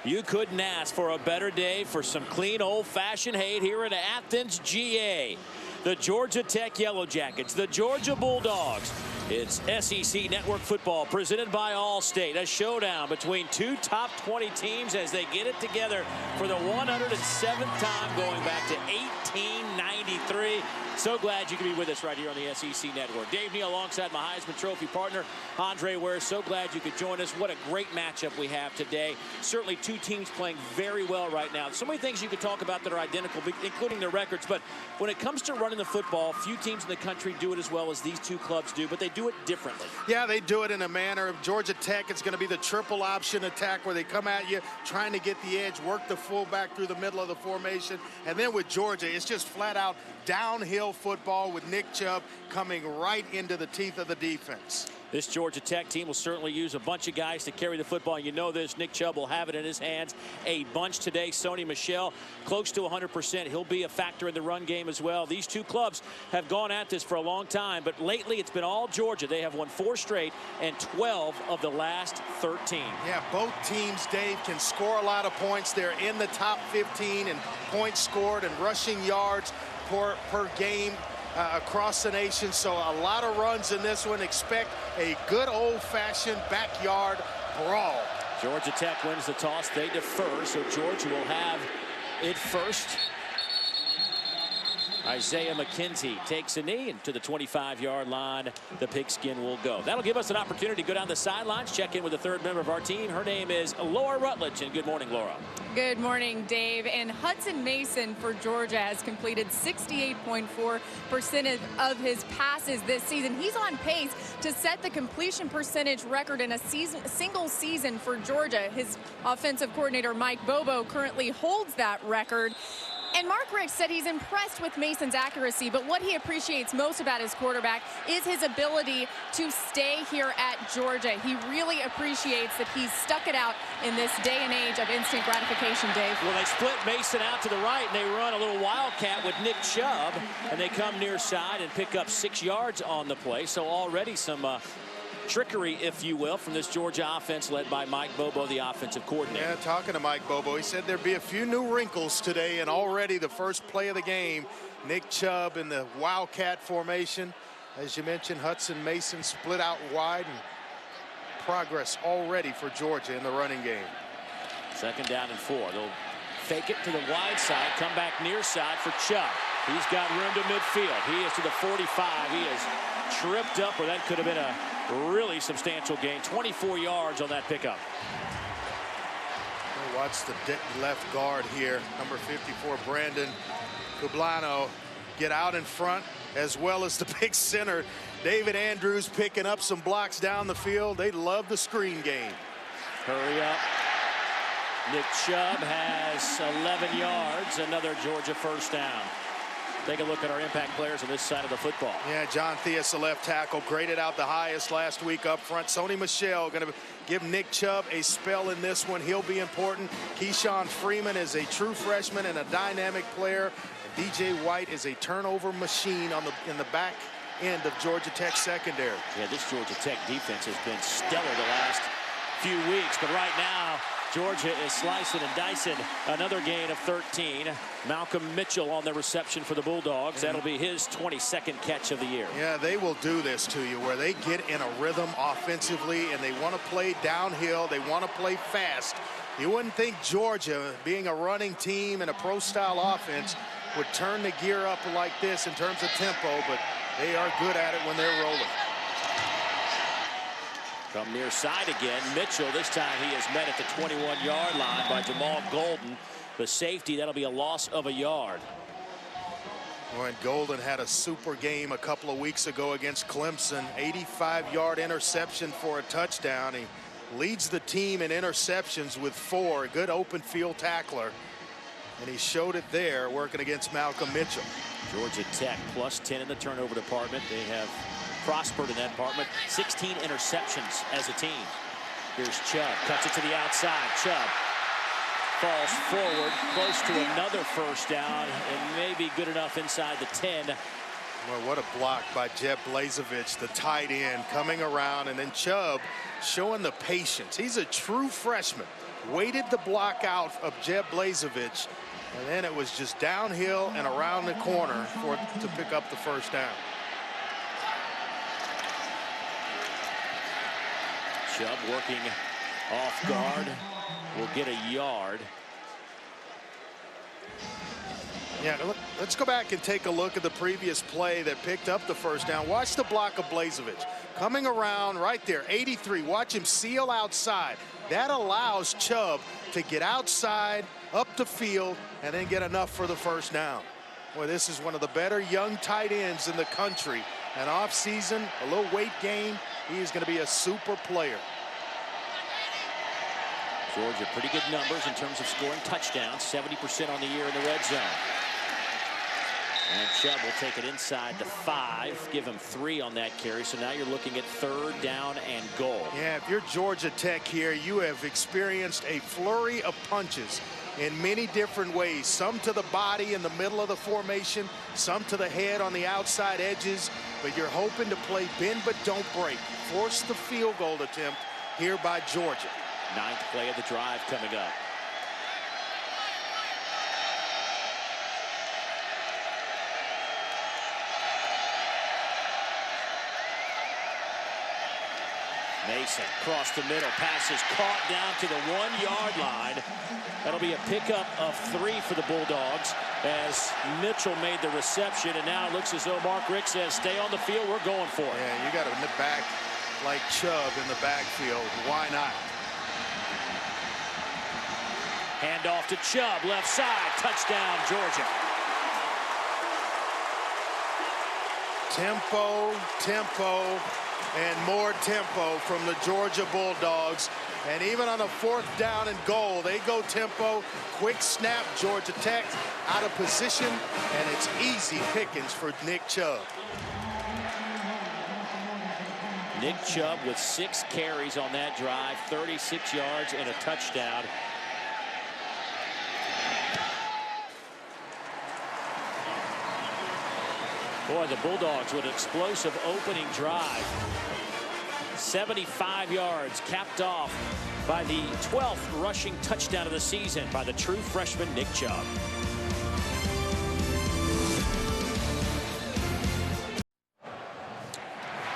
You couldn't ask for a better day for some clean old-fashioned hate here in Athens, GA. The Georgia Tech Yellow Jackets, the Georgia Bulldogs. It's SEC Network football presented by Allstate. A showdown between two top 20 teams as they get it together for the 107th time going back to 1893. So glad you can be with us right here on the SEC Network. Dave Neal alongside my Heisman Trophy partner, Andre Ware. So glad you could join us. What a great matchup we have today. Certainly two teams playing very well right now. So many things you could talk about that are identical, including their records. But when it comes to running the football, few teams in the country do it as well as these two clubs do, but they do it differently. Yeah, they do it in a manner of Georgia Tech. It's going to be the triple option attack where they come at you trying to get the edge, work the fullback through the middle of the formation. And then with Georgia, it's just flat out downhill football with Nick Chubb coming right into the teeth of the defense. This Georgia Tech team will certainly use a bunch of guys to carry the football. You know this. Nick Chubb will have it in his hands a bunch today. Sony Michel, close to 100%. He'll be a factor in the run game as well. These two clubs have gone at this for a long time, but lately it's been all Georgia. They have won 4 straight and 12 of the last 13. Yeah, both teams, Dave, can score a lot of points. They're in the top 15 in points scored and rushing yards per game. Across the nation, so a lot of runs in this one. Expect a good old-fashioned backyard brawl. Georgia Tech wins the toss. They defer, so Georgia will have it first. Isaiah McKenzie takes a knee, and to the 25-yard line, the pigskin will go. That'll give us an opportunity to go down the sidelines, check in with the third member of our team. Her name is Laura Rutledge, and good morning, Laura. Good morning, Dave. And Hutson Mason for Georgia has completed 68.4% of his passes this season. He's on pace to set the completion percentage record in a single season for Georgia. His offensive coordinator, Mike Bobo, currently holds that record. And Mark Richt said he's impressed with Mason's accuracy, but what he appreciates most about his quarterback is his ability to stay here at Georgia. He really appreciates that he's stuck it out in this day and age of instant gratification, Dave. Well, they split Mason out to the right, and they run a little wildcat with Nick Chubb, and they come near side and pick up 6 yards on the play. So already some trickery, if you will, from this Georgia offense led by Mike Bobo, the offensive coordinator. Yeah, talking to Mike Bobo, he said there'd be a few new wrinkles today, and already the first play of the game, Nick Chubb in the wildcat formation. As you mentioned, Hutson Mason split out wide, and progress already for Georgia in the running game. 2nd down and 4. They'll fake it to the wide side, come back near side for Chubb. He's got room to midfield. He is to the 45. He is tripped up, or that could have been a really substantial gain. 24 yards on that pickup. Watch the left guard here, number 54, Brandon Cublano, get out in front, as well as the big center, David Andrews, picking up some blocks down the field. They love the screen game. Hurry up. Nick Chubb has 11 yards, another Georgia first down. Take a look at our impact players on this side of the football. Yeah, John Theus, the left tackle, graded out the highest last week up front. Sony Michel going to give Nick Chubb a spell in this one. He'll be important. Keyshawn Freeman is a true freshman and a dynamic player. And DJ White is a turnover machine in the back end of Georgia Tech secondary. Yeah, this Georgia Tech defense has been stellar the last few weeks, but right now Georgia is slicing and dicing. Another gain of 13. Malcolm Mitchell on the reception for the Bulldogs. That'll be his 22nd catch of the year. Yeah, they will do this to you where they get in a rhythm offensively and they want to play downhill. They want to play fast. You wouldn't think Georgia, being a running team and a pro-style offense, would turn the gear up like this in terms of tempo, but they are good at it when they're rolling. Come near side again. Mitchell, this time he is met at the 21-yard line by Jamal Golden. The safety, that'll be a loss of a yard. When Golden had a super game a couple of weeks ago against Clemson, 85-yard interception for a touchdown. He leads the team in interceptions with 4. A good open field tackler. And he showed it there working against Malcolm Mitchell. Georgia Tech plus 10 in the turnover department. They have prospered in that department. 16 interceptions as a team. Here's Chubb, cuts it to the outside. Chubb falls forward, close to another first down, and maybe good enough inside the 10 Well, what a block by Jeb Blazevich, the tight end, coming around, and then Chubb showing the patience. He's a true freshman. Waited the block out of Jeb Blazevich, and then it was just downhill and around the corner to pick up the first down. Chubb working off guard will get a yard. Yeah, look, let's go back and take a look at the previous play that picked up the first down. Watch the block of Blazevich coming around right there, 83. Watch him seal outside. That allows Chubb to get outside, up the field, and then get enough for the first down. Boy, this is one of the better young tight ends in the country. An off-season, a little weight gain. He is going to be a super player. Georgia, pretty good numbers in terms of scoring touchdowns, 70% on the year in the red zone. And Chubb will take it inside the 5, give him 3 on that carry. So now you're looking at 3rd down and goal. Yeah, if you're Georgia Tech here, you have experienced a flurry of punches in many different ways. Some to the body in the middle of the formation, some to the head on the outside edges. But you're hoping to play bend but don't break. Force the field goal attempt here by Georgia. 9th play of the drive coming up. Mason across the middle, pass is caught down to the 1-yard line. That'll be a pickup of 3 for the Bulldogs as Mitchell made the reception, and now it looks as though Mark Richt says, stay on the field, we're going for it. Yeah, you got a back like Chubb in the backfield. Why not? Handoff to Chubb, left side, touchdown, Georgia. Tempo, tempo, and more tempo from the Georgia Bulldogs. And even on the 4th down and goal, they go tempo, quick snap, Georgia Tech out of position, and it's easy pickings for Nick Chubb. Nick Chubb with 6 carries on that drive, 36 yards and a touchdown. Boy, the Bulldogs with an explosive opening drive. 75 yards, capped off by the 12th rushing touchdown of the season by the true freshman Nick Chubb.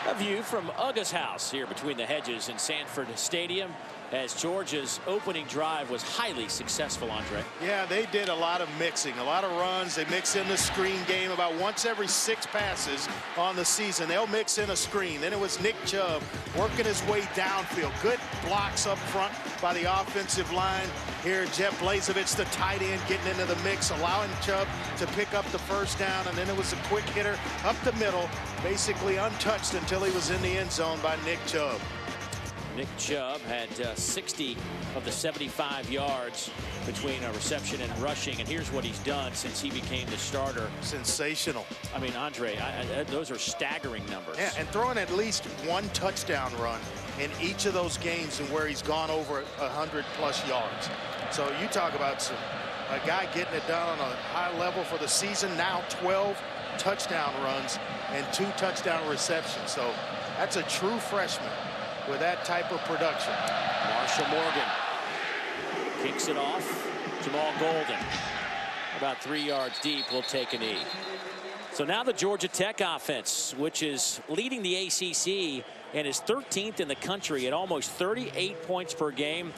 A view from Uga's house here between the hedges in Sanford Stadium, as Georgia's opening drive was highly successful, Andre. Yeah, they did a lot of mixing, a lot of runs. They mix in the screen game about once every 6 passes on the season. They'll mix in a screen. Then it was Nick Chubb working his way downfield. Good blocks up front by the offensive line. Here, Jeb Blazevich, the tight end, getting into the mix, allowing Chubb to pick up the first down. And then it was a quick hitter up the middle, basically untouched until he was in the end zone by Nick Chubb. Nick Chubb had 60 of the 75 yards between a reception and rushing, and here's what he's done since he became the starter. Sensational. I mean, Andre, those are staggering numbers. Yeah, and throwing at least 1 touchdown run in each of those games and where he's gone over 100+ yards. So you talk about a guy getting it done on a high level for the season. Now 12 touchdown runs and 2 touchdown receptions. So that's a true freshman with that type of production. Marshall Morgan kicks it off. Jamal Golden about 3 yards deep will take a knee. So now the Georgia Tech offense, which is leading the ACC and is 13th in the country at almost 38 points per game,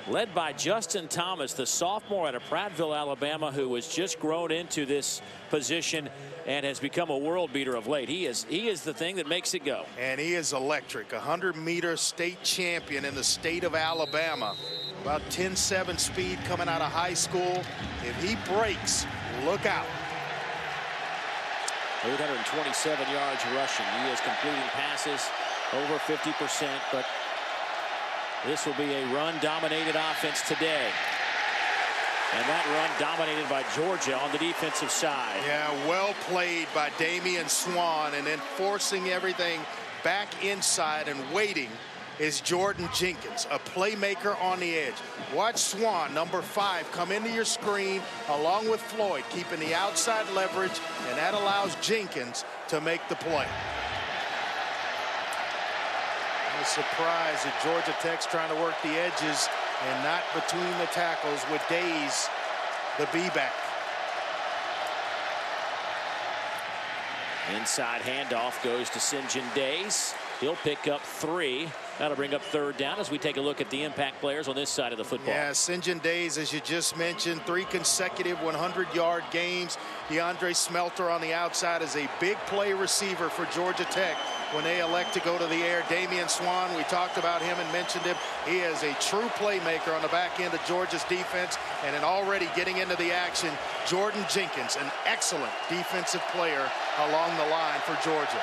led by Justin Thomas, the sophomore out of Prattville, Alabama, who has just grown into this position and has become a world beater of late. He is the thing that makes it go. And he is electric. 100-meter state champion in the state of Alabama. About 10.7 speed coming out of high school. If he breaks, look out. 827 yards rushing. He is completing passes over 50%, but this will be a run-dominated offense today. And that run dominated by Georgia on the defensive side. Yeah, well played by Damian Swann, and then forcing everything back inside and waiting is Jordan Jenkins, a playmaker on the edge. Watch Swann, number 5, come into your screen along with Floyd, keeping the outside leverage, and that allows Jenkins to make the play. I'm surprised that Georgia Tech's trying to work the edges and not between the tackles with Days, the B-back. Inside handoff goes to St. John Days. He'll pick up 3. That'll bring up 3rd down as we take a look at the impact players on this side of the football. Yeah, St. John Days, as you just mentioned, 3 consecutive 100-yard games. DeAndre Smelter on the outside is a big play receiver for Georgia Tech when they elect to go to the air. Damian Swann, we talked about him and mentioned him. He is a true playmaker on the back end of Georgia's defense. And then already getting into the action, Jordan Jenkins, an excellent defensive player along the line for Georgia.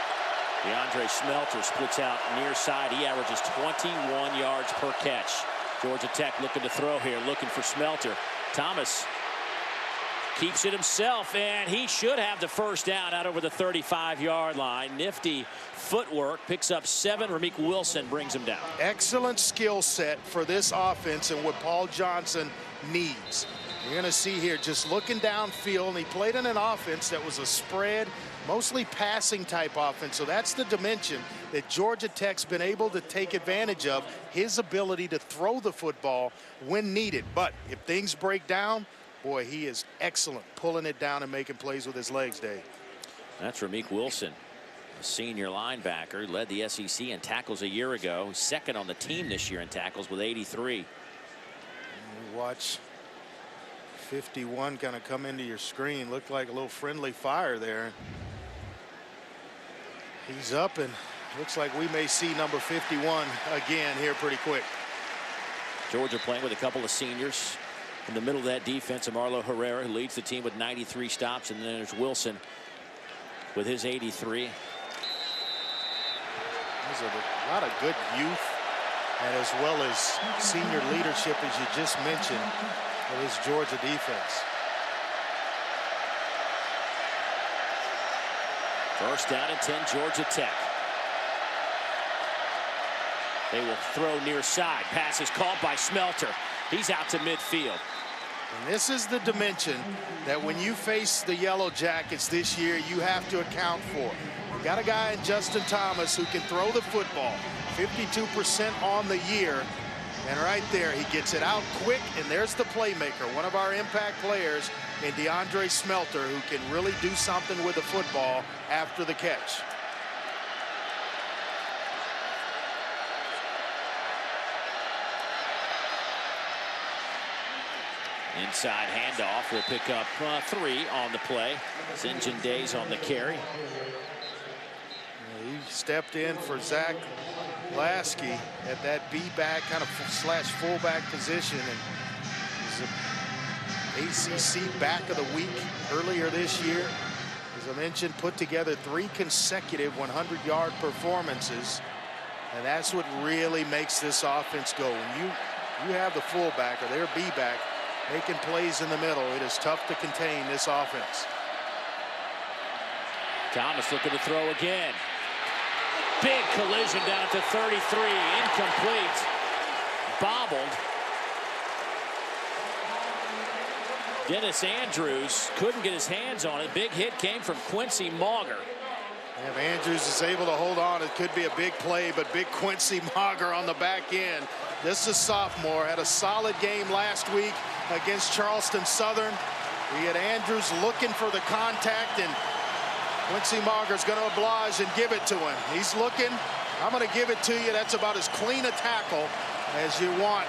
DeAndre Smelter splits out near side. He averages 21 yards per catch. Georgia Tech looking to throw here, looking for Smelter. Thomas keeps it himself, and he should have the first down out over the 35-yard line. Nifty footwork, picks up 7. Ramik Wilson brings him down. Excellent skill set for this offense and what Paul Johnson needs. You're going to see here just looking downfield, and he played in an offense that was a spread, mostly passing type offense. So that's the dimension that Georgia Tech's been able to take advantage of, his ability to throw the football when needed. But if things break down, boy, he is excellent pulling it down and making plays with his legs, Dave. That's Ramik Wilson, a senior linebacker, led the SEC in tackles a year ago, 2nd on the team this year in tackles with 83. Watch 51 kind of come into your screen. Looked like a little friendly fire there. He's up, and looks like we may see number 51 again here pretty quick. Georgia playing with a couple of seniors. In the middle of that defense, Marlo Herrera, who leads the team with 93 stops, and then there's Wilson with his 83. There's a lot of good youth, and as well as senior leadership, as you just mentioned, of this Georgia defense. First down and 10, Georgia Tech. They will throw near side. Pass is caught by Smelter. He's out to midfield. And this is the dimension that when you face the Yellow Jackets this year, you have to account for. You got a guy in Justin Thomas who can throw the football, 52% on the year. And right there, he gets it out quick, and there's the playmaker, one of our impact players in DeAndre Smelter, who can really do something with the football after the catch. Inside handoff will pick up 3 on the play. St. John Days on the carry. He stepped in for Zach Laskey at that B-back kind of slash fullback position, and he's an ACC back of the week earlier this year. As I mentioned, put together 3 consecutive 100-yard performances, and that's what really makes this offense go. When you have the fullback or their B-back making plays in the middle, it is tough to contain this offense. Thomas looking to throw again. Big collision down at the 33. Incomplete. Bobbled. Dennis Andrews couldn't get his hands on it. Big hit came from Quincy Mauger. If Andrews is able to hold on, it could be a big play, but big Quincy Mauger on the back end. This is sophomore, had a solid game last week against Charleston Southern. We had Andrews looking for the contact, and Quincy Mauger's going to oblige and give it to him. He's looking. I'm going to give it to you. That's about as clean a tackle as you want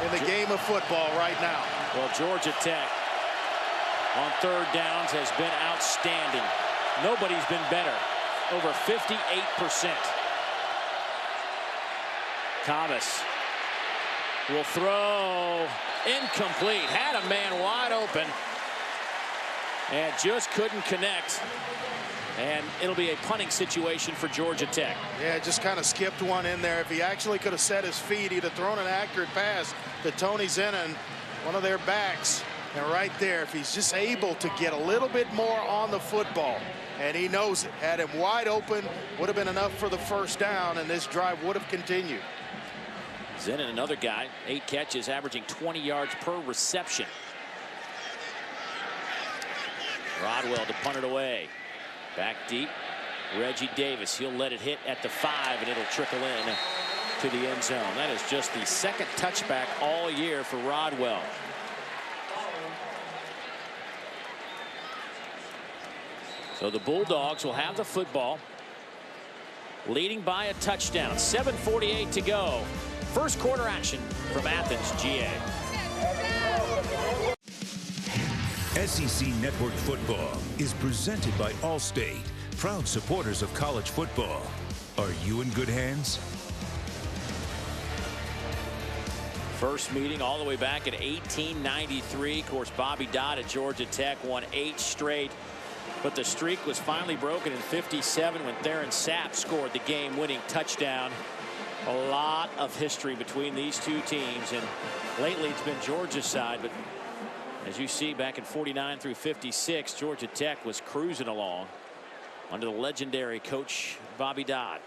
in the game of football right now. Well, Georgia Tech on 3rd downs has been outstanding. Nobody's been better. Over 58%. Thomas will throw. Incomplete. Had a man wide open and just couldn't connect. And it'll be a punting situation for Georgia Tech. Yeah, just kind of skipped one in there. If he actually could have set his feet, he'd have thrown an accurate pass to Tony Zennon, one of their backs. And right there, if he's just able to get a little bit more on the football, and he knows it, had him wide open, would have been enough for the first down, and this drive would have continued. Then another guy, 8 catches, averaging 20 yards per reception. Rodwell to punt it away. Back deep. Reggie Davis. He'll let it hit at the 5, and it'll trickle in to the end zone. That is just the second touchback all year for Rodwell. So the Bulldogs will have the football, leading by a touchdown. 7:48 to go. First quarter action from Athens, GA. SEC Network Football is presented by Allstate, proud supporters of college football. Are you in good hands? First meeting all the way back in 1893. Of course, Bobby Dodd at Georgia Tech won 8 straight. But the streak was finally broken in 57 when Theron Sapp scored the game-winning touchdown. A lot of history between these two teams, and lately it's been Georgia's side. But as you see, back in 49 through 56, Georgia Tech was cruising along under the legendary coach Bobby Dodd.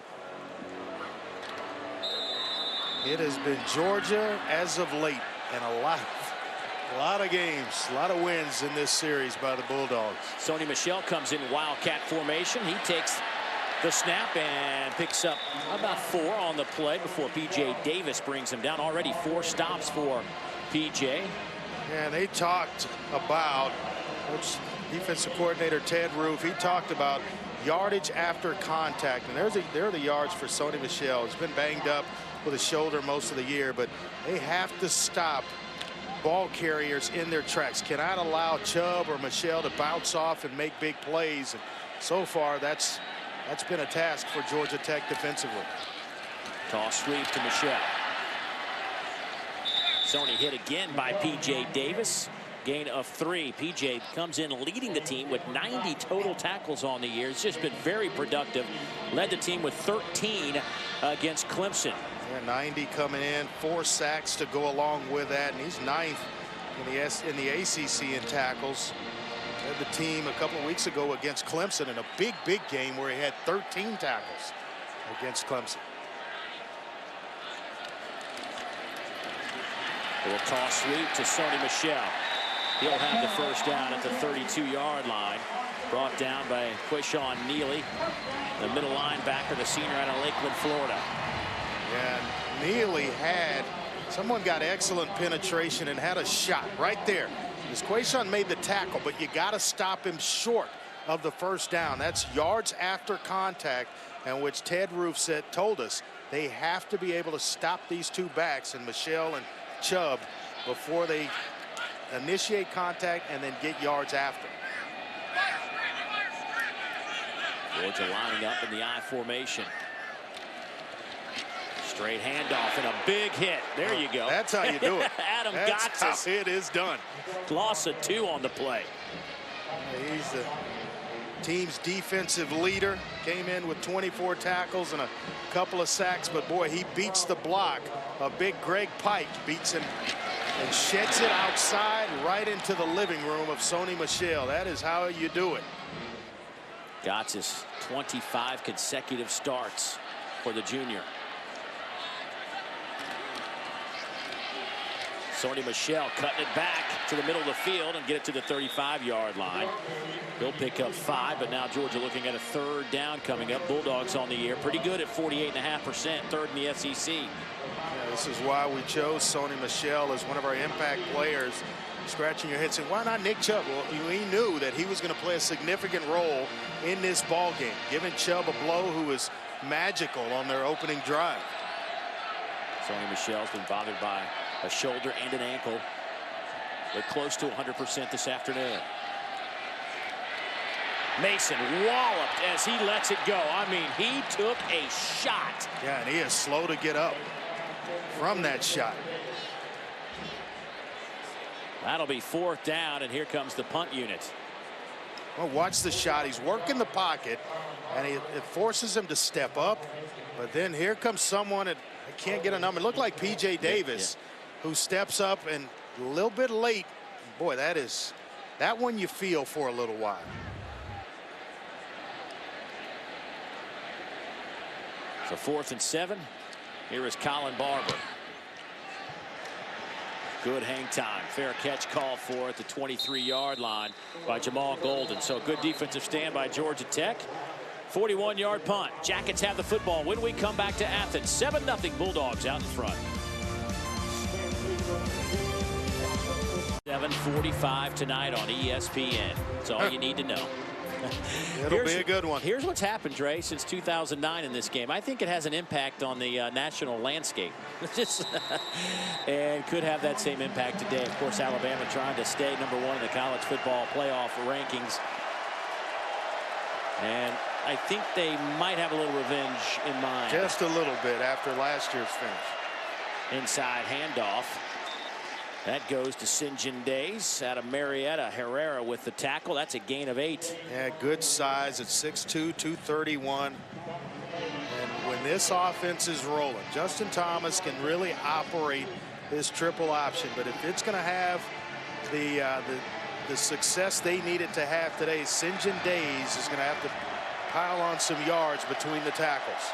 It has been Georgia as of late, and a lot of games, a lot of wins in this series by the Bulldogs. Sony Michel comes in Wildcat formation. He takes the snap and picks up about 4 on the play before P.J. Davis brings him down. Already 4 stops for P.J. And they talked about, defensive coordinator Ted Roof, he talked about yardage after contact. And there are the yards for Sony Michel. He's been banged up with a shoulder most of the year, but they have to stop ball carriers in their tracks. Cannot allow Chubb or Michel to bounce off and make big plays. And so far, that's been a task for Georgia Tech defensively. Toss sweep to Michel. Sony hit again by P.J. Davis. Gain of 3. P.J. comes in leading the team with 90 total tackles on the year. It's just been very productive. Led the team with 13 against Clemson. Yeah, 90 coming in, 4 sacks to go along with that, and he's 9th in the ACC in tackles. Led the team a couple of weeks ago against Clemson in a big game where he had 13 tackles against Clemson. A little toss sweep to Sony Michel. He'll have the first down at the 32-yard line. Brought down by Quayshawn Neely, the middle linebacker, the senior out of Lakeland, Florida. Yeah, Neely someone got excellent penetration and had a shot right there. As Quayshawn made the tackle, but you got to stop him short of the first down. That's yards after contact, and which Ted Roof told us they have to be able to stop these 2 backs, and Michel and Chubb, before they initiate contact and then get yards after. Georgia lining up in the I formation. Straight handoff and a big hit. There you go. That's how you do it. Adam That's Gotsis. how it is done. Loss of 2 on the play. He's the team's defensive leader. Came in with 24 tackles and a couple of sacks, but boy, he beats the block. A big Greg Pike beats him and sheds it outside right into the living room of Sony Michel. That is how you do it. Gotsis, 25 consecutive starts for the junior. Sony Michel cutting it back to the middle of the field and get it to the 35-yard line. He'll pick up 5, but now Georgia looking at a 3rd down coming up. Bulldogs on the year, pretty good at 48.5%, 3rd in the SEC. Yeah, this is why we chose Sony Michel as one of our impact players. Scratching your head saying, why not Nick Chubb? Well, we knew that he was going to play a significant role in this ball game, giving Chubb a blow who was magical on their opening drive. Sony Michel's been bothered by a shoulder and an ankle, but close to 100% this afternoon. Mason walloped as he lets it go. I mean, he took a shot. Yeah, and he is slow to get up from that shot. That'll be 4th down, and here comes the punt unit. Well, watch the shot. He's working the pocket, and it forces him to step up. But then here comes someone that I can't get a number. It looked like P.J. Davis, who steps up and a little bit late. Boy, that one you feel for a little while. So 4th and 7. Here is Colin Barber. Good hang time. Fair catch called for at the 23-yard line by Jamal Golden. So good defensive stand by Georgia Tech. 41-yard punt. Jackets have the football when we come back to Athens. 7-0 Bulldogs out in front. 7:45 tonight on ESPN. That's all you need to know. It'll be a good one. Here's what's happened, Dre, since 2009 in this game. I think it has an impact on the national landscape. And could have that same impact today. Of course, Alabama trying to stay #1 in the college football playoff rankings. And I think they might have a little revenge in mind. Just a little bit after last year's finish. Inside handoff. That goes to St. John Days out of Marietta. Herrera with the tackle. That's a gain of 8. Yeah, good size at 6'2", 231. And when this offense is rolling, Justin Thomas can really operate his triple option. But if it's going to have the success they needed to have today, St. John Days is going to have to pile on some yards between the tackles.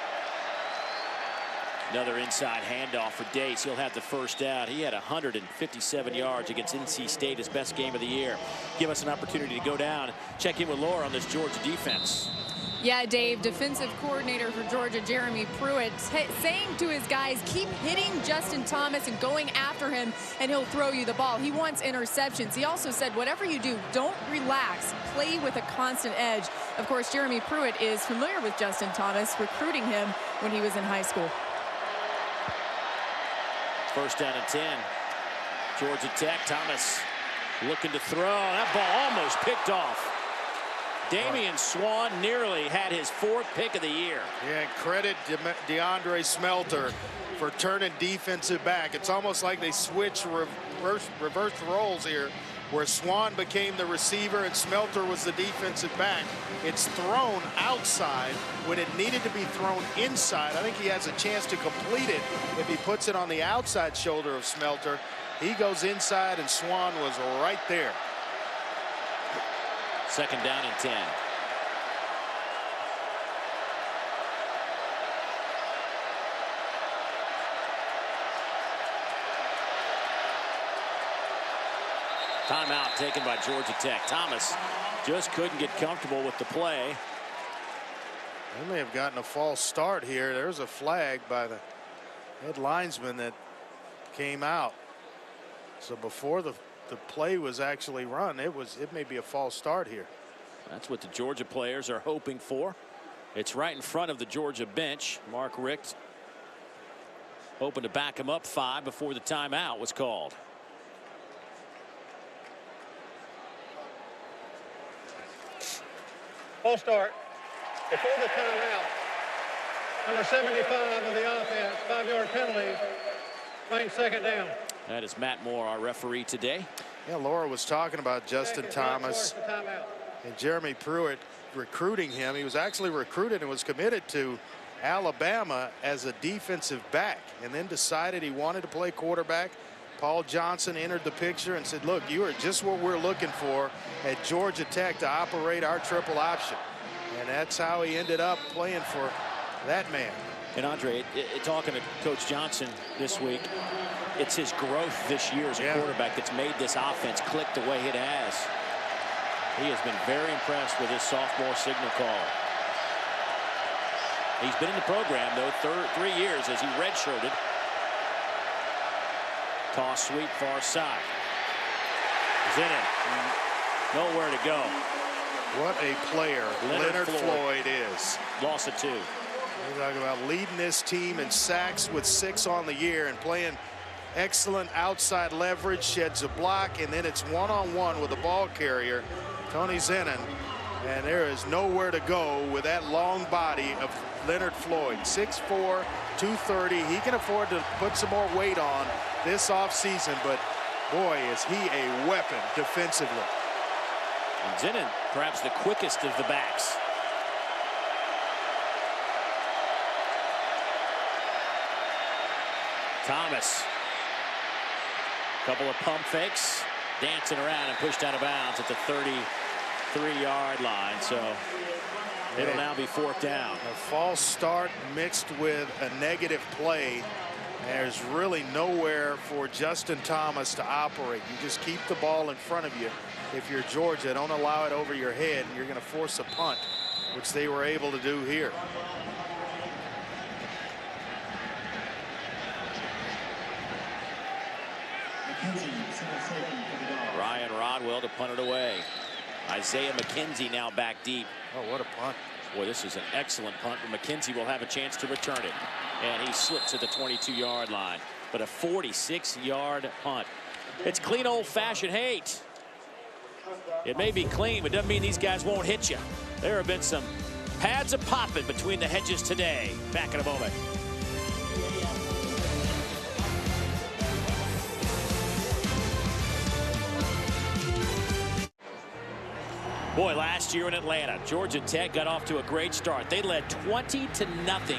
Another inside handoff for Dace. He'll have the first down. He had 157 yards against NC State, his best game of the year. Give us an opportunity to go down and check in with Laura on this Georgia defense. Yeah, Dave, defensive coordinator for Georgia, Jeremy Pruitt, saying to his guys, keep hitting Justin Thomas and going after him, and he'll throw you the ball. He wants interceptions. He also said, whatever you do, don't relax. Play with a constant edge. Of course, Jeremy Pruitt is familiar with Justin Thomas, recruiting him when he was in high school. First down and 10. Georgia Tech. Thomas looking to throw. That ball almost picked off. Damian Swann nearly had his 4th pick of the year. Yeah, credit DeAndre Smelter for turning defensive back. It's almost like they switched reverse roles here, where Swann became the receiver and Smelter was the defensive back. It's thrown outside when it needed to be thrown inside. I think he has a chance to complete it if he puts it on the outside shoulder of Smelter. He goes inside and Swann was right there. Second down and 10. Timeout taken by Georgia Tech. Thomas just couldn't get comfortable with the play. They may have gotten a false start here. There's a flag by the head linesman that came out. So before the play was actually run, it may be a false start here. That's what the Georgia players are hoping for. It's right in front of the Georgia bench. Mark Richt hoping to back him up 5 before the timeout was called. Full start. Before the timeout, number 75 of the offense, 5-yard penalty, remains second down. That is Matt Moore, our referee today. Yeah, Laura was talking about Justin Thomas and Jeremy Pruitt recruiting him. He was actually recruited and was committed to Alabama as a defensive back, and then decided he wanted to play quarterback. Paul Johnson entered the picture and said, look, you are just what we're looking for at Georgia Tech to operate our triple option. And that's how he ended up playing for that man. And Andre, talking to Coach Johnson this week, it's his growth this year as a quarterback that's made this offense click the way it has. He has been very impressed with his sophomore signal call. He's been in the program, though, 3 years as he redshirted. Toss sweep far side. Zinnin, nowhere to go. What a player Leonard Floyd is. Loss of 2. We're talking about leading this team in sacks with 6 on the year and playing excellent outside leverage, sheds a block, and then it's one-on-one with the ball carrier, Tony Zinnin. And there is nowhere to go with that long body of Leonard Floyd. 6'4", 230. He can afford to put some more weight on this offseason, but boy, is he a weapon defensively. And Zinnin, perhaps the quickest of the backs. Thomas. Couple of pump fakes, dancing around and pushed out of bounds at the 33-yard line. So it'll now be 4th down. A false start mixed with a negative play There's really nowhere for Justin Thomas to operate. You just keep the ball in front of you. If you're Georgia, don't allow it over your head, and you're going to force a punt, which they were able to do here. Ryan Rodwell to punt it away. Isaiah McKenzie now back deep. Oh, what a punt. Boy, this is an excellent punt, but McKenzie will have a chance to return it. And he slips at the 22-yard line. But a 46-yard punt. It's clean old-fashioned hate. It may be clean, but doesn't mean these guys won't hit you. There have been some pads of popping between the hedges today. Back in a moment. Boy, last year in Atlanta, Georgia Tech got off to a great start. They led 20-0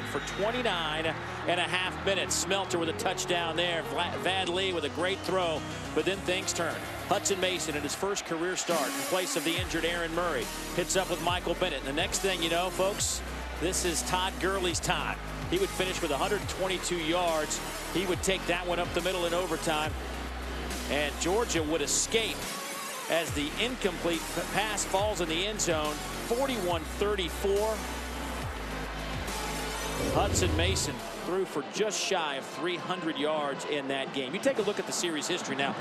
for 29.5 minutes. Smelter with a touchdown there. Vad Lee with a great throw, but then things turned. Hutson Mason in his first career start in place of the injured Aaron Murray hits up with Michael Bennett. And the next thing you know, folks, this is Todd Gurley's time. He would finish with 122 yards. He would take that one up the middle in overtime, and Georgia would escape as the incomplete pass falls in the end zone. 41-34. Hutson Mason threw for just shy of 300 yards in that game. You take a look at the series history now.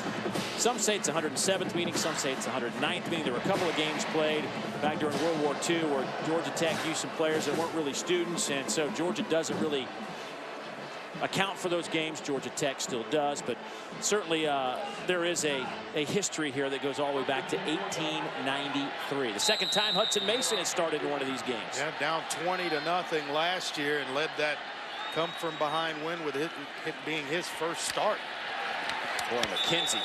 Some say it's 107th meeting, some say it's 109th meeting. There were a couple of games played back during World War II where Georgia Tech used some players that weren't really students, and so Georgia doesn't really account for those games. Georgia Tech still does, but certainly there is a history here that goes all the way back to 1893. The second time Hutson Mason has started in one of these games. Yeah, down 20-0 last year and led that come from behind win with it being his first start. Boy, McKenzie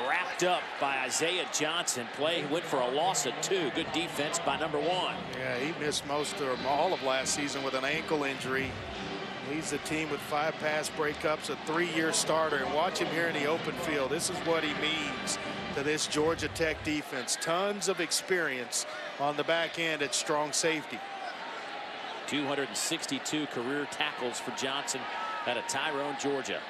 wrapped up by Isaiah Johnson. Play went for a loss of 2. Good defense by number 1. Yeah, he missed most or all of last season with an ankle injury. Leads the team with 5 pass breakups, a 3-year starter. And watch him here in the open field. This is what he means to this Georgia Tech defense. Tons of experience on the back end at strong safety. 262 career tackles for Johnson out of Tyrone, Georgia.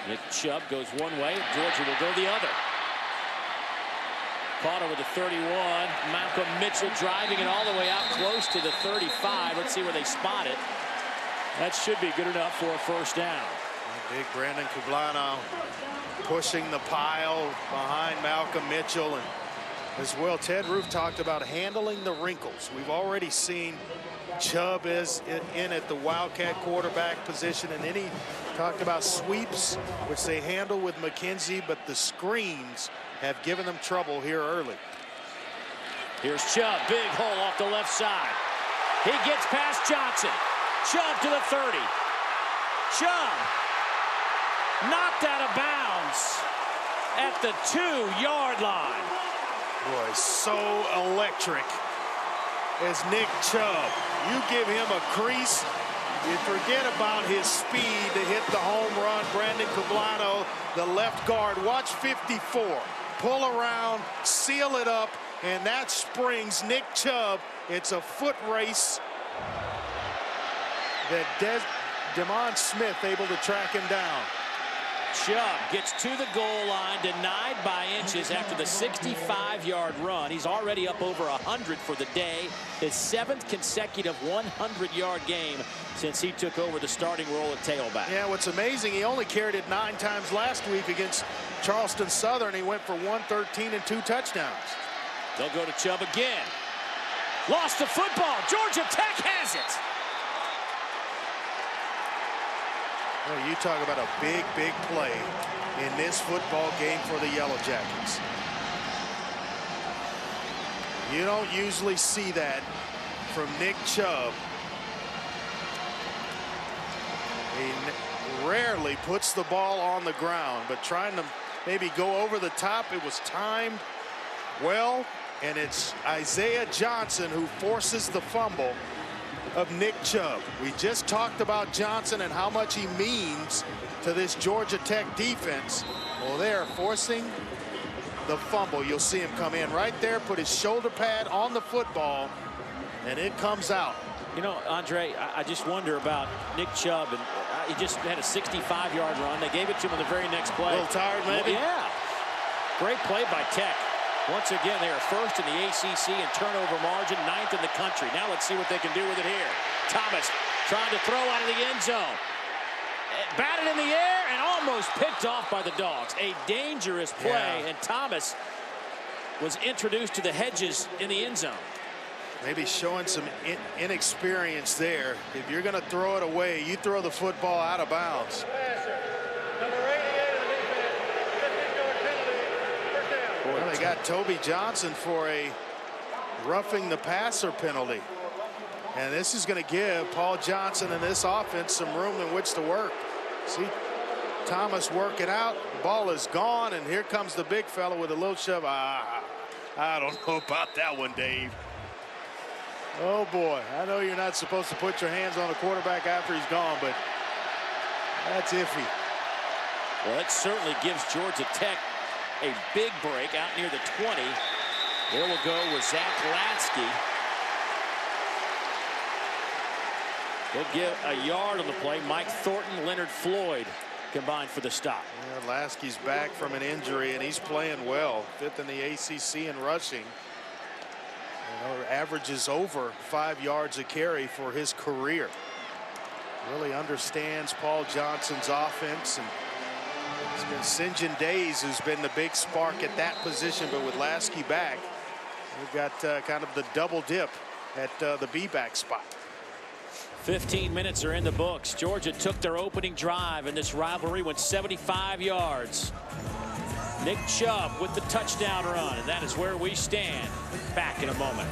Nick Chubb goes one way. Georgia will go the other. Caught with the 31. Malcolm Mitchell driving it all the way out close to the 35. Let's see where they spot it. That should be good enough for a first down. Big Brandon Cublano pushing the pile behind Malcolm Mitchell. And as well, Ted Roof talked about handling the wrinkles. We've already seen Chubb is in at the Wildcat quarterback position, and then he talked about sweeps, which they handle with McKenzie, but the screens have given them trouble here early. Here's Chubb, big hole off the left side. He gets past Johnson. Chubb to the 30. Chubb knocked out of bounds at the 2-yard line. Boy, so electric as Nick Chubb. You give him a crease, you forget about his speed to hit the home run. Brandon Cublano, the left guard, watch 54. Pull around, seal it up, and that springs Nick Chubb. It's a foot race that Demond Smith able to track him down. Chubb gets to the goal line, denied by inches after the 65-yard run. He's already up over 100 for the day. His 7th consecutive 100-yard game since he took over the starting role at tailback. Yeah, what's amazing, he only carried it 9 times last week against Charleston Southern. He went for 113 and 2 touchdowns. They'll go to Chubb again. Lost the football. Georgia Tech has it. Well, you talk about a big, big play in this football game for the Yellow Jackets. You don't usually see that from Nick Chubb. He rarely puts the ball on the ground, but trying to maybe go over the top. It was timed well, and it's Isaiah Johnson who forces the fumble of Nick Chubb. We just talked about Johnson and how much he means to this Georgia Tech defense. Well, they are forcing the fumble. You'll see him come in right there, put his shoulder pad on the football, and it comes out. You know, Andre, I just wonder about Nick Chubb, and he just had a 65-yard run. They gave it to him on the very next play. A little tired, maybe? Well, yeah. Great play by Tech. Once again, they are first in the ACC in turnover margin, 9th in the country. Now let's see what they can do with it here. Thomas trying to throw out of the end zone. Batted in the air and almost picked off by the Dogs. A dangerous play, and Thomas was introduced to the hedges in the end zone. Maybe showing some inexperience there. If you're going to throw it away, you throw the football out of bounds. Well, they got Toby Johnson for a roughing the passer penalty. And this is going to give Paul Johnson and this offense some room in which to work. See Thomas working out. The ball is gone, and here comes the big fella with a little shove. I don't know about that one, Dave. Oh boy, I know you're not supposed to put your hands on a quarterback after he's gone, but that's iffy. Well, it certainly gives Georgia Tech a big break out near the 20. There will go with Zach Laskey. They'll give a yard on the play. Mike Thornton, Leonard Floyd combined for the stop. Yeah, Laskey's back from an injury, and he's playing well. 5th in the ACC in rushing. Averages over 5 yards a carry for his career. Really understands Paul Johnson's offense, and it's been St. John Days who's been the big spark at that position, but with Laskey back, we've got kind of the double dip at the B-back spot. 15 minutes are in the books. Georgia took their opening drive, and this rivalry went 75 yards. Nick Chubb with the touchdown run, and that is where we stand. Back in a moment.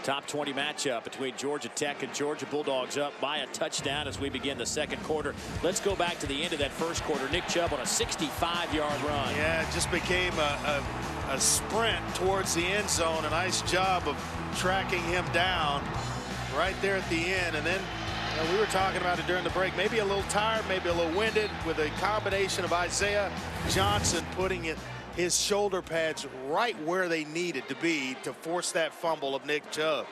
Top 20 matchup between Georgia Tech and Georgia Bulldogs, up by a touchdown as we begin the second quarter. Let's go back to the end of that first quarter. Nick Chubb on a 65-yard run. Yeah, it just became a sprint towards the end zone. A nice job of tracking him down right there at the end. And then we were talking about it during the break. Maybe a little tired, maybe a little winded, with a combination of Isaiah Johnson putting his shoulder pads right where they needed to be to force that fumble of Nick Chubb.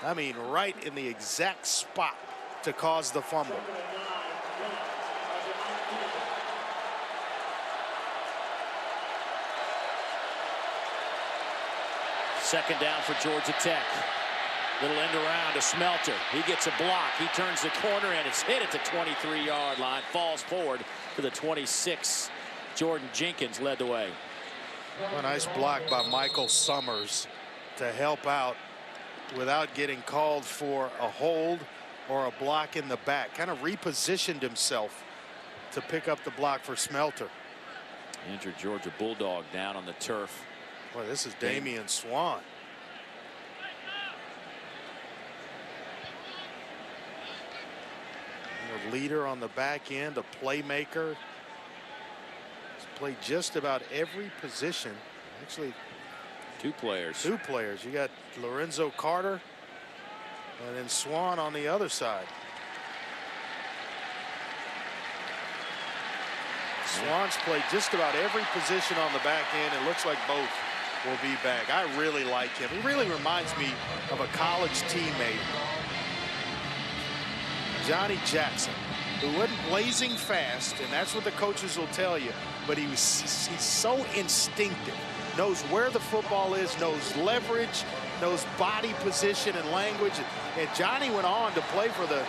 I mean, right in the exact spot to cause the fumble. Second down for Georgia Tech. Little end around to Smelter. He gets a block. He turns the corner, and it's hit at the 23-yard line. Falls forward to the 26. Jordan Jenkins led the way. A nice block by Michael Summers to help out without getting called for a hold or a block in the back. Kind of repositioned himself to pick up the block for Smelter. Injured Georgia Bulldog down on the turf. Boy, this is Damian Swann. A leader on the back end, a playmaker. He's played just about every position. Actually, two players. You got Lorenzo Carter and then Swann on the other side. Swann's played just about every position on the back end. It looks like both will be back. I really like him. He really reminds me of a college teammate, Johnny Jackson, who wasn't blazing fast, and that's what the coaches will tell you, but he's so instinctive, knows where the football is, knows leverage, knows body position and language. And Johnny went on to play for the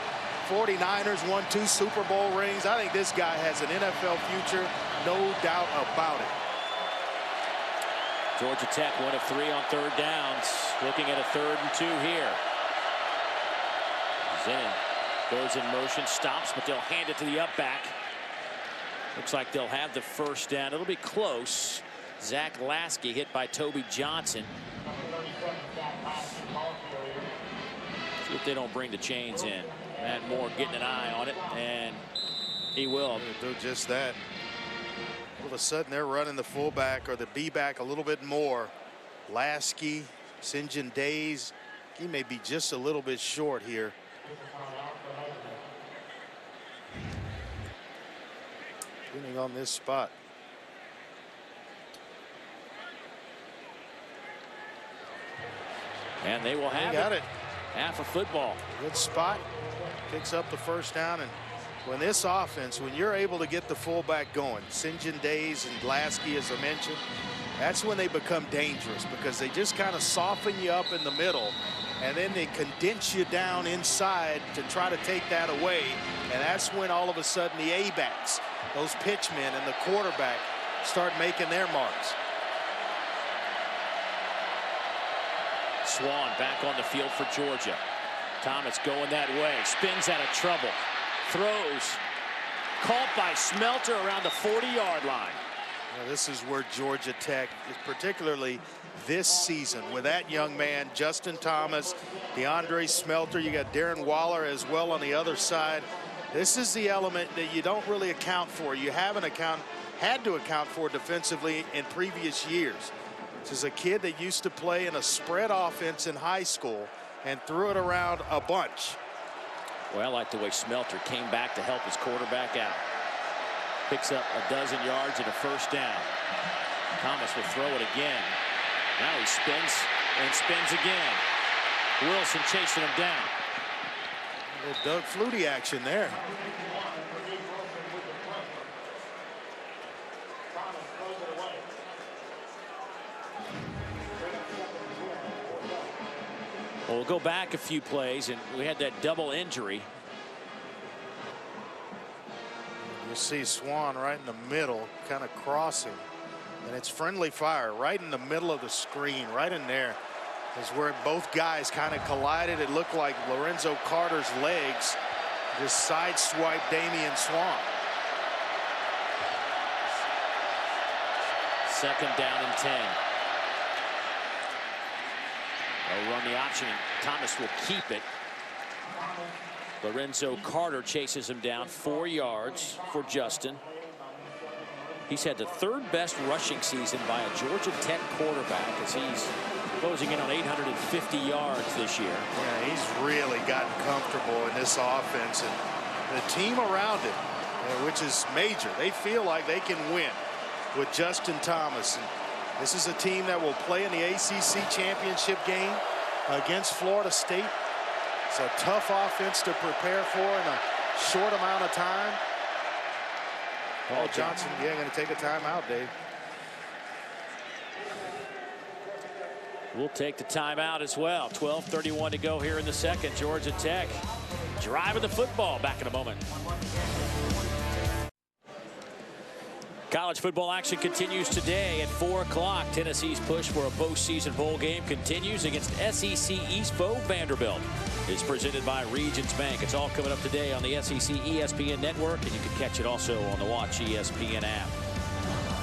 49ers, won 2 Super Bowl rings. I think this guy has an NFL future, no doubt about it. Georgia Tech 1 of 3 on third downs, looking at a 3rd and 2 here. Zen goes in motion, stops, but they'll hand it to the up back. Looks like they'll have the first down. It'll be close. Zach Laskey hit by Toby Johnson. See if they don't bring the chains in. Matt Moore getting an eye on it, and he will. They'll do just that. All of a sudden, they're running the fullback or the B-back a little bit more. Laskey, St. John Days, he may be just a little bit short here. Getting on this spot. And they will have it. Half a football. Good spot. Picks up the first down. And when this offense, when you're able to get the fullback going, St. John Days and Laskey, as I mentioned, that's when they become dangerous, because they just kind of soften you up in the middle, and then they condense you down inside to try to take that away. And that's when all of a sudden the A-backs, those pitchmen and the quarterback, start making their marks. Swann back on the field for Georgia. Thomas going that way, spins out of trouble, throws, caught by Smelter around the 40-yard line. Well, this is where Georgia Tech, particularly this season, with that young man, Justin Thomas, DeAndre Smelter, you got Darren Waller as well on the other side. This is the element that you don't really account for. You haven't had to account for defensively in previous years. This is a kid that used to play in a spread offense in high school and threw it around a bunch. Well, I like the way Smelter came back to help his quarterback out. Picks up a dozen yards and a first down. Thomas will throw it again. Now he spins and spins again. Wilson chasing him down. A little Doug Flutie action there. Well, we'll go back a few plays, and we had that double injury. You see Swann right in the middle, kind of crossing, and it's friendly fire right in the middle of the screen. Right in there is where both guys kind of collided. It looked like Lorenzo Carter's legs just sideswiped Damian Swann. Second down and 10. They'll run the option, and Thomas will keep it. Lorenzo Carter chases him down 4 yards for Justin. He's had the third best rushing season by a Georgia Tech quarterback, as he's closing in on 850 yards this year. Yeah, he's really gotten comfortable in this offense, and the team around him, which is major. They feel like they can win with Justin Thomas. And this is a team that will play in the ACC championship game against Florida State. It's a tough offense to prepare for in a short amount of time. Paul Johnson, yeah, going to take a timeout, Dave. We'll take the timeout as well. 12:31 to go here in the second. Georgia Tech driving the football. Back in a moment. College football action continues today at 4 o'clock. Tennessee's push for a postseason bowl game continues against SEC East foe Vanderbilt. It's presented by Regions Bank. It's all coming up today on the SEC ESPN network, and you can catch it also on the Watch ESPN app.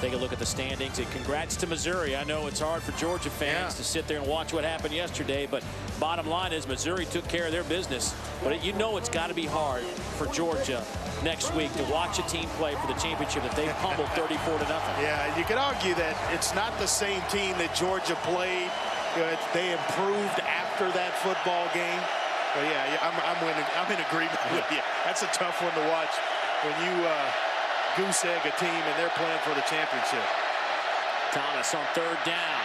Take a look at the standings, and congrats to Missouri. I know it's hard for Georgia fans to sit there and watch what happened yesterday, but bottom line is Missouri took care of their business. But you know it's got to be hard for Georgia next week to watch a team play for the championship that they pummeled 34-0. Yeah, you could argue that it's not the same team that Georgia played. You know, they improved after that football game. But yeah, I'm in agreement with you. That's a tough one to watch when you goose egg a team and they're playing for the championship. Thomas on third down.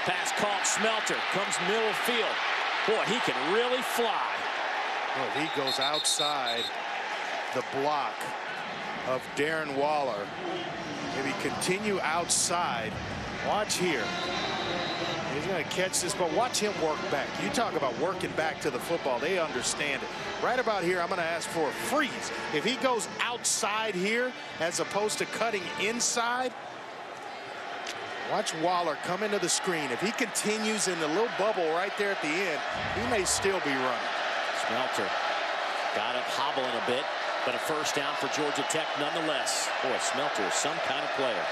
Pass caught. Smelter comes middle of field. Boy, he can really fly. Well, he goes outside the block of Darren Waller. Maybe continue outside. Watch here. He's going to catch this, but watch him work back. You talk about working back to the football. They understand it. Right about here, I'm going to ask for a freeze. If he goes outside here as opposed to cutting inside, watch Waller come into the screen. If he continues in the little bubble right there at the end, he may still be running. Smelter got up hobbling a bit, but a first down for Georgia Tech nonetheless. Boy, Smelter is some kind of player.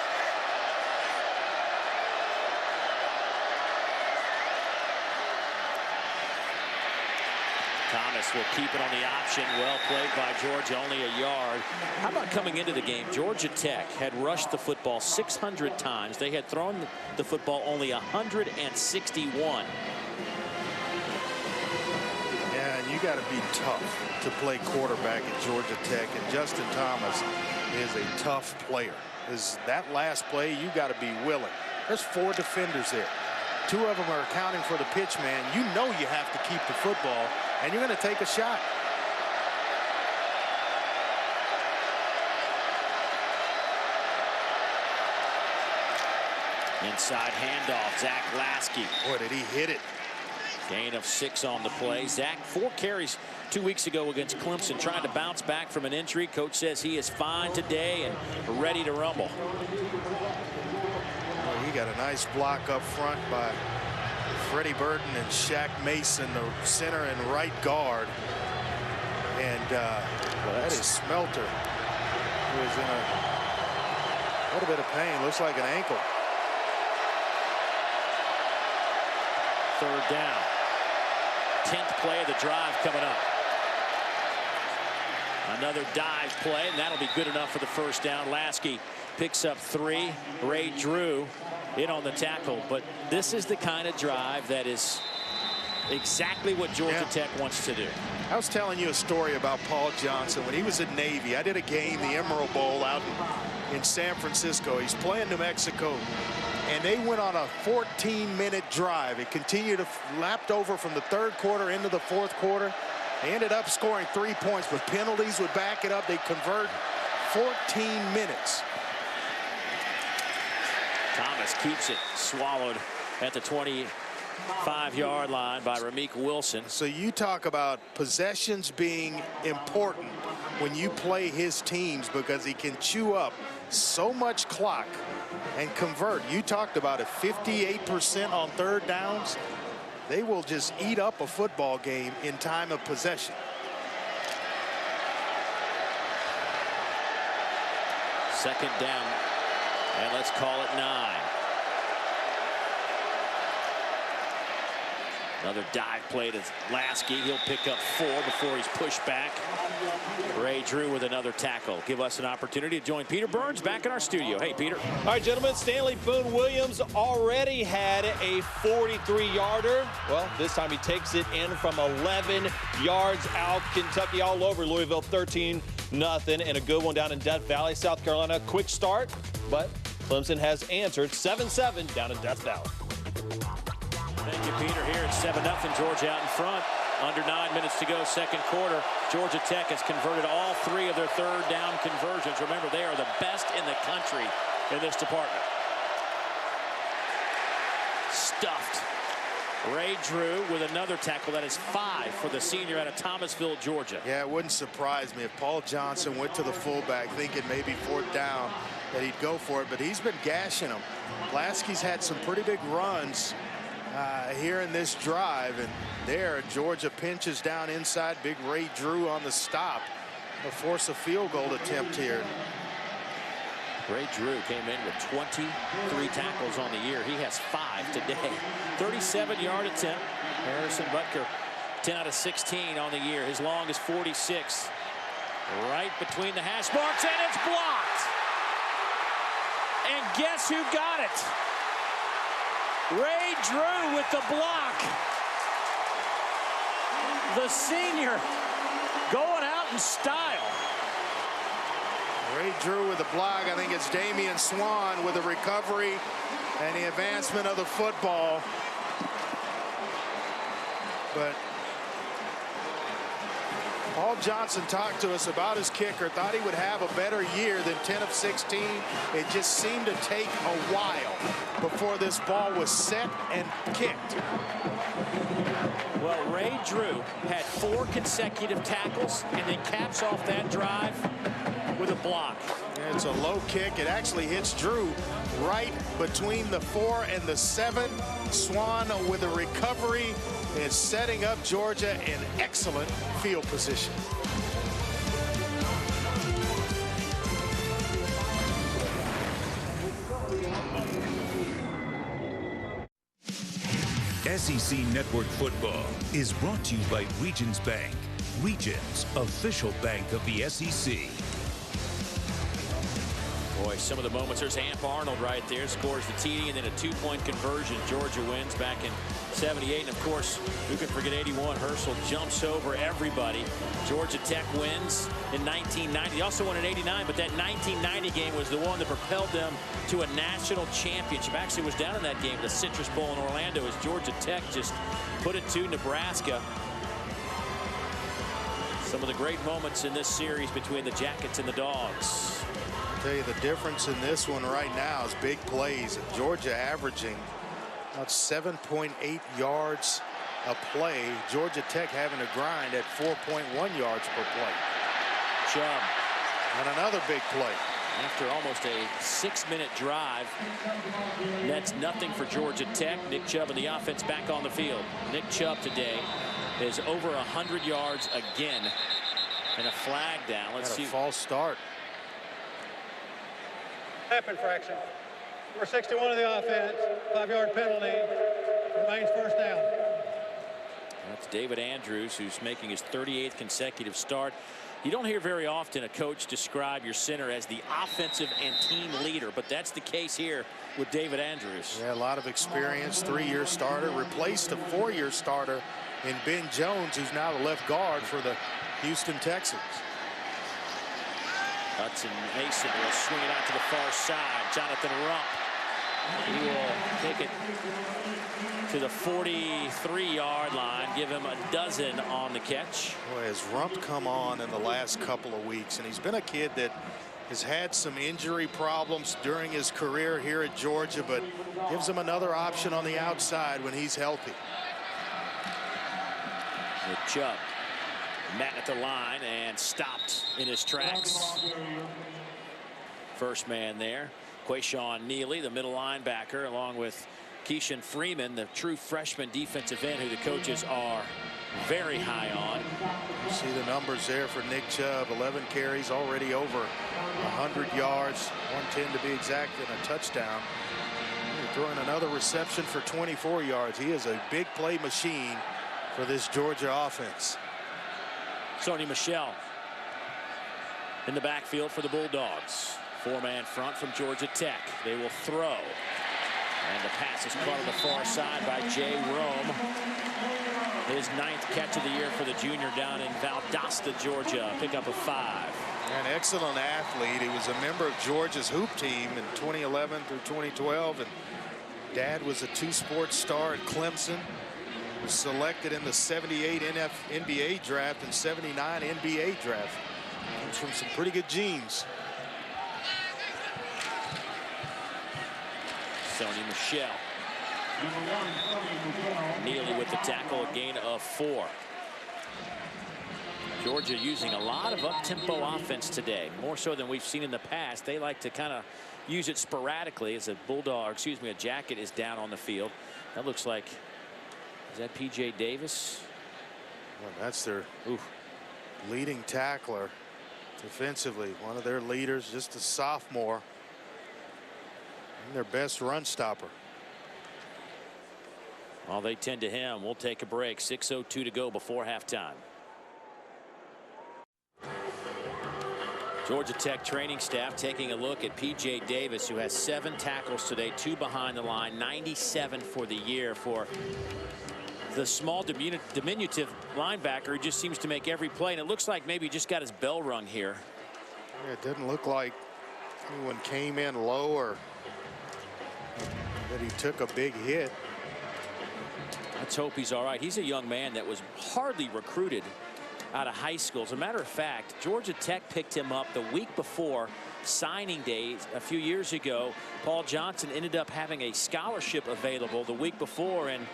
Thomas will keep it on the option. Well played by Georgia, only a yard. How about coming into the game? Georgia Tech had rushed the football 600 times. They had thrown the football only 161. Yeah, and you got to be tough to play quarterback at Georgia Tech. And Justin Thomas, is a tough player. That last play, you got to be willing. There's 4 defenders there. 2 of them are accounting for the pitch man. You know you have to keep the football, and you're going to take a shot. Inside handoff, Zach Laskey. Boy, did he hit it. Gain of 6 on the play. Zach, 4 carries 2 weeks ago against Clemson, trying to bounce back from an injury. Coach says he is fine today and ready to rumble. Well, he got a nice block up front by Freddie Burton and Shaq Mason, the center and right guard. And that is Smelter, who is in a little bit of pain. Looks like an ankle. 3rd down. 10th play of the drive coming up. Another dive play, and that'll be good enough for the 1st down. Laskey picks up 3. Ray Drew in on the tackle, but this is the kind of drive that is exactly what Georgia Tech wants to do. I was telling you a story about Paul Johnson when he was at Navy. I did a game, the Emerald Bowl, out in San Francisco. He's playing New Mexico, and they went on a 14-minute drive. It continued to lapped over from the 3rd quarter into the 4th quarter. They ended up scoring 3 points, but penalties would back it up. They convert 14 minutes. Thomas keeps it swallowed at the 25-yard line by Ramik Wilson. So you talk about possessions being important when you play his teams, because he can chew up so much clock and convert. You talked about it, 58% on 3rd downs. They will just eat up a football game in time of possession. Second down, and let's call it 9. Another dive play to Laskey. He'll pick up 4 before he's pushed back. Ray Drew with another tackle. Give us an opportunity to join Peter Burns back in our studio. Hey, Peter. All right, gentlemen, Stanley Boone-Williams already had a 43-yarder. Well, this time he takes it in from 11 yards out. Kentucky all over Louisville, 13-0, and a good one down in Death Valley, South Carolina. Quick start, but Clemson has answered 7-7 down in Death Valley. Thank you, Peter. Here it's 7-0. Georgia out in front. Under 9 minutes to go, 2nd quarter. Georgia Tech has converted all 3 of their 3rd down conversions. Remember, they are the best in the country in this department. Stuffed. Ray Drew with another tackle. That is 5 for the senior out of Thomasville, Georgia. Yeah, it wouldn't surprise me if Paul Johnson went to the fullback thinking maybe 4th down that he'd go for it, but he's been gashing them. Laskey's had some pretty big runs here in this drive, and there Georgia pinches down inside. Big Ray Drew on the stop to force a field goal attempt here. Ray Drew came in with 23 tackles on the year. He has 5 today. 37-yard attempt. Harrison Butker 10 out of 16 on the year. His long is 46. Right between the hash marks, and it's blocked. And guess who got it? Ray Drew with the block. The senior going out in style. Ray Drew with the block. I think it's Damian Swann with the recovery and the advancement of the football. But Paul Johnson talked to us about his kicker, thought he would have a better year than 10 of 16. It just seemed to take a while before this ball was set and kicked. Well, Ray Drew had 4 consecutive tackles and then caps off that drive with a block. It's a low kick. It actually hits Drew right between the 4 and the 7. Swann with a recovery is setting up Georgia in excellent field position. SEC Network Football is brought to you by Regions Bank, Regions, official bank of the SEC. Boy, Boy, some of the moments. There's Amp Arnold right there, scores the TD, and then a 2-point conversion. Georgia wins back in 78. And of course, who can forget 81? Herschel jumps over everybody. Georgia Tech wins in 1990. They also won in 89, but that 1990 game was the one that propelled them to a national championship. Actually was down in that game, the Citrus Bowl in Orlando, as Georgia Tech just put it to Nebraska. Some of the great moments in this series between the Jackets and the Dogs. I'll tell you the difference in this one right now is big plays. Georgia averaging about 7.8 yards a play. Georgia Tech having to grind at 4.1 yards per play. Chubb. And another big play. After almost a 6-minute drive, that's nothing for Georgia Tech. Nick Chubb and the offense back on the field. Nick Chubb today is over 100 yards again, and a flag down. Let's see. False start. Half infraction. Number 61 of the offense. 5-yard penalty. Remains first down. That's David Andrews, who's making his 38th consecutive start. You don't hear very often a coach describe your center as the offensive and team leader, but that's the case here with David Andrews. Yeah, a lot of experience, 3-year starter, replaced a 4-year starter in Ben Jones, who's now the left guard for the Houston Texans. Hutson Mason will swing it out to the far side. Jonathan Rump. He will take it to the 43-yard line. Give him a dozen on the catch. Boy, has Rump come on in the last couple of weeks, and he's been a kid that has had some injury problems during his career here at Georgia, but gives him another option on the outside when he's healthy. Nick Chubb met at the line and stopped in his tracks. First man there, Quayshawn Neely, the middle linebacker, along with Keyshawn Freeman, the true freshman defensive end, who the coaches are very high on. You see the numbers there for Nick Chubb. 11 carries, already over 100 yards, 110 to be exact, and a touchdown. Throwing another reception for 24 yards. He is a big play machine for this Georgia offense. Sony Michel in the backfield for the Bulldogs. 4-man front from Georgia Tech. They will throw. And the pass is caught on the far side by Jay Rome. His 9th catch of the year for the junior down in Valdosta, Georgia. Pick up a 5. An excellent athlete. He was a member of Georgia's hoop team in 2011 through 2012. And Dad was a 2-sport star at Clemson. Was selected in the 78 NBA draft and 79 NBA draft. Comes from some pretty good genes. Sony Michel. Neely with the tackle, a gain of 4. Georgia using a lot of up-tempo offense today, more so than we've seen in the past. They like to kind of use it sporadically as a a Jacket is down on the field. That looks like, is that P.J. Davis? Well, that's their leading tackler defensively. One of their leaders, just a sophomore. And their best run stopper. Well, they tend to him. We'll take a break. 6:02 to go before halftime. Georgia Tech training staff taking a look at P.J. Davis, who has 7 tackles today, 2 behind the line, 97 for the year for the small diminutive linebacker who just seems to make every play. And it looks like maybe he just got his bell rung here. Yeah, it didn't look like anyone came in low or that he took a big hit. Let's hope he's all right. He's a young man that was hardly recruited out of high school. As a matter of fact, Georgia Tech picked him up the week before signing day a few years ago. Paul Johnson ended up having a scholarship available the week before and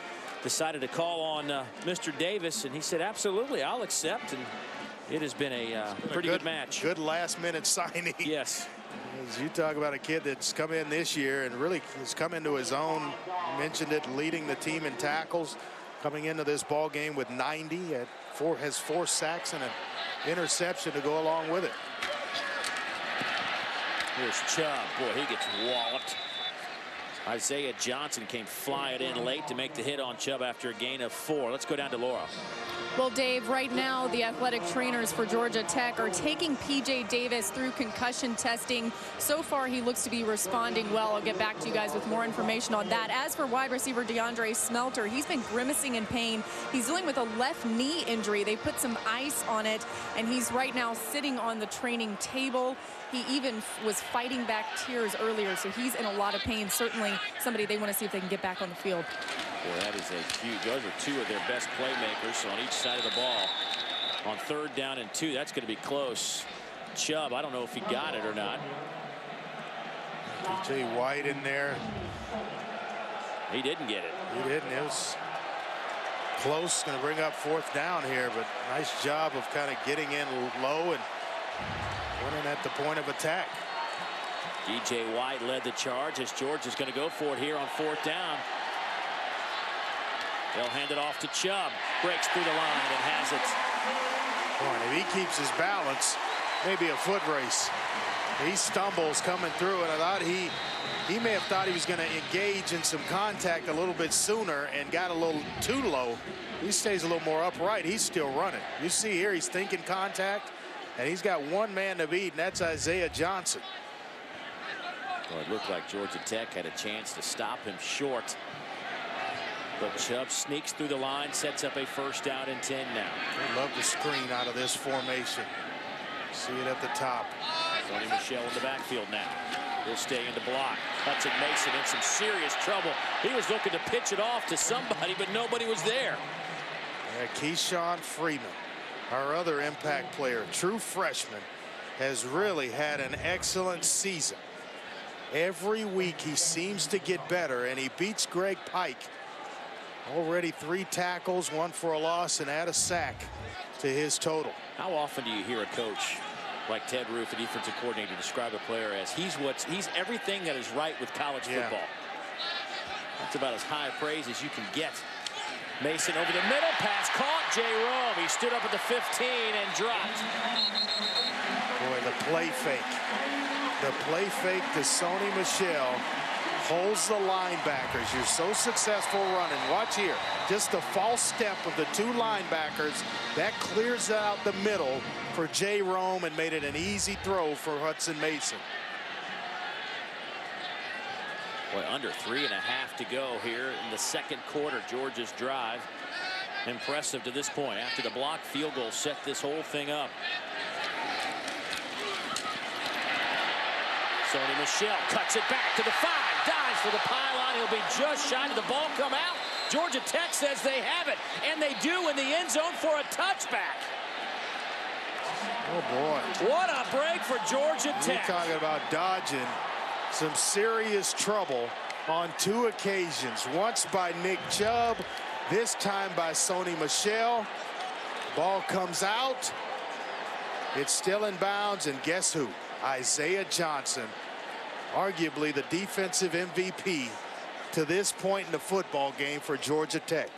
decided to call on Mr. Davis, and he said, absolutely, I'll accept. And it has been a pretty good match. Good last-minute signing. Yes. As you talk about a kid that's come in this year and really has come into his own. You mentioned it, leading the team in tackles, coming into this ball game with 90, has 4 sacks and an interception to go along with it. Here's Chubb. Boy, he gets walloped. Isaiah Johnson came flying in late to make the hit on Chubb after a gain of 4. Let's go down to Laura. Well, Dave, right now the athletic trainers for Georgia Tech are taking P.J. Davis through concussion testing. So far, he looks to be responding well. I'll get back to you guys with more information on that. As for wide receiver DeAndre Smelter, he's been grimacing in pain. He's dealing with a left knee injury. They put some ice on it, and he's right now sitting on the training table. He even was fighting back tears earlier, so he's in a lot of pain. Certainly somebody they want to see if they can get back on the field. Boy, that is a huge. Those are 2 of their best playmakers on each side of the ball. On 3rd down and 2, that's going to be close. Chubb, I don't know if he got it or not. P.J. White in there. He didn't get it. He didn't. It was close. Going to bring up 4th down here, but nice job of kind of getting in low and winning at the point of attack. DJ White led the charge as Georgia's going to go for it here on 4th down. They'll hand it off to Chubb. Breaks through the line and has it. If he keeps his balance, maybe a foot race. He stumbles coming through, and I thought he may have thought he was going to engage in some contact a little bit sooner and got a little too low. He stays a little more upright. He's still running. You see here, he's thinking contact, and he's got 1 man to beat, and that's Isaiah Johnson. Well, it looked like Georgia Tech had a chance to stop him short. But Chubb sneaks through the line, sets up a 1st down and 10 now. They love the screen out of this formation. See it at the top. Sonny Michel in the backfield now. He'll stay in the block. Hutson Mason in some serious trouble. He was looking to pitch it off to somebody, but nobody was there. Keyshawn Freeman, our other impact player, true freshman, has really had an excellent season. Every week he seems to get better, and he beats Greg Pike. Already 3 tackles, 1 for a loss, and add a sack to his total. How often do you hear a coach like Ted Roof, a defensive coordinator, describe a player as he's everything that is right with college football? That's about as high a praise as you can get. Mason over the middle, pass caught. Jerome, he stood up at the 15 and dropped. Boy, the play fake. The play fake to Sonny Michel holds the linebackers. You're so successful running. Watch here. Just the false step of the 2 linebackers. That clears out the middle for Jerome and made it an easy throw for Hutson Mason. Boy, under 3.5 to go here in the 2nd quarter. Georgia's drive. Impressive to this point. After the block field goal set this whole thing up. Sonny Michel cuts it back to the 5. Dives for the pylon. He'll be just shy. Did the ball come out? Georgia Tech says they have it, and they do in the end zone for a touchback. Oh boy, what a break for Georgia Tech. You're talking about dodging some serious trouble on 2 occasions. Once by Nick Chubb, this time by Sonny Michel. Ball comes out. It's still in bounds, and guess who? Isaiah Johnson, arguably the defensive MVP to this point in the football game for Georgia Tech.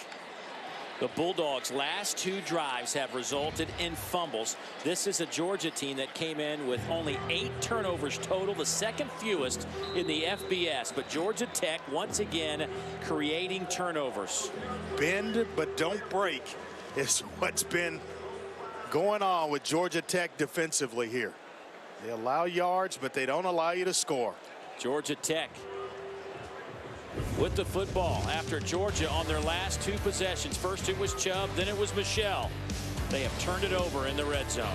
The Bulldogs' last 2 drives have resulted in fumbles. This is a Georgia team that came in with only 8 turnovers total, the 2nd fewest in the FBS. But Georgia Tech, once again, creating turnovers. Bend but don't break is what's been going on with Georgia Tech defensively here. They allow yards, but they don't allow you to score. Georgia Tech with the football after Georgia on their last 2 possessions. First it was Chubb, then it was Michel. They have turned it over in the red zone.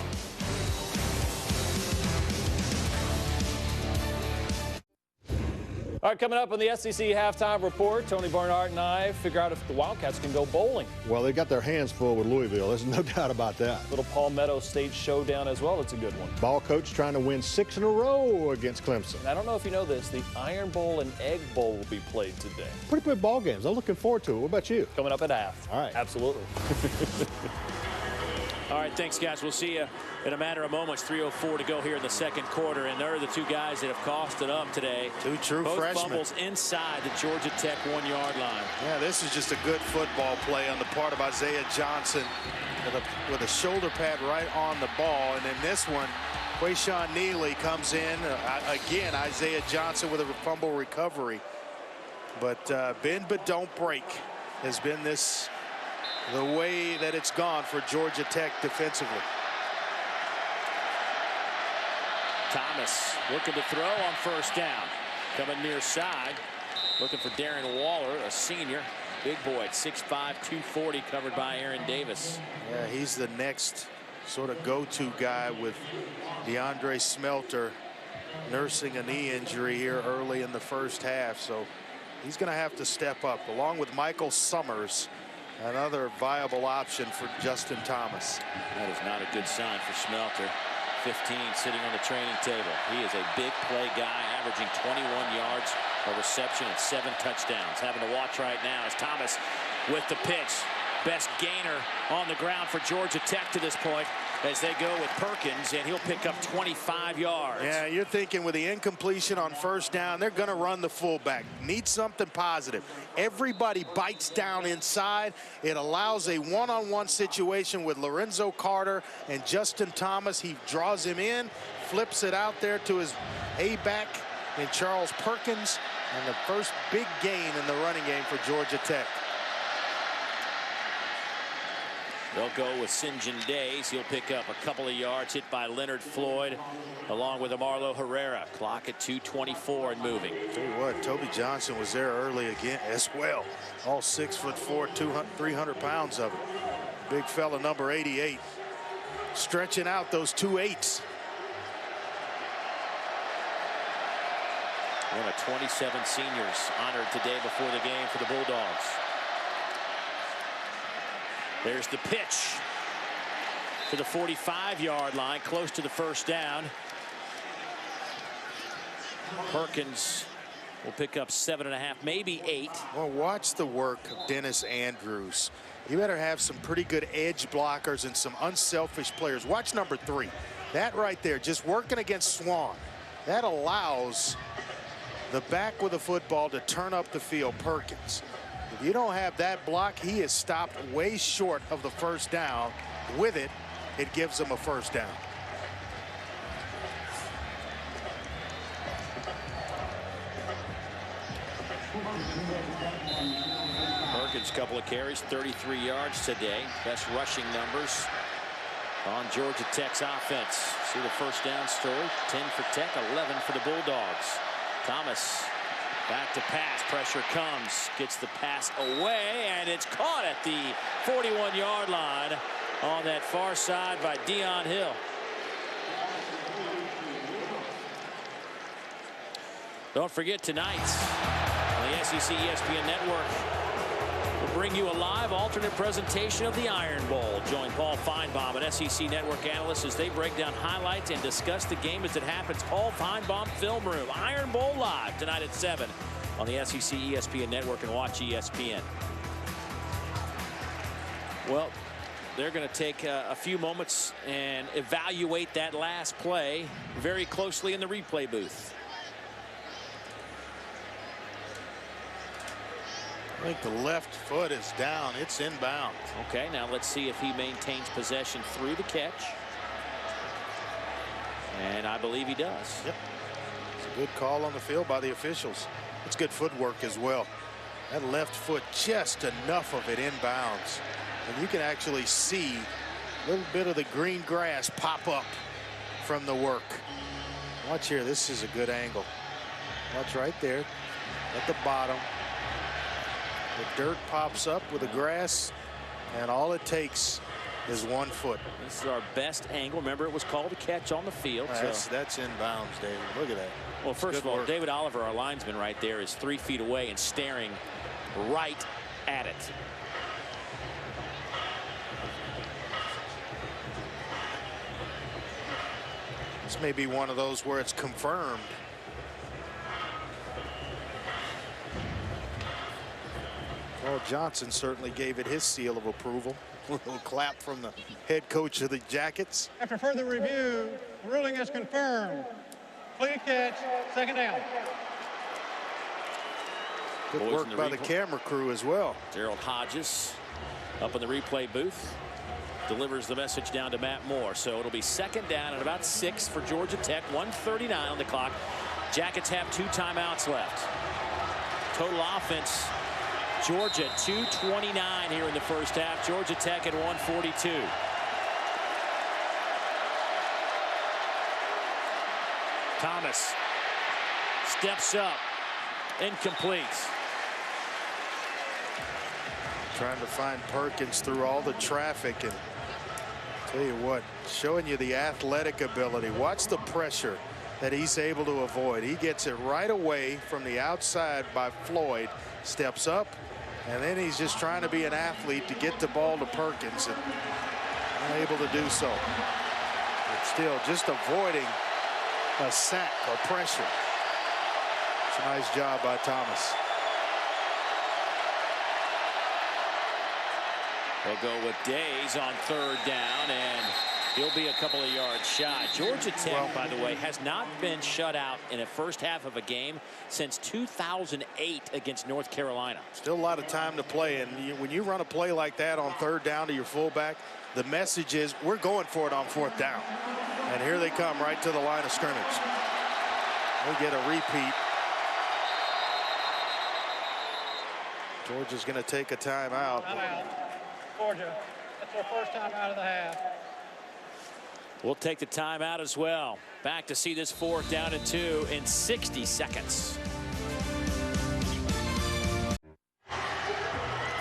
All right, coming up on the SEC halftime report, Tony Barnard and I figure out if the Wildcats can go bowling. Well, they got their hands full with Louisville. There's no doubt about that. Little Palmetto State showdown as well. It's a good one. Ball coach trying to win 6 in a row against Clemson. And I don't know if you know this, the Iron Bowl and Egg Bowl will be played today. Pretty good ball games. I'm looking forward to it. What about you? Coming up at half. All right. Absolutely. All right, thanks, guys. We'll see you in a matter of moments. 3:04 to go here in the 2nd quarter, and they're the 2 guys that have cost it up today. 2 true Both freshmen. fumbles inside the Georgia Tech 1-yard line. Yeah, this is just a good football play on the part of Isaiah Johnson with a shoulder pad right on the ball. And then this one, Quayshawn Neely comes in. Again, Isaiah Johnson with a fumble recovery. But bend but don't break has been the way that it's gone for Georgia Tech defensively. Thomas looking to throw on first down. Coming near side. Looking for Darren Waller, a senior. Big boy at 6'5", 240, covered by Aaron Davis. Yeah, he's the next sort of go-to guy with DeAndre Smelter nursing a knee injury here early in the first half. So he's going to have to step up, along with Michael Summers, another viable option for Justin Thomas. That is not a good sign for Smelter. 15 sitting on the training table. He is a big play guy, averaging 21 yards a reception and 7 touchdowns. Having to watch right now is Thomas with the pitch. Best gainer on the ground for Georgia Tech to this point as they go with Perkins, and he'll pick up 25 yards. Yeah, you're thinking with the incompletion on first down, they're going to run the fullback. Need something positive. Everybody bites down inside. It allows a one-on-one situation with Lorenzo Carter and Justin Thomas. He draws him in, flips it out there to his A-back in Charles Perkins, and the first big gain in the running game for Georgia Tech. They'll go with St. John Days. He'll pick up a couple of yards, hit by Leonard Floyd, along with Amarlo Herrera. Clock at 2:24 and moving. Tell you what, Toby Johnson was there early again as well. All 6'4", 300 pounds of it. Big fella, number 88, stretching out those 2 8s. One of 27 seniors honored today before the game for the Bulldogs. There's the pitch to the 45-yard line, close to the first down. Perkins will pick up 7.5, maybe 8. Well, watch the work of Dennis Andrews. You better have some pretty good edge blockers and some unselfish players. Watch number 3. That right there, just working against Swann. That allows the back with the football to turn up the field, Perkins. If you don't have that block, he is stopped way short of the first down. With it, it gives him a first down. Perkins, couple of carries, 33 yards today. Best rushing numbers on Georgia Tech's offense. See the first down story. 10 for Tech, 11 for the Bulldogs. Thomas back to pass. Pressure comes. Gets the pass away, and it's caught at the 41-yard line on that far side by Dion Hill. Don't forget tonight on the SEC ESPN Network, we'll bring you a live alternate presentation of the Iron Bowl. Join Paul Feinbaum, an SEC Network analyst, as they break down highlights and discuss the game as it happens. Paul Feinbaum Film Room, Iron Bowl live tonight at 7 on the SEC ESPN Network, and watch ESPN. Well, they're going to take a few moments and evaluate that last play very closely in the replay booth. I think the left foot is down. It's inbound. Okay, now let's see if he maintains possession through the catch. And I believe he does. Yep. It's a good call on the field by the officials. It's good footwork as well. That left foot, just enough of it inbounds. And you can actually see a little bit of the green grass pop up from the work. Watch here. This is a good angle. Watch right there at the bottom. The dirt pops up with the grass, and all it takes is 1 foot. This is our best angle. Remember, it was called a catch on the field. That's inbounds, David. Look at that. Well, first of all, David Oliver, our linesman right there, is 3 feet away and staring right at it. This may be one of those where it's confirmed. Well, Johnson certainly gave it his seal of approval. A little clap from the head coach of the Jackets. After further review, the ruling is confirmed. Clean catch, second down. Good work by the camera crew as well. Gerald Hodges up in the replay booth delivers the message down to Matt Moore. So it'll be second down and about 6 for Georgia Tech. 1:39 on the clock. Jackets have 2 timeouts left. total offense. Georgia 229 here in the first half. Georgia Tech at 142. Thomas steps up, incomplete. Trying to find Perkins through all the traffic, and tell you what, showing you the athletic ability. Watch the pressure that he's able to avoid. He gets it right away from the outside by Floyd, steps up, and then he's just trying to be an athlete to get the ball to Perkins, and unable to do so. But still just avoiding a sack or pressure. It's a nice job by Thomas. They'll go with Days on third down, and he'll be a couple of yards shy. Georgia Tech, by the way, has not been shut out in a first half of a game since 2008 against North Carolina. Still a lot of time to play, and when you run a play like that on third down to your fullback, the message is we're going for it on fourth down. And here they come right to the line of scrimmage. They get a repeat. Georgia's going to take a timeout. Timeout. Georgia, that's their first time out of the half. We'll take the timeout as well. Back to see this 4th down and 2 in 60 seconds.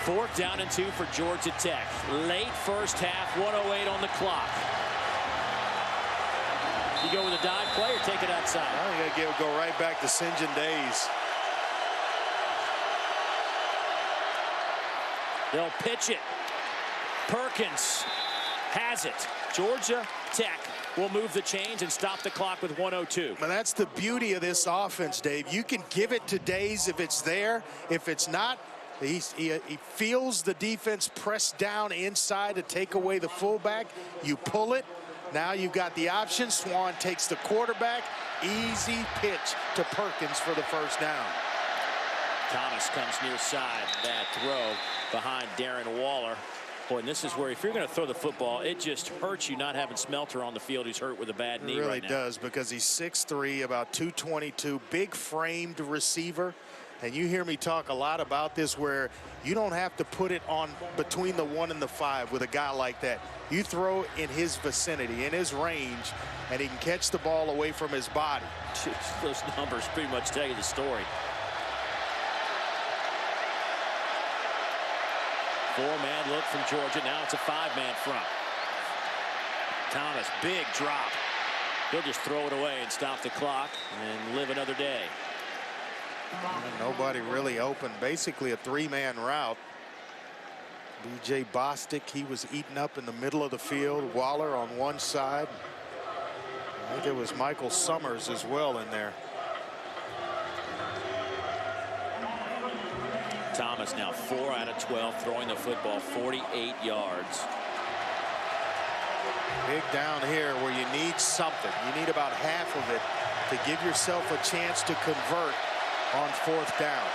4th down and 2 for Georgia Tech. Late first half, 1:08 on the clock. You go with a dive play or take it outside? I think I go right back to St. John days. They'll pitch it. Perkins has it. Georgia Tech will move the chains and stop the clock with 1:02. But that's the beauty of this offense, Dave. You can give it to Days if it's there. If it's not, he feels the defense press down inside to take away the fullback. You pull it. Now you've got the option. Swann takes the quarterback. Easy pitch to Perkins for the first down. Thomas comes near side. That throw behind Darren Waller. Boy, and this is where if you're going to throw the football, it just hurts you not having Smelter on the field. He's hurt with a bad knee right now. It really does, because he's 6'3", about 222, big framed receiver. And you hear me talk a lot about this, where you don't have to put it on between the 1 and the 5 with a guy like that. You throw in his vicinity, in his range, and he can catch the ball away from his body. Those numbers pretty much tell you the story. 4-man look from Georgia. Now it's a 5-man front. Thomas, big drop. He'll just throw it away and stop the clock and live another day. Nobody really open. Basically a 3-man route. B.J. Bostic, he was eaten up in the middle of the field. Waller on one side. I think it was Michael Summers as well in there. Thomas now 4 out of 12 throwing the football, 48 yards. Big down here where you need something. You need about half of it to give yourself a chance to convert on 4th down.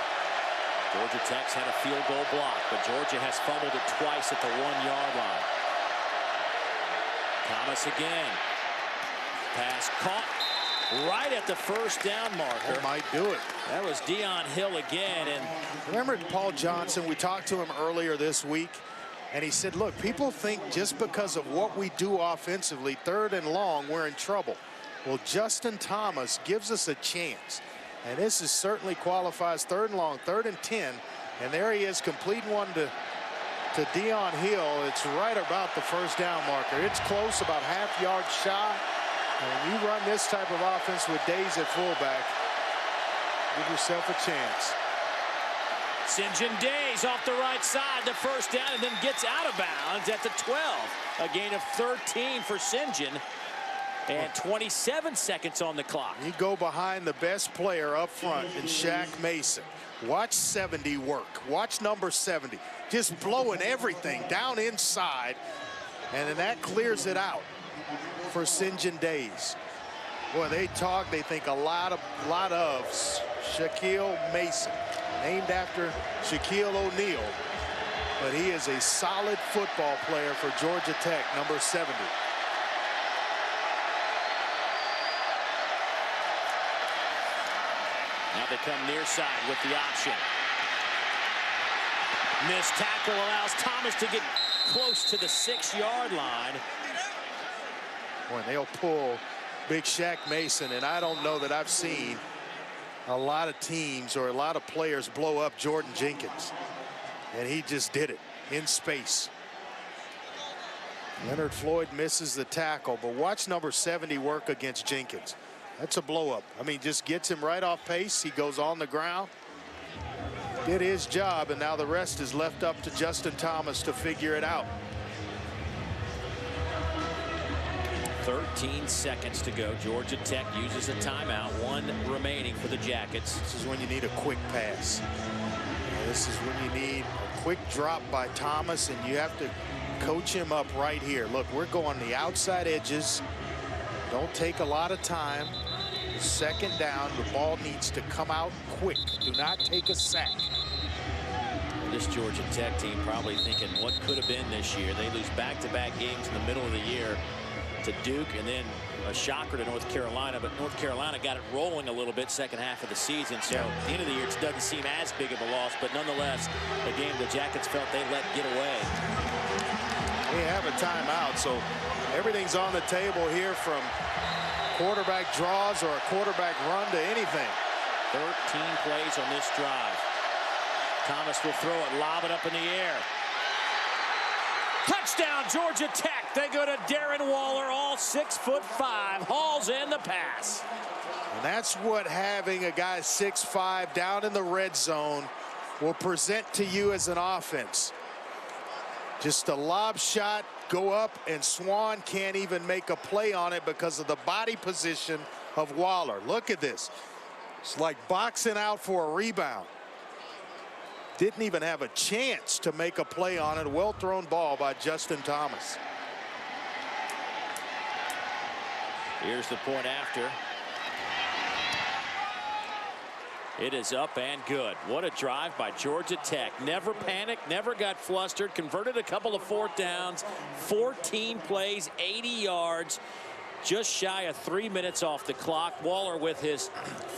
Georgia Tech's had a field goal block, but Georgia has fumbled it twice at the 1-yard line. Thomas again. Pass caught right at the first down marker. It might do it. That was Deion Hill again. And remember Paul Johnson, we talked to him earlier this week, and he said, look, people think just because of what we do offensively, 3rd and long, we're in trouble. Well, Justin Thomas gives us a chance. And this is certainly qualifies 3rd and long, 3rd and 10. And there he is, completing one to Deion Hill. It's right about the first down marker. It's close, about half-yard shy. And when you run this type of offense with Days at fullback, give yourself a chance. St. John Days off the right side, the first down, and then gets out of bounds at the 12. A gain of 13 for St. John. And 27 seconds on the clock. You go behind the best player up front in Shaq Mason. Watch 70 work. Watch number 70. Just blowing everything down inside. And then that clears it out for St. John Days. Boy, they talk, they think a lot of Shaquille Mason, named after Shaquille O'Neal. But he is a solid football player for Georgia Tech, number 70. Now they come near side with the option. Missed tackle allows Thomas to get close to the 6-yard line. Boy, they'll pull Big Shaq Mason, and I don't know that I've seen a lot of teams or a lot of players blow up Jordan Jenkins. And he just did it in space. Leonard Floyd misses the tackle, but watch number 70 work against Jenkins. That's a blow up. I mean, just gets him right off pace. He goes on the ground. Did his job, and now the rest is left up to Justin Thomas to figure it out. 13 seconds to go. Georgia Tech uses a timeout. 1 remaining for the Jackets. This is when you need a quick pass. This is when you need a quick drop by Thomas, and you have to coach him up right here. Look, we're going the outside edges. Don't take a lot of time. Second down, the ball needs to come out quick. Do not take a sack. This Georgia Tech team probably thinking what could have been this year. They lose back-to-back games in the middle of the year to Duke and then a shocker to North Carolina, but North Carolina got it rolling a little bit second half of the season. So at the end of the year, it doesn't seem as big of a loss, but nonetheless, a game the Jackets felt they let get away. We have a timeout, so everything's on the table here, from quarterback draws or a quarterback run to anything. 13 plays on this drive. Thomas will throw it, lob it up in the air. Touchdown, Georgia Tech. They go to Darren Waller, all 6'5", hauls in the pass. And that's what having a guy 6'5" down in the red zone will present to you as an offense. Just a lob shot, go up, and Swann can't even make a play on it because of the body position of Waller. Look at this. It's like boxing out for a rebound. Didn't even have a chance to make a play on it. Well thrown ball by Justin Thomas. Here's the point after. It is up and good. What a drive by Georgia Tech. Never panicked, never got flustered, converted a couple of 4th downs, 14 plays, 80 yards, just shy of 3 minutes off the clock. Waller with his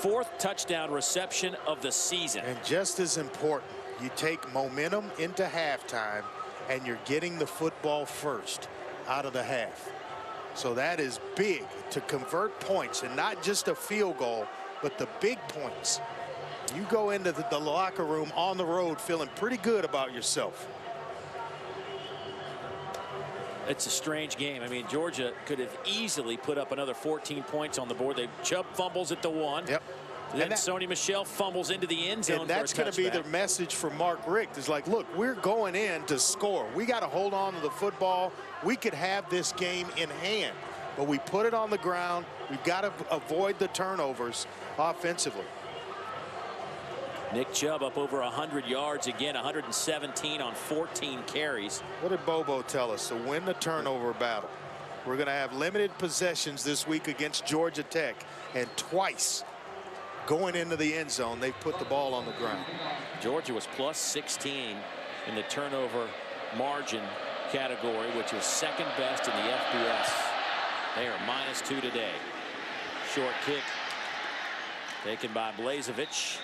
4th touchdown reception of the season. And just as important, you take momentum into halftime and you're getting the football first out of the half. So that is big to convert points, and not just a field goal, but the big points. You go into the locker room on the road feeling pretty good about yourself. It's a strange game. I mean, Georgia could have easily put up another 14 points on the board. Chubb fumbles at the 1. Yep. Then Sony Michel fumbles into the end zone. And that's going to be the message for Mark Richt. Is like, look, we're going in to score. We got to hold on to the football. We could have this game in hand, but we put it on the ground. We've got to avoid the turnovers offensively. Nick Chubb up over 100 yards again, 117 on 14 carries. What did Bobo tell us? To win the turnover battle, we're going to have limited possessions this week against Georgia Tech, and twice going into the end zone, they put the ball on the ground. Georgia was plus 16 in the turnover margin category, which was second best in the FBS. They are -2 today. Short kick taken by Blazevich.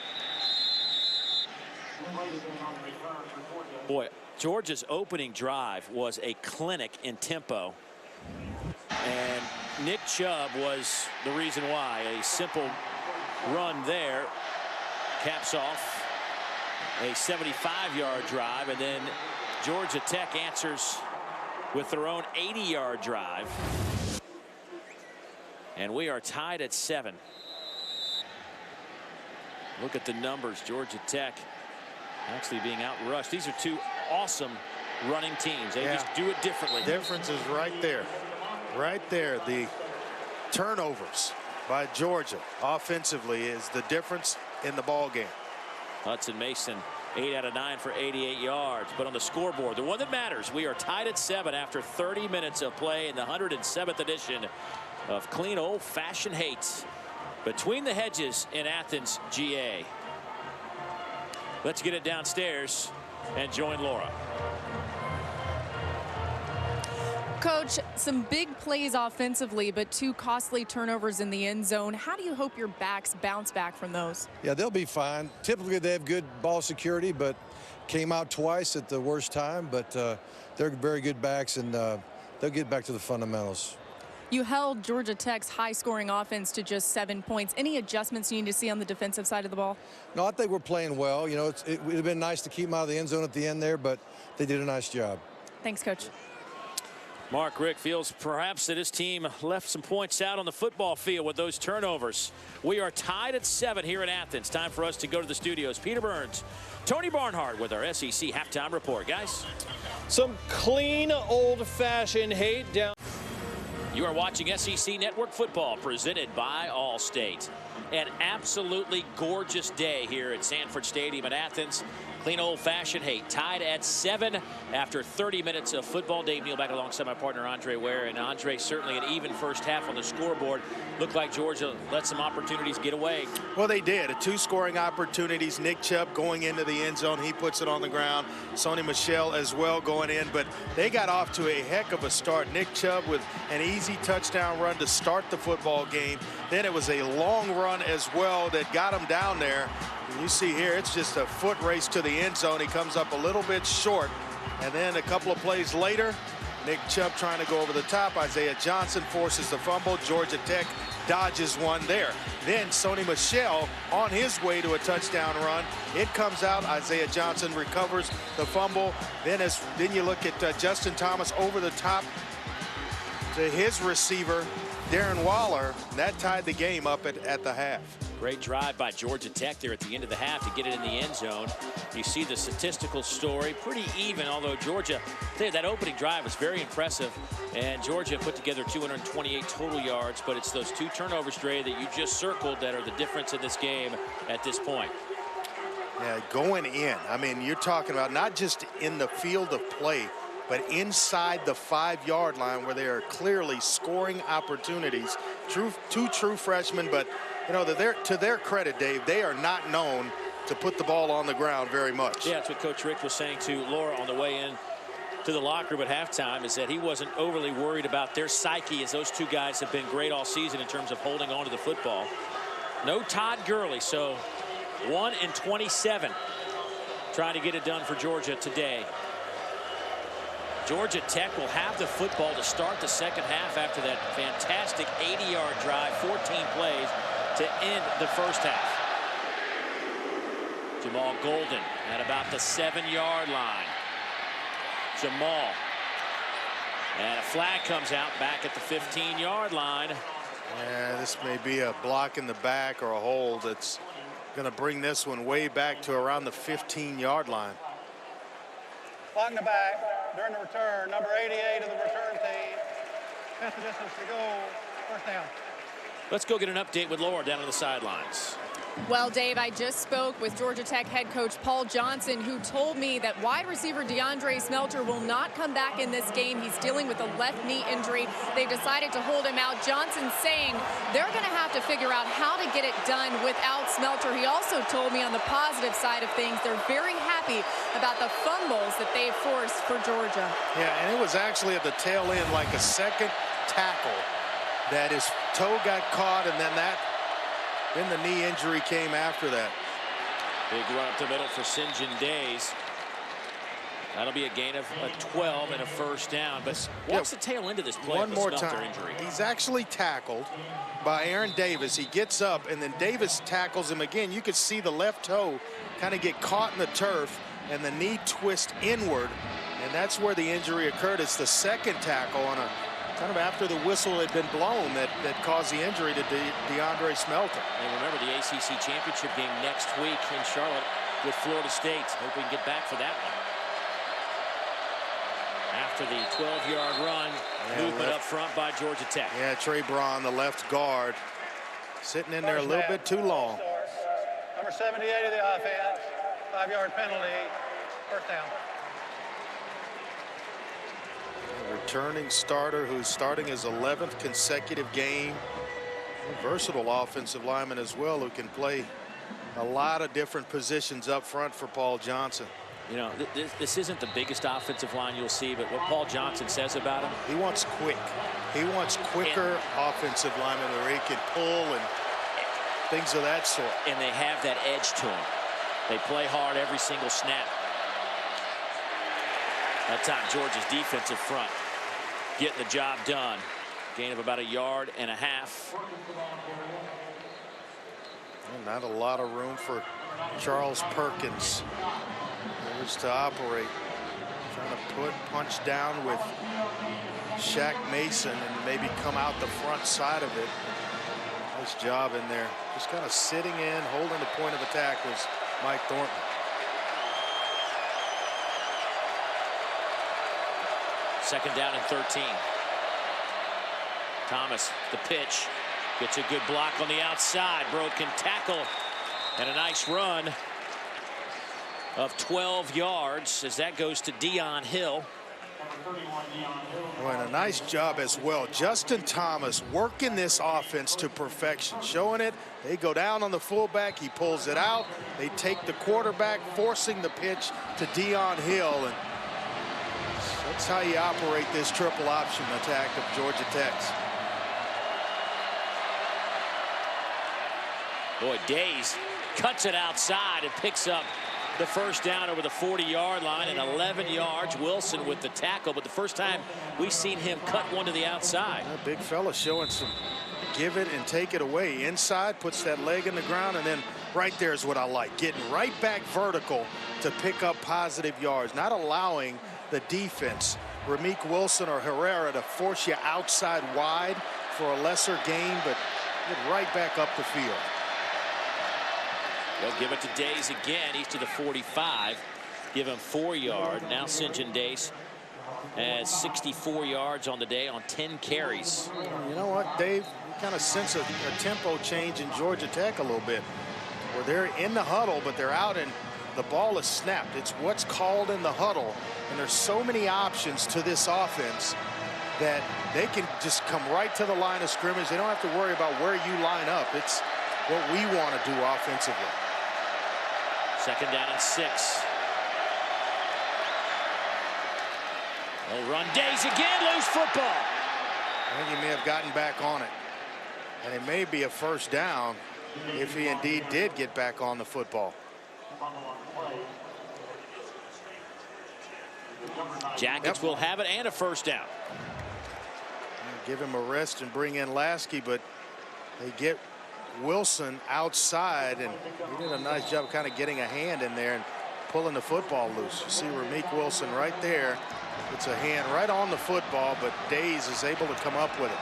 Boy, Georgia's opening drive was a clinic in tempo, and Nick Chubb was the reason why. A simple run there caps off a 75-yard drive, and then Georgia Tech answers with their own 80-yard drive, and we are tied at 7. Look at the numbers. Georgia Tech actually being outrushed. These are 2 awesome running teams. They just do it differently. The difference is right there. Right there. The turnovers by Georgia offensively is the difference in the ball game. Hutson Mason, 8 out of 9 for 88 yards. But on the scoreboard, the one that matters, we are tied at 7 after 30 minutes of play in the 107th edition of Clean Old-Fashioned Hates between the hedges in Athens, GA. Let's get it downstairs and join Laura. Coach, some big plays offensively, but 2 costly turnovers in the end zone. How do you hope your backs bounce back from those? Yeah, they'll be fine. Typically, they have good ball security, but came out twice at the worst time, but they're very good backs, and they'll get back to the fundamentals. You held Georgia Tech's high-scoring offense to just 7 points. Any adjustments you need to see on the defensive side of the ball? No, I think we're playing well. You know, it would have been nice to keep them out of the end zone at the end there, but they did a nice job. Thanks, Coach. Mark Richt feels perhaps that his team left some points out on the football field with those turnovers. We are tied at 7 here in Athens. Time for us to go to the studios. Peter Burns, Tony Barnhart with our SEC halftime report. Guys, some clean, old-fashioned hate down. You are watching SEC Network Football presented by Allstate. An absolutely gorgeous day here at Sanford Stadium in Athens. Clean old-fashioned hate, tied at 7 after 30 minutes of football. Dave Neal back alongside my partner Andre Ware, and Andre certainly an even first half on the scoreboard. Looked like Georgia let some opportunities get away. Well, they did. 2 scoring opportunities. Nick Chubb going into the end zone. He puts it on the ground. Sony Michel as well going in, but they got off to a heck of a start. Nick Chubb with an easy touchdown run to start the football game. Then it was a long run as well that got him down there. And you see here, it's just a foot race to the end zone. He comes up a little bit short. And then a couple of plays later, Nick Chubb trying to go over the top. Isaiah Johnson forces the fumble. Georgia Tech dodges one there. Then Sony Michel on his way to a touchdown run. It comes out. Isaiah Johnson recovers the fumble. Then you look at Justin Thomas over the top to his receiver, Darren Waller. That tied the game up at the half. Great drive by Georgia Tech there at the end of the half to get it in the end zone. You see the statistical story, pretty even, although Georgia, that opening drive was very impressive, and Georgia put together 228 total yards, but it's those 2 turnovers, Dre, that you just circled that are the difference in this game at this point. Yeah, going in. I mean, you're talking about not just in the field of play, but inside the 5-yard line where they are clearly scoring opportunities. 2 true freshmen, but you know, to their credit, Dave, they are not known to put the ball on the ground very much. Yeah, that's what Coach Richt was saying to Laura on the way in to the locker room at halftime, is that he wasn't overly worried about their psyche, as those 2 guys have been great all season in terms of holding on to the football. No Todd Gurley, so 1 and 27 trying to get it done for Georgia today. Georgia Tech will have the football to start the second half after that fantastic 80-yard drive, 14 plays to end the first half. Jamal Golden at about the 7-yard line. Jamal. And a flag comes out back at the 15-yard line. Yeah, this may be a block in the back or a hold that's going to bring this one way back to around the 15-yard line. Block in the back. During the return, number 88 of the return team. Pass the distance to go. First down. Let's go get an update with Laura down on the sidelines. Well, Dave, I just spoke with Georgia Tech head coach Paul Johnson, who told me that wide receiver DeAndre Smelter will not come back in this game. He's dealing with a left knee injury. They decided to hold him out. Johnson saying they're going to have to figure out how to get it done without Smelter. He also told me on the positive side of things, they're very happy about the fumbles that they've forced for Georgia. Yeah, and it was actually at the tail end, like a second tackle, that his toe got caught, and then the knee injury came after that. Big run up the middle for St. John Days. That'll be a gain of a 12 and a first down. But what's the tail end of this play? One more Smelter time. Injury? He's actually tackled by Aaron Davis. He gets up, and then Davis tackles him again. You could see the left toe kind of get caught in the turf, and the knee twist inward, and that's where the injury occurred. It's the second tackle on a kind of after the whistle had been blown that caused the injury to DeAndre Smelter. And remember the ACC championship game next week in Charlotte with Florida State. Hope we can get back for that one. After the 12-yard run, movement up front by Georgia Tech. Yeah, Trey Braun, the left guard, sitting in there a little bit too long. Number 78 of the offense, 5-yard penalty, first down. Returning starter who's starting his 11th consecutive game. A versatile offensive lineman as well, who can play a lot of different positions up front for Paul Johnson. You know, this isn't the biggest offensive line you'll see, but what Paul Johnson says about him, he wants quick. He wants quicker offensive linemen where he can pull and things of that sort. And they have that edge to them. They play hard every single snap. That time Georgia's defensive front getting the job done. Gain of about 1.5 yards. And not a lot of room for Charles Perkins. There's to operate. Trying to punch down with Shaq Mason and maybe come out the front side of it. Nice job in there. Just kind of sitting in, holding the point of attack was Mike Thornton. Second down and 13. Thomas, the pitch. Gets a good block on the outside. Broken tackle. And a nice run of 12 yards as that goes to Dion Hill. Well, and a nice job as well. Justin Thomas working this offense to perfection. Showing it. They go down on the fullback. He pulls it out. They take the quarterback, forcing the pitch to Dion Hill. And that's how you operate this triple option attack of Georgia Tech's. Boy, Days cuts it outside and picks up the first down over the 40-yard line and 11 yards. Wilson with the tackle, but the first time we've seen him cut one to the outside. A big fella showing some give it and take it away. Inside, puts that leg in the ground, and then right there is what I like. Getting right back vertical to pick up positive yards. Not allowing the defense, Ramik Wilson or Herrera, to force you outside wide for a lesser gain, but get right back up the field. They'll give it to Days again. He's to the 45. Give him 4 yards. Now St. John Days has 64 yards on the day on 10 carries. You know what, Dave? You kind of sense a tempo change in Georgia Tech a little bit. Where they're in the huddle, but they're out and the ball is snapped. It's what's called in the huddle. And there's so many options to this offense that they can just come right to the line of scrimmage. They don't have to worry about where you line up. It's what we want to do offensively. Second down and 6. They'll run Days again, lose football. I think he may have gotten back on it. And it may be a first down if he indeed did get back on the football. Jackets will have it and a first down. Give him a rest and bring in Laskey, but they get Wilson outside, and he did a nice job kind of getting a hand in there and pulling the football loose. You see Ramik Wilson right there. It's a hand right on the football, but Days is able to come up with it.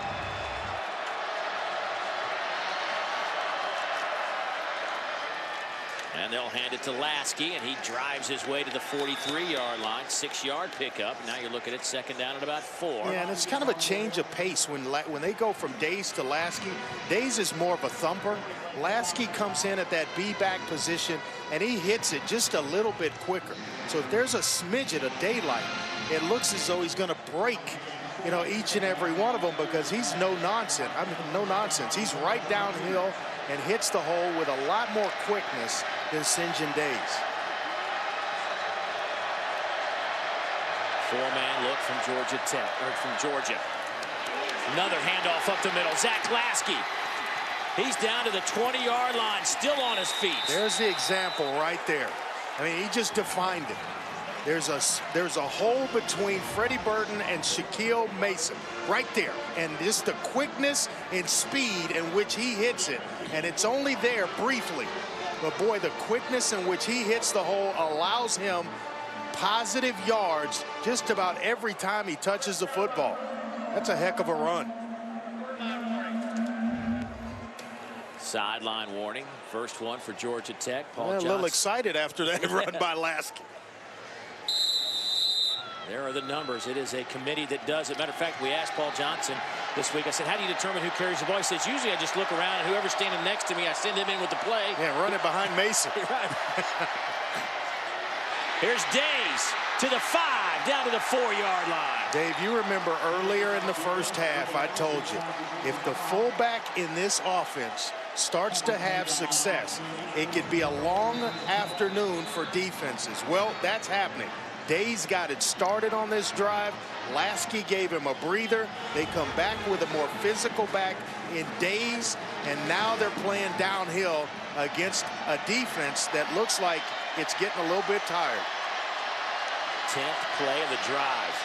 And they'll hand it to Laskey, and he drives his way to the 43-yard line. 6-yard pickup. Now you're looking at second down at about 4. Yeah, and it's kind of a change of pace when they go from Days to Laskey. Days is more of a thumper. Laskey comes in at that B-back position, and he hits it just a little bit quicker. So if there's a smidget of daylight, it looks as though he's going to break, you know, each and every one of them, because he's no nonsense. I mean, no nonsense. He's right downhill and hits the hole with a lot more quickness than St. John Days. 4-man look from Georgia Tech, or from Georgia. Another handoff up the middle. Zach Laskey. He's down to the 20-yard line, still on his feet. There's the example right there. I mean, he just defined it. There's a hole between Freddie Burton and Shaquille Mason right there, and just the quickness and speed in which he hits it, and it's only there briefly, but boy, the quickness in which he hits the hole allows him positive yards just about every time he touches the football. That's a heck of a run. Sideline warning. First one for Georgia Tech. Paul a Johnson. little excited after that run by Laskey. There are the numbers. It is a committee that does it. Matter of fact, we asked Paul Johnson this week. I said, how do you determine who carries the ball? He says, usually I just look around and whoever's standing next to me, I send him in with the play. Yeah, run it behind Mason. Here's Days to the 5, down to the 4-yard line. Dave, you remember earlier in the first half, I told you, if the fullback in this offense starts to have success, it could be a long afternoon for defenses. Well, that's happening. Days got it started on this drive. Laskey gave him a breather. They come back with a more physical back in Days, and now they're playing downhill against a defense that looks like it's getting a little bit tired. 10th play of the drive.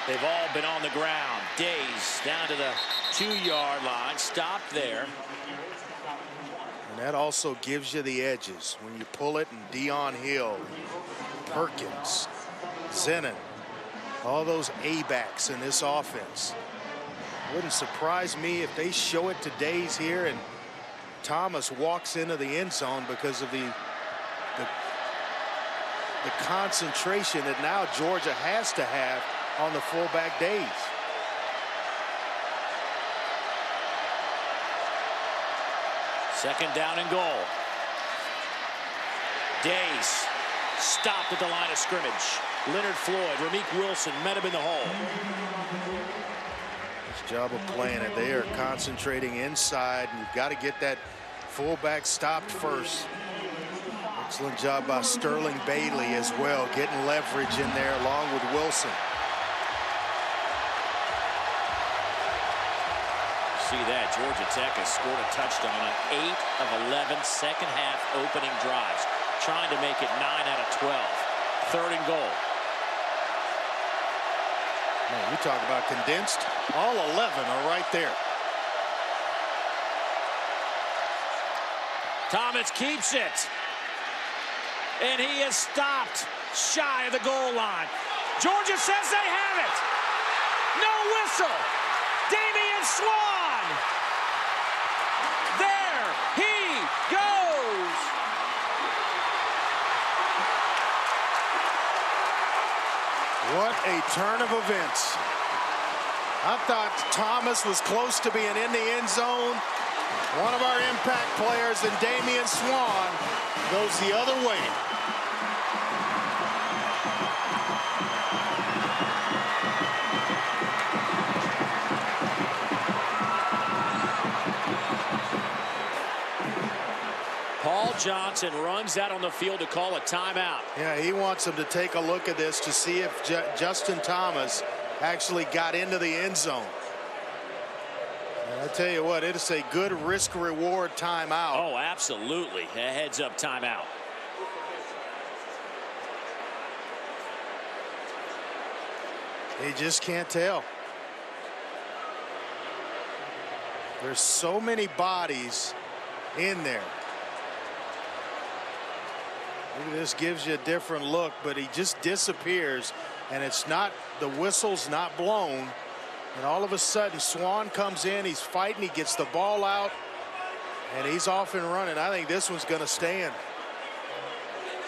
They've all been on the ground. Days down to the 2-yard line. Stopped there. And that also gives you the edges when you pull it, and Dion Hill, Perkins, Zenon, all those A-backs in this offense. Wouldn't surprise me if they show it to Days here and Thomas walks into the end zone because of the concentration that now Georgia has to have on the fullback Days. Second down and goal. Days stopped at the line of scrimmage. Leonard Floyd, Ramik Wilson met him in the hole. Nice job of playing it. They are concentrating inside, and you've got to get that fullback stopped first. Excellent job by Sterling Bailey as well, getting leverage in there along with Wilson. See that Georgia Tech has scored a touchdown on 8 of 11 second half opening drives, trying to make it 9 out of 12. Third and goal. Man, we talk about condensed. All 11 are right there. Thomas keeps it, and he is stopped shy of the goal line. Georgia says they have it. No whistle. Damian Swann. There he goes. What a turn of events. I thought Thomas was close to being in the end zone. One of our impact players, and Damian Swann goes the other way. Paul Johnson runs out on the field to call a timeout. Yeah, he wants him to take a look at this to see if Justin Thomas actually got into the end zone. And I tell you what, it is a good risk-reward timeout. Oh, absolutely. A heads-up timeout. They just can't tell. There's so many bodies in there. Maybe this gives you a different look, but he just disappears, and it's not, the whistle's not blown. And all of a sudden, Swann comes in, he's fighting, he gets the ball out, and he's off and running. I think this one's going to stand.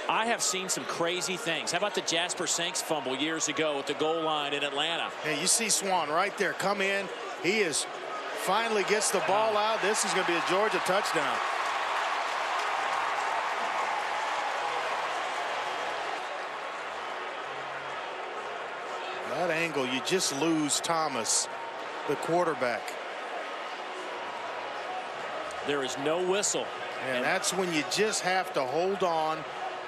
I have seen some crazy things. How about the Jasper Sanks fumble years ago at the goal line in Atlanta? Hey, you see Swann right there come in. He is finally gets the ball out. This is going to be a Georgia touchdown. That angle, you just lose Thomas, the quarterback. There is no whistle. And that's when you just have to hold on,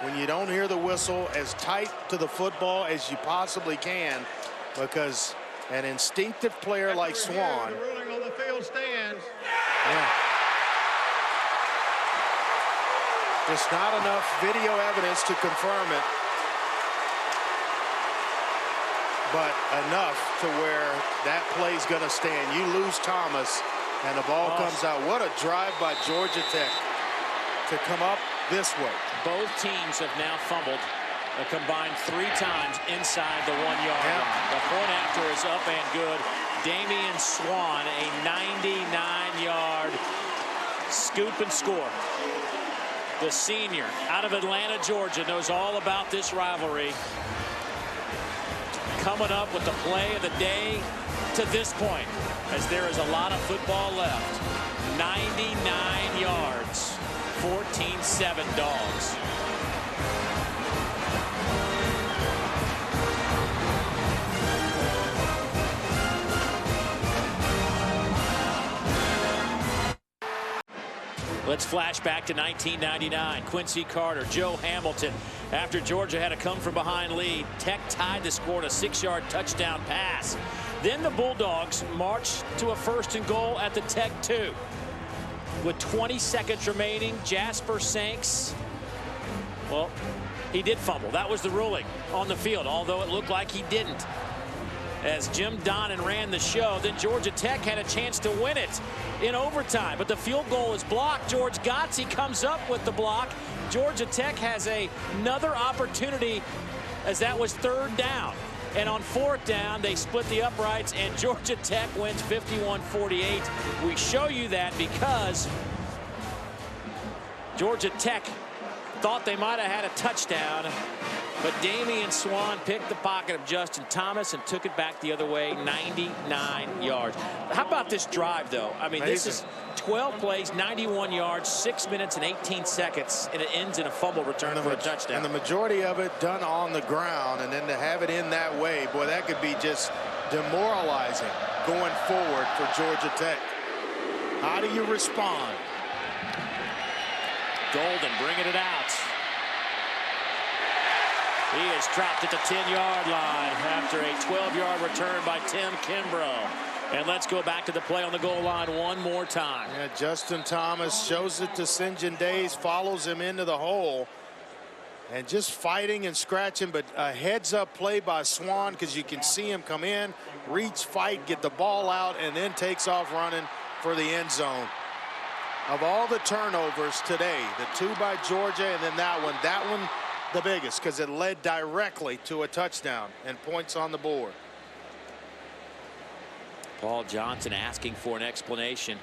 when you don't hear the whistle, as tight to the football as you possibly can, because an instinctive player like Swann. The ruling on the field stands. Yeah. There's not enough video evidence to confirm it, but enough to where that play's going to stand. You lose Thomas, and the ball comes out. What a drive by Georgia Tech to come up this way. Both teams have now fumbled a combined 3 times inside the 1-yard line. The point after is up and good. Damian Swann, a 99-yard scoop and score. The senior out of Atlanta, Georgia, knows all about this rivalry. Coming up with the play of the day to this point, as there is a lot of football left. 99 yards, 14-7 Dogs. Let's flash back to 1999. Quincy Carter, Joe Hamilton. After Georgia had a come-from-behind lead, Tech tied to score a 6-yard touchdown pass. Then the Bulldogs marched to a 1st and goal at the Tech 2. With 20 seconds remaining, Jasper Sanks, well, He did fumble. That was the ruling on the field, although it looked like he didn't. As Jim Donnan ran the show, then Georgia Tech had a chance to win it in overtime. But the field goal is blocked. George Godsey comes up with the block. Georgia Tech has another opportunity as that was 3rd down. And on 4th down, they split the uprights, and Georgia Tech wins 51-48. We show you that because Georgia Tech thought they might have had a touchdown, but Damian Swann picked the pocket of Justin Thomas and took it back the other way, 99 yards. How about this drive, though? I mean, this is 12 plays, 91 yards, 6 minutes and 18 seconds, and it ends in a fumble return for a touchdown. And the majority of it done on the ground, and then to have it in that way, boy, that could be just demoralizing going forward for Georgia Tech. How do you respond? Golden bringing it out. He is trapped at the 10-yard line after a 12-yard return by Tim Kimbrough. And let's go back to the play on the goal line one more time. Yeah, Justin Thomas shows it to St. John Days, follows him into the hole. And just fighting and scratching, but a heads-up play by Swann because you can see him come in, reach, fight, get the ball out, and then takes off running for the end zone. Of all the turnovers today, the 2 by Georgia and then that one the biggest because it led directly to a touchdown and points on the board. Paul Johnson asking for an explanation.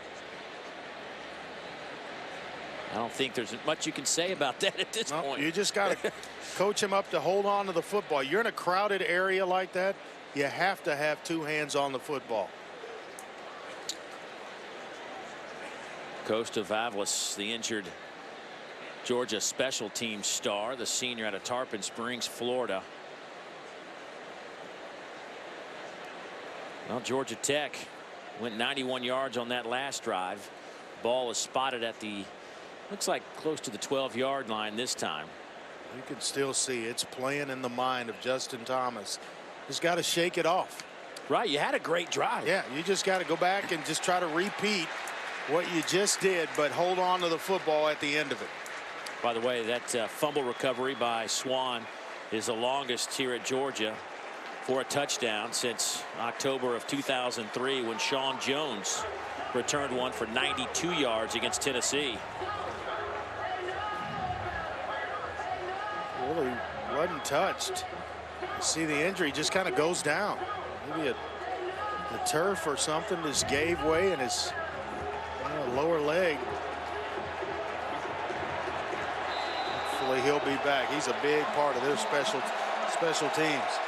I don't think there's much you can say about that at this point. You just got to coach him up to hold on to the football. You're in a crowded area like that, you have to have 2 hands on the football. Costa Vavlis, the injured Georgia special teams star, the senior out of Tarpon Springs, Florida. Well, Georgia Tech went 91 yards on that last drive. Ball is spotted at the, looks like close to the 12-yard line this time. You can still see it's playing in the mind of Justin Thomas. He's got to shake it off. Right, you had a great drive. Yeah, you just got to go back and just try to repeat what you just did, but hold on to the football at the end of it. By the way, that fumble recovery by Swann is the longest here at Georgia for a touchdown since October of 2003 when Sean Jones returned one for 92 yards against Tennessee. Well, he wasn't touched. You see the injury just kind of goes down. Maybe the turf or something just gave way in his lower leg. Hopefully he'll be back. He's a big part of their special teams.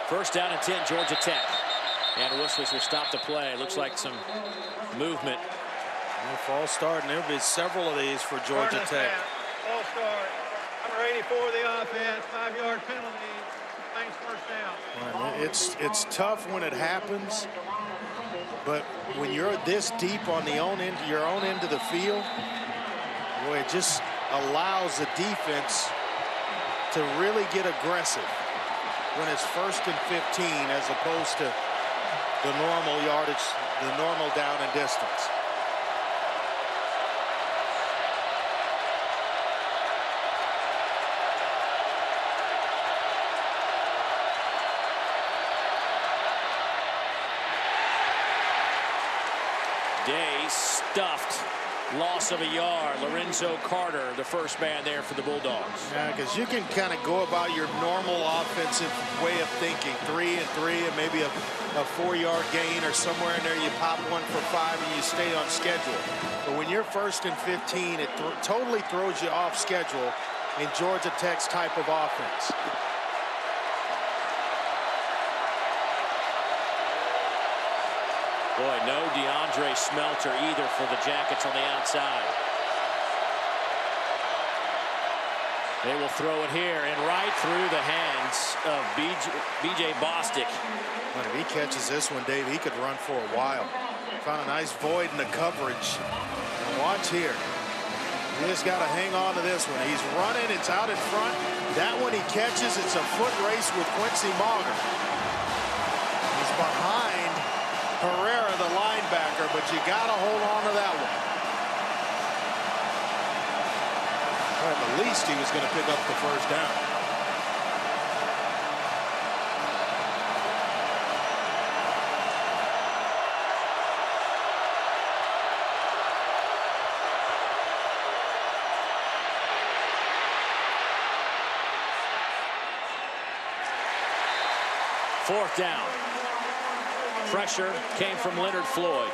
1st down and 10, Georgia Tech. And whistlers will stop the play. Looks like some movement. False start, and there'll be several of these for Georgia Tech. False start. Number 84, the offense. 5-yard penalty. Thanks, 1st down. It's tough when it happens, but when you're this deep on your own end of the field, boy, it just allows the defense to really get aggressive when it's 1st and 15 as opposed to the normal yardage, the normal down and distance. Day stuffed. Loss of a yard. Lorenzo Carter, the first man there for the Bulldogs. Yeah, because you can kind of go about your normal offensive way of thinking. 3 and 3 and maybe a 4-yard gain or somewhere in there you pop one for 5 and you stay on schedule. But when you're 1st and 15, it totally throws you off schedule in Georgia Tech's type of offense. Boy, no DeAndre Smelter either for the Jackets on the outside. They will throw it here and right through the hands of B.J. Bostic. But if he catches this one, Dave, he could run for a while. Found a nice void in the coverage. And watch here. You just got to hang on to this one. He's running. It's out in front. That one he catches. It's a foot race with Quincy Mauger. He's behind Herrera, the linebacker, but you got to hold on to that one. Well, at the least, he was going to pick up the first down. Fourth down. Pressure came from Leonard Floyd.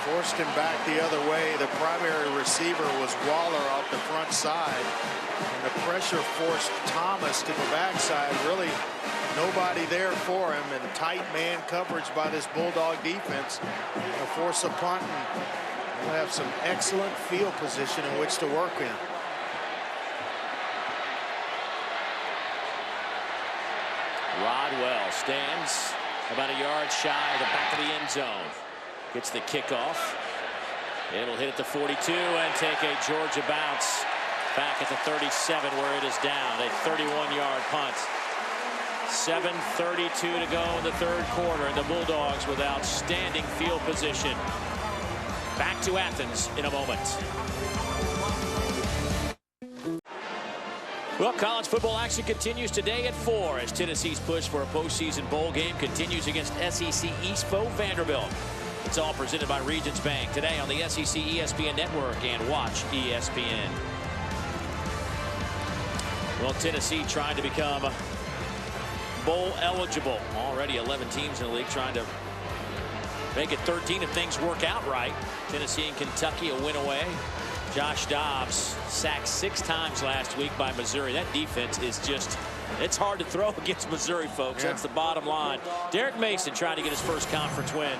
Forced him back the other way. The primary receiver was Waller off the front side. And the pressure forced Thomas to the backside. Really nobody there for him. And tight man coverage by this Bulldog defense. They'll force a punt. And we'll have some excellent field position in which to work in. Rodwell stands about a yard shy of the back of the end zone. Gets the kickoff. It'll hit at the 42 and take a Georgia bounce back at the 37 where it is down. A 31-yard punt. 7:32 to go in the third quarter, and the Bulldogs with outstanding field position. Back to Athens in a moment. Well, college football action continues today at 4 as Tennessee's push for a postseason bowl game continues against SEC East foe Vanderbilt. It's all presented by Regions Bank today on the SEC ESPN Network and Watch ESPN. Well, Tennessee trying to become bowl eligible. Already 11 teams in the league trying to make it 13 if things work out right. Tennessee and Kentucky a win away. Josh Dobbs sacked 6 times last week by Missouri. That defense is just, it's hard to throw against Missouri, folks. Yeah. That's the bottom line. Darren Mason trying to get his first conference win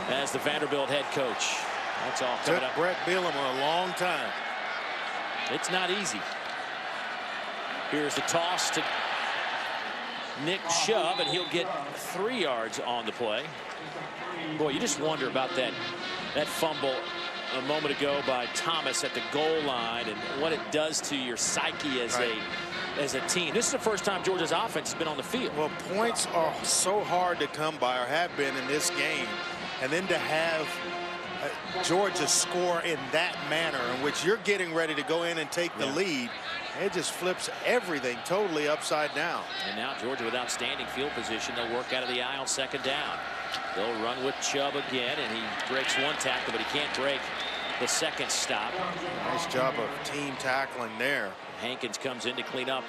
as the Vanderbilt head coach. That's all coming up. Brett Bielema a long time. It's not easy. Here's the toss to Nick Chubb, and he'll get 3 yards on the play. Boy, you just wonder about that fumble a moment ago by Thomas at the goal line and what it does to your psyche as a team. This is the first time Georgia's offense has been on the field. Well, points are so hard to come by, or have been in this game, and then to have Georgia score in that manner in which you're getting ready to go in and take the lead, it just flips everything totally upside down. And now Georgia with outstanding field position. They'll work out of the aisle, second down. They'll run with Chubb again, and he breaks one tackle, but he can't break the second stop. Nice job of team tackling there. Hankins comes in to clean up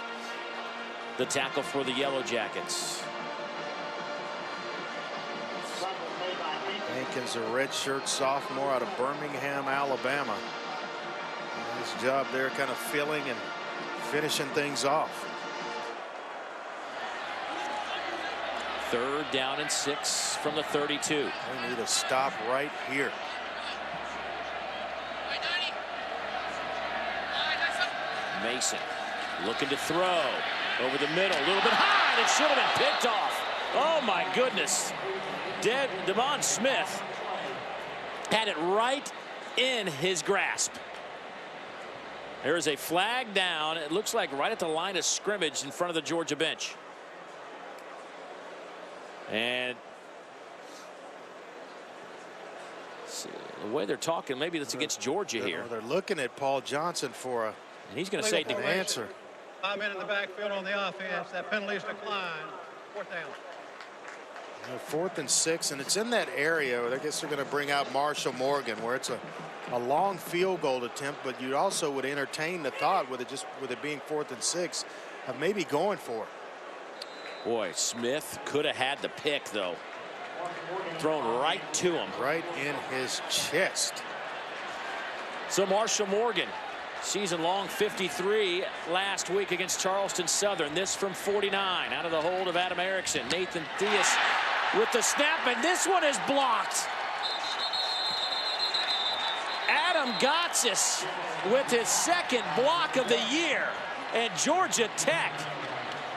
the tackle for the Yellow Jackets. Hankins, a redshirt sophomore out of Birmingham, Alabama. Nice job there, kind of filling and finishing things off. 3rd down and 6 from the 32. We need a stop right here. Mason looking to throw over the middle, a little bit high, and it should have been picked off. Oh my goodness. Devon Smith had it right in his grasp. There is a flag down. It looks like right at the line of scrimmage in front of the Georgia bench. And the way they're talking, maybe that's against Georgia here. They're looking at Paul Johnson for a. And he's going to say an answer. 5 men in the backfield on the offense. That penalty's declined. 4th down. 4th and 6, and it's in that area. I guess they're going to bring out Marshall Morgan, where it's a long field goal attempt, but you also would entertain the thought with it being 4th and 6 of maybe going for it. Boy, Smith could have had the pick, though. Thrown right to him. Right in his chest. So Marshall Morgan, season-long 53 last week against Charleston Southern. This from 49, out of the hold of Adam Erickson. Nathan Theus with the snap, and this one is blocked. Adam Gotsis with his 2nd block of the year, and Georgia Tech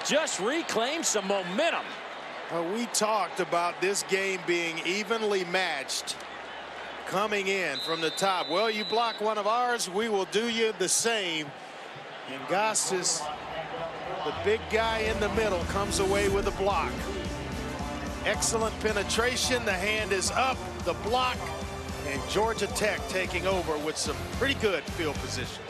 just reclaimed some momentum. We talked about this game being evenly matched coming in from the top. Well, you block one of ours, we will do you the same. And Gotsis, the big guy in the middle, comes away with a block. Excellent penetration. The hand is up. The block And Georgia Tech taking over with some pretty good field position.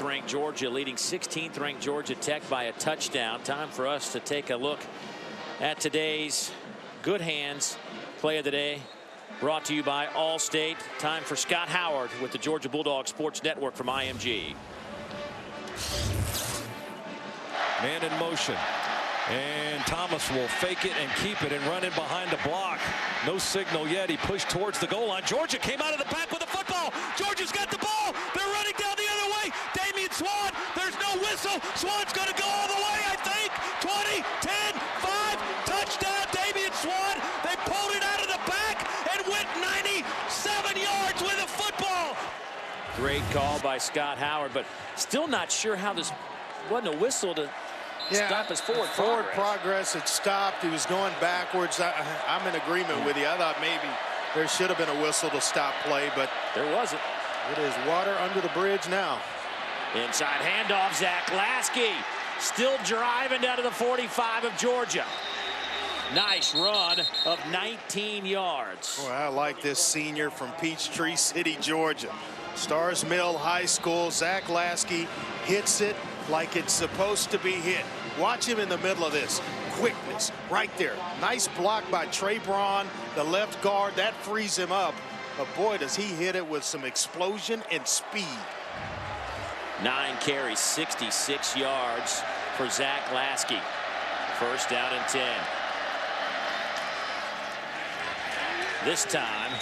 Ranked Georgia leading 16th ranked Georgia Tech by a touchdown. Time for us to take a look at today's Good Hands Play of the Day, brought to you by Allstate. Time for Scott Howard with the Georgia Bulldogs Sports Network from IMG. Man in motion, and Thomas will fake it and keep it and run in behind the block. No signal yet. He pushed towards the goal line. Georgia came out of the pack with the football. Georgia's got the ball. They're running down the other way. Damian Swann, there's no whistle. Swann's going to go all the way, I think. 20, 10, 5, touchdown Damian Swann. They pulled it out of the back and went 97 yards with a football. Great call by Scott Howard, but still not sure how this wasn't a whistle to stop his forward progress. It stopped. He was going backwards. I'm in agreement with you. I thought maybe there should have been a whistle to stop play, but there wasn't. It is water under the bridge now. Inside handoff, Zach Laskey still driving down to the 45 of Georgia. Nice run of 19 yards. Boy, I like this senior from Peachtree City, Georgia. Stars Mill High School. Zach Laskey hits it like it's supposed to be hit. Watch him in the middle of this. Quickness right there. Nice block by Trey Braun, the left guard. That frees him up. But boy, does he hit it with some explosion and speed. 9 carries, 66 yards for Zach Laskey. First down and 10. This time,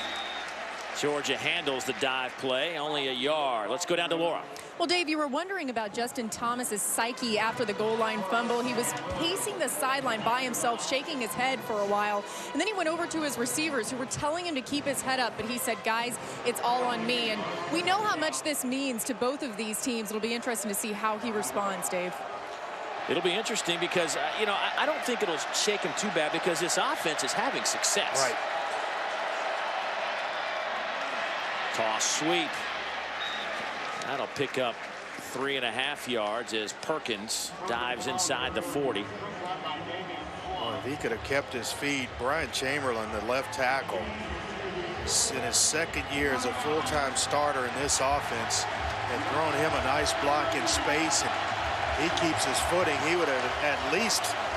Georgia handles the dive play, only a yard. Let's go down to Laura. Well, Dave, you were wondering about Justin Thomas's psyche after the goal line fumble. He was pacing the sideline by himself, shaking his head for a while. And then he went over to his receivers who were telling him to keep his head up. But he said, guys, it's all on me. And we know how much this means to both of these teams. It'll be interesting to see how he responds, Dave. It'll be interesting because, you know, I don't think it'll shake him too bad because this offense is having success. Right. Toss sweep. That'll pick up 3.5 yards as Perkins dives inside the 40. Oh, if he could have kept his feet. Brian Chamberlain, the left tackle, in his second year as a full-time starter in this offense, had thrown him a nice block in space, and he keeps his footing. He would have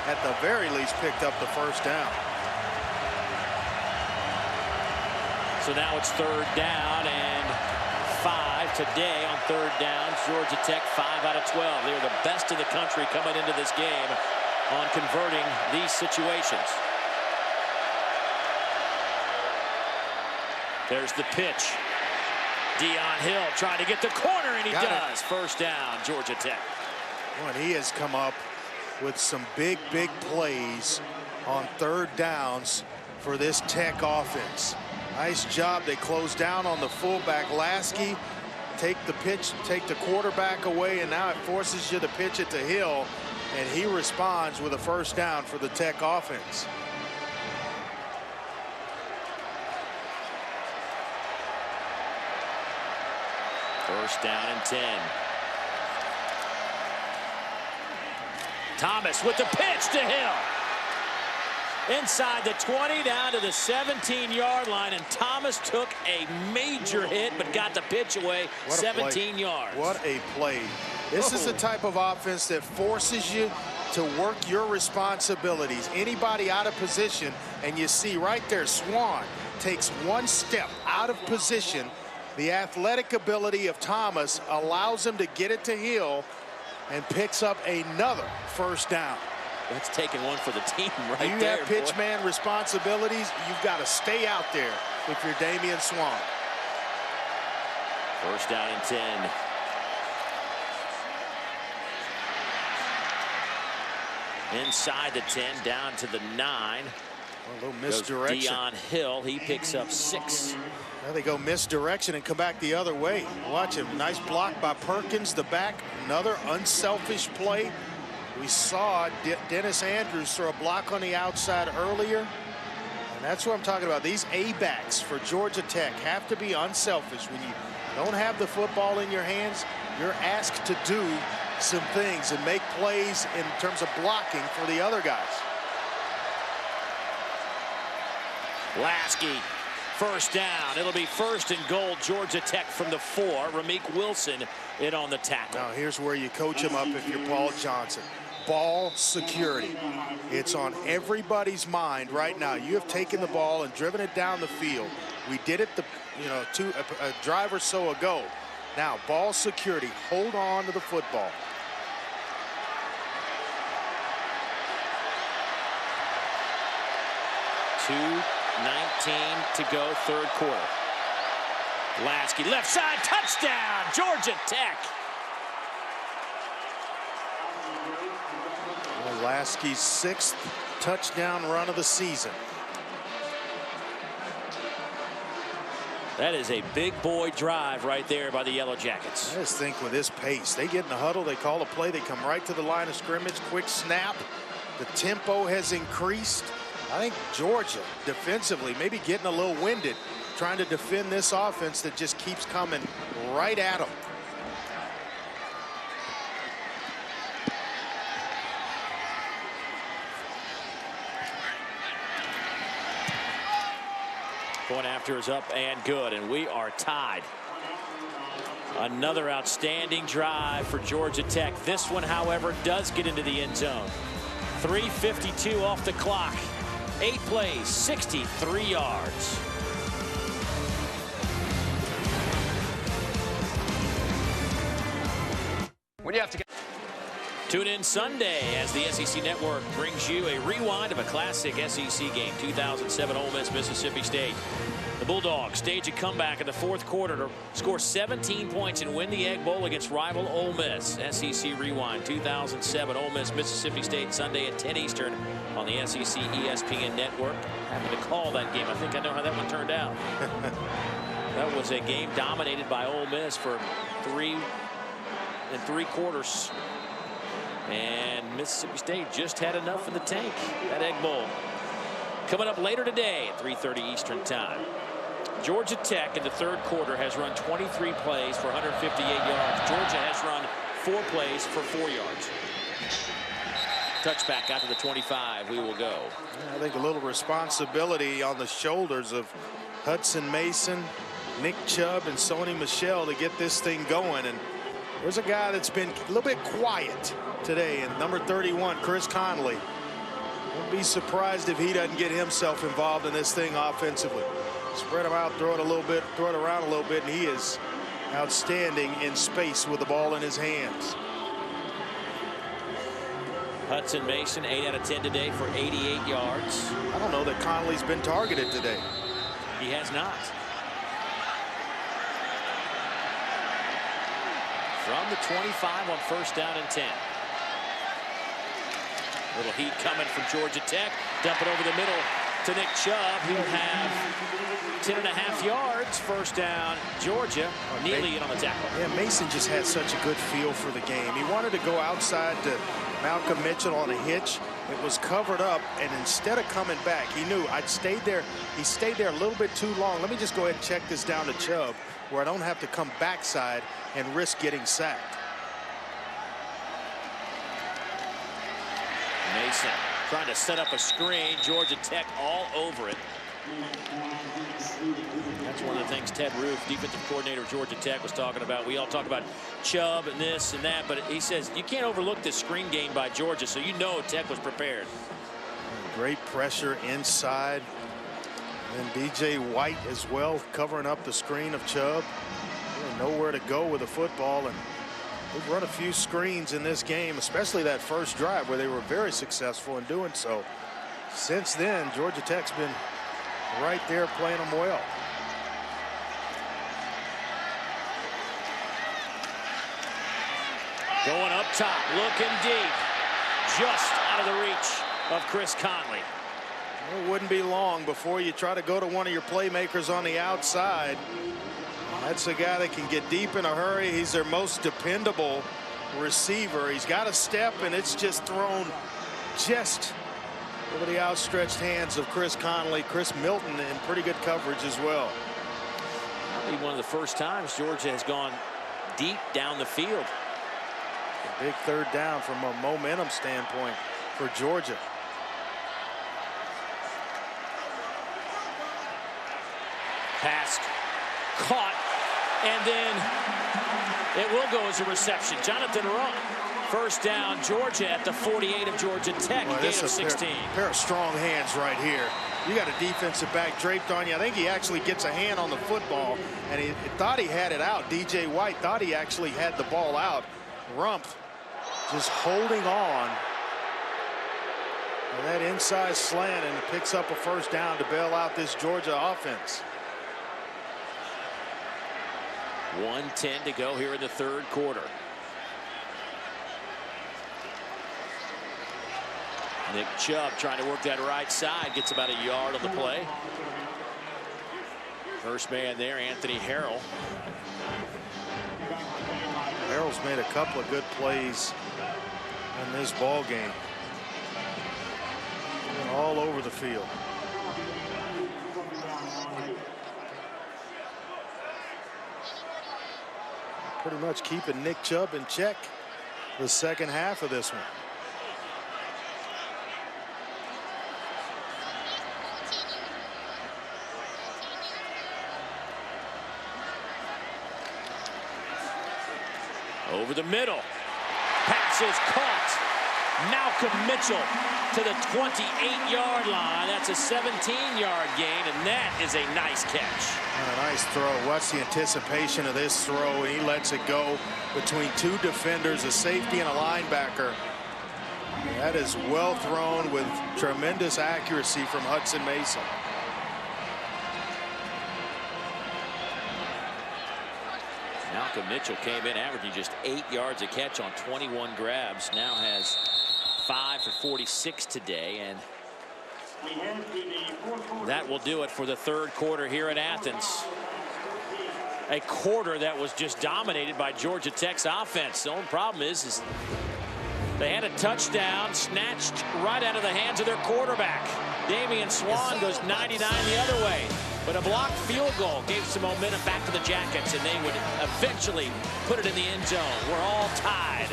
at the very least, picked up the first down. So now it's third down and 5 today on third downs. Georgia Tech 5 out of 12. They're the best in the country coming into this game on converting these situations. There's the pitch. Deion Hill trying to get the corner, and he does. First down, Georgia Tech. Well, he has come up with some big plays on third downs for this Tech offense. Nice job. They close down on the fullback Laskey, take the pitch, take the quarterback away, and now it forces you to pitch it to Hill, and he responds with a first down for the Tech offense. First down and 10. Thomas with the pitch to Hill. Inside the 20, down to the 17-yard line, and Thomas took a major hit but got the pitch away. 17 yards. What a play. This is the type of offense that forces you to work your responsibilities. Anybody out of position, and you see right there, Swann takes one step out of position. The athletic ability of Thomas allows him to get it to Hill and picks up another first down. That's taking one for the team right there. You have pitch man responsibilities. You've got to stay out there if you're Damian Swann. First down and 10. Inside the 10, down to the 9. A little misdirection. Deion Hill, he picks up 6. Now they go misdirection and come back the other way. Watch him. Nice block by Perkins, the back. Another unselfish play. We saw Dennis Andrews throw a block on the outside earlier. And that's what I'm talking about. These A-backs for Georgia Tech have to be unselfish. When you don't have the football in your hands, You're asked to do some things and make plays in terms of blocking for the other guys. Laskey, first down. It'll be 1st and goal. Georgia Tech from the 4. Ramik Wilson in on the tackle. Now here's where you coach him up if you're Paul Johnson. Ball security. It's on everybody's mind right now. You have taken the ball and driven it down the field. We did it a drive or so ago. Now ball security. Hold on to the football. .2:19 to go, 3rd quarter. Laskey, left side, touchdown, Georgia Tech. Laskey's 6th touchdown run of the season. That is a big boy drive right there by the Yellow Jackets. I just think with this pace, they get in the huddle, they call a play, they come right to the line of scrimmage, quick snap. The tempo has increased. I think Georgia defensively maybe getting a little winded trying to defend this offense that just keeps coming right at them. Point after is up and good, and we are tied. Another outstanding drive for Georgia Tech. This one, however, does get into the end zone. 3:52 off the clock. 8 plays, 63 yards. When you have to get. Tune in Sunday as the SEC Network brings you a rewind of a classic SEC game. 2007 Ole Miss, Mississippi State. The Bulldogs stage a comeback in the 4th quarter to score 17 points and win the Egg Bowl against rival Ole Miss. SEC Rewind 2007 Ole Miss, Mississippi State, Sunday at 10 Eastern on the SEC ESPN Network. Happened to call that game. I think I know how that one turned out. That was a game dominated by Ole Miss for 3 3/4. And Mississippi State just had enough in the tank. That Egg Bowl coming up later today at 3:30 Eastern time. Georgia Tech in the 3rd quarter has run 23 plays for 158 yards. Georgia has run 4 plays for 4 yards. Touchback out to the 25. We will go. I think a little responsibility on the shoulders of Hutson Mason, Nick Chubb, and Sony Michel to get this thing going. And there's a guy that's been a little bit quiet today, and number 31, Chris Conley. Won't be surprised if he doesn't get himself involved in this thing offensively. Spread him out, throw it a little bit, throw it around a little bit, and he is outstanding in space with the ball in his hands. Hutson Mason 8 out of 10 today for 88 yards. I don't know that Conley's been targeted today. He has not. From the 25 on 1st down and 10. Little heat coming from Georgia Tech. Dump it over the middle to Nick Chubb. He'll have 10.5 yards. 1st down, Georgia. Neely in on the tackle. Yeah, Mason just had such a good feel for the game. He wanted to go outside to Malcolm Mitchell on a hitch. It was covered up, and instead of coming back, he knew I'd stayed there. He stayed there a little bit too long. Let me just go ahead and check this down to Chubb, where I don't have to come backside and risk getting sacked. Mason trying to set up a screen. Georgia Tech all over it. That's one of the things Ted Roof, defensive coordinator of Georgia Tech, was talking about. We all talk about Chubb and this and that, but he says you can't overlook this screen game by Georgia, so you know Tech was prepared. Great pressure inside. And DJ White as well, covering up the screen of Chubb. Really nowhere to go with the football, and we've run a few screens in this game, especially that first drive where they were very successful in doing so. Since then, Georgia Tech's been right there playing them well. Going up top, looking deep, just out of the reach of Chris Conley. It wouldn't be long before you try to go to one of your playmakers on the outside. That's a guy that can get deep in a hurry. He's their most dependable receiver. He's got a step, and it's just thrown just over the outstretched hands of Chris Conley. Chris Milton in pretty good coverage as well. Probably one of the first times Georgia has gone deep down the field. A big third down from a momentum standpoint for Georgia. Pass caught, and then it will go as a reception. Jonathan Rupp. First down, Georgia at the 48 of Georgia Tech. Boy, Gain this of is 16. a pair of strong hands right here. You got a defensive back draped on you. I think he actually gets a hand on the football, and he thought he had it out. DJ White thought he actually had the ball out. Rump just holding on. And that inside slant, and picks up a first down to bail out this Georgia offense. 1:10 to go here in the third quarter. Nick Chubb trying to work that right side, gets about a yard on the play. First man there, Anthony Harrell. Harrell's made a couple of good plays in this ball game. All over the field. Pretty much keeping Nick Chubb in check the second half of this one. Over the middle. Pass is caught. Malcolm Mitchell to the 28-yard line. That's a 17-yard gain, and that is a nice catch. A nice throw. What's the anticipation of this throw? He lets it go between two defenders, a safety and a linebacker. That is well thrown with tremendous accuracy from Hutson Mason. Malcolm Mitchell came in averaging just 8 yards a catch on 21 grabs. Now has 5 for 46 today, and that will do it for the third quarter here at Athens. A quarter that was just dominated by Georgia Tech's offense. The only problem is they had a touchdown snatched right out of the hands of their quarterback. Damian Swann goes 99 the other way. But a blocked field goal gave some momentum back to the Jackets, and they would eventually put it in the end zone. We're all tied.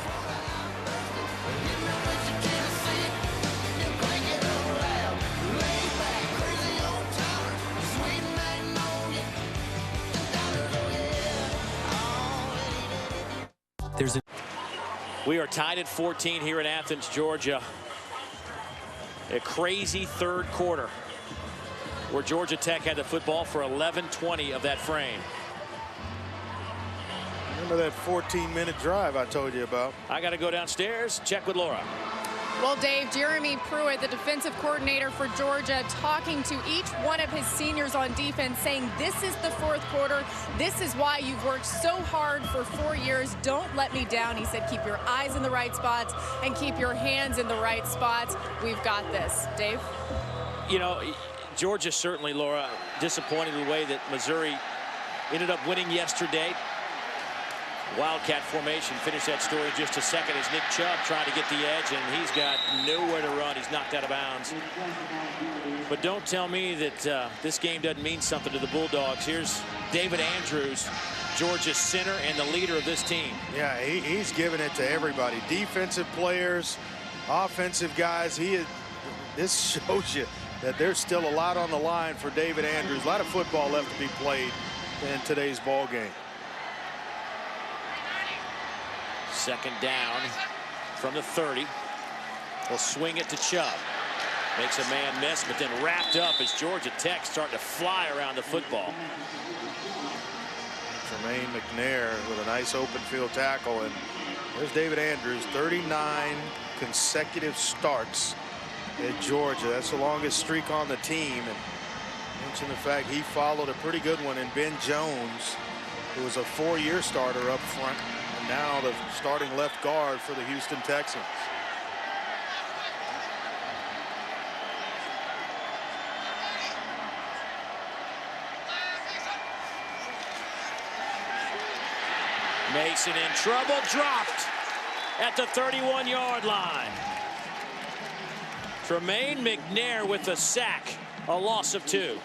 We are tied at 14 here in Athens, Georgia. A crazy third quarter where Georgia Tech had the football for 11:20 of that frame. Remember that 14-minute drive I told you about? I got to go downstairs, check with Laura. Well, Dave, Jeremy Pruitt, the defensive coordinator for Georgia, talking to each one of his seniors on defense, saying this is the fourth quarter. This is why you've worked so hard for 4 years. Don't let me down. He said, keep your eyes in the right spots and keep your hands in the right spots. We've got this. Dave? You know, Georgia certainly, Laura, disappointed in the way that Missouri ended up winning yesterday. Wildcat formation. Finish that story in just a second as Nick Chubb trying to get the edge, and he's got nowhere to run. He's knocked out of bounds. But don't tell me that this game doesn't mean something to the Bulldogs. Here's David Andrews, Georgia's center and the leader of this team. Yeah, he's giving it to everybody. Defensive players, offensive guys. This shows you that there's still a lot on the line for David Andrews. A lot of football left to be played in today's ball game. Second down from the 30. They'll swing it to Chubb. Makes a man miss, but then wrapped up as Georgia Tech starting to fly around the football. Tremaine McNair with a nice open field tackle, and there's David Andrews, 39 consecutive starts at Georgia. That's the longest streak on the team, and mention the fact he followed a pretty good one in Ben Jones, who was a 4-year starter up front, and now the starting left guard for the Houston Texans. Mason in trouble, dropped at the 31-yard line. Tremaine McNair with the sack, a loss of 2.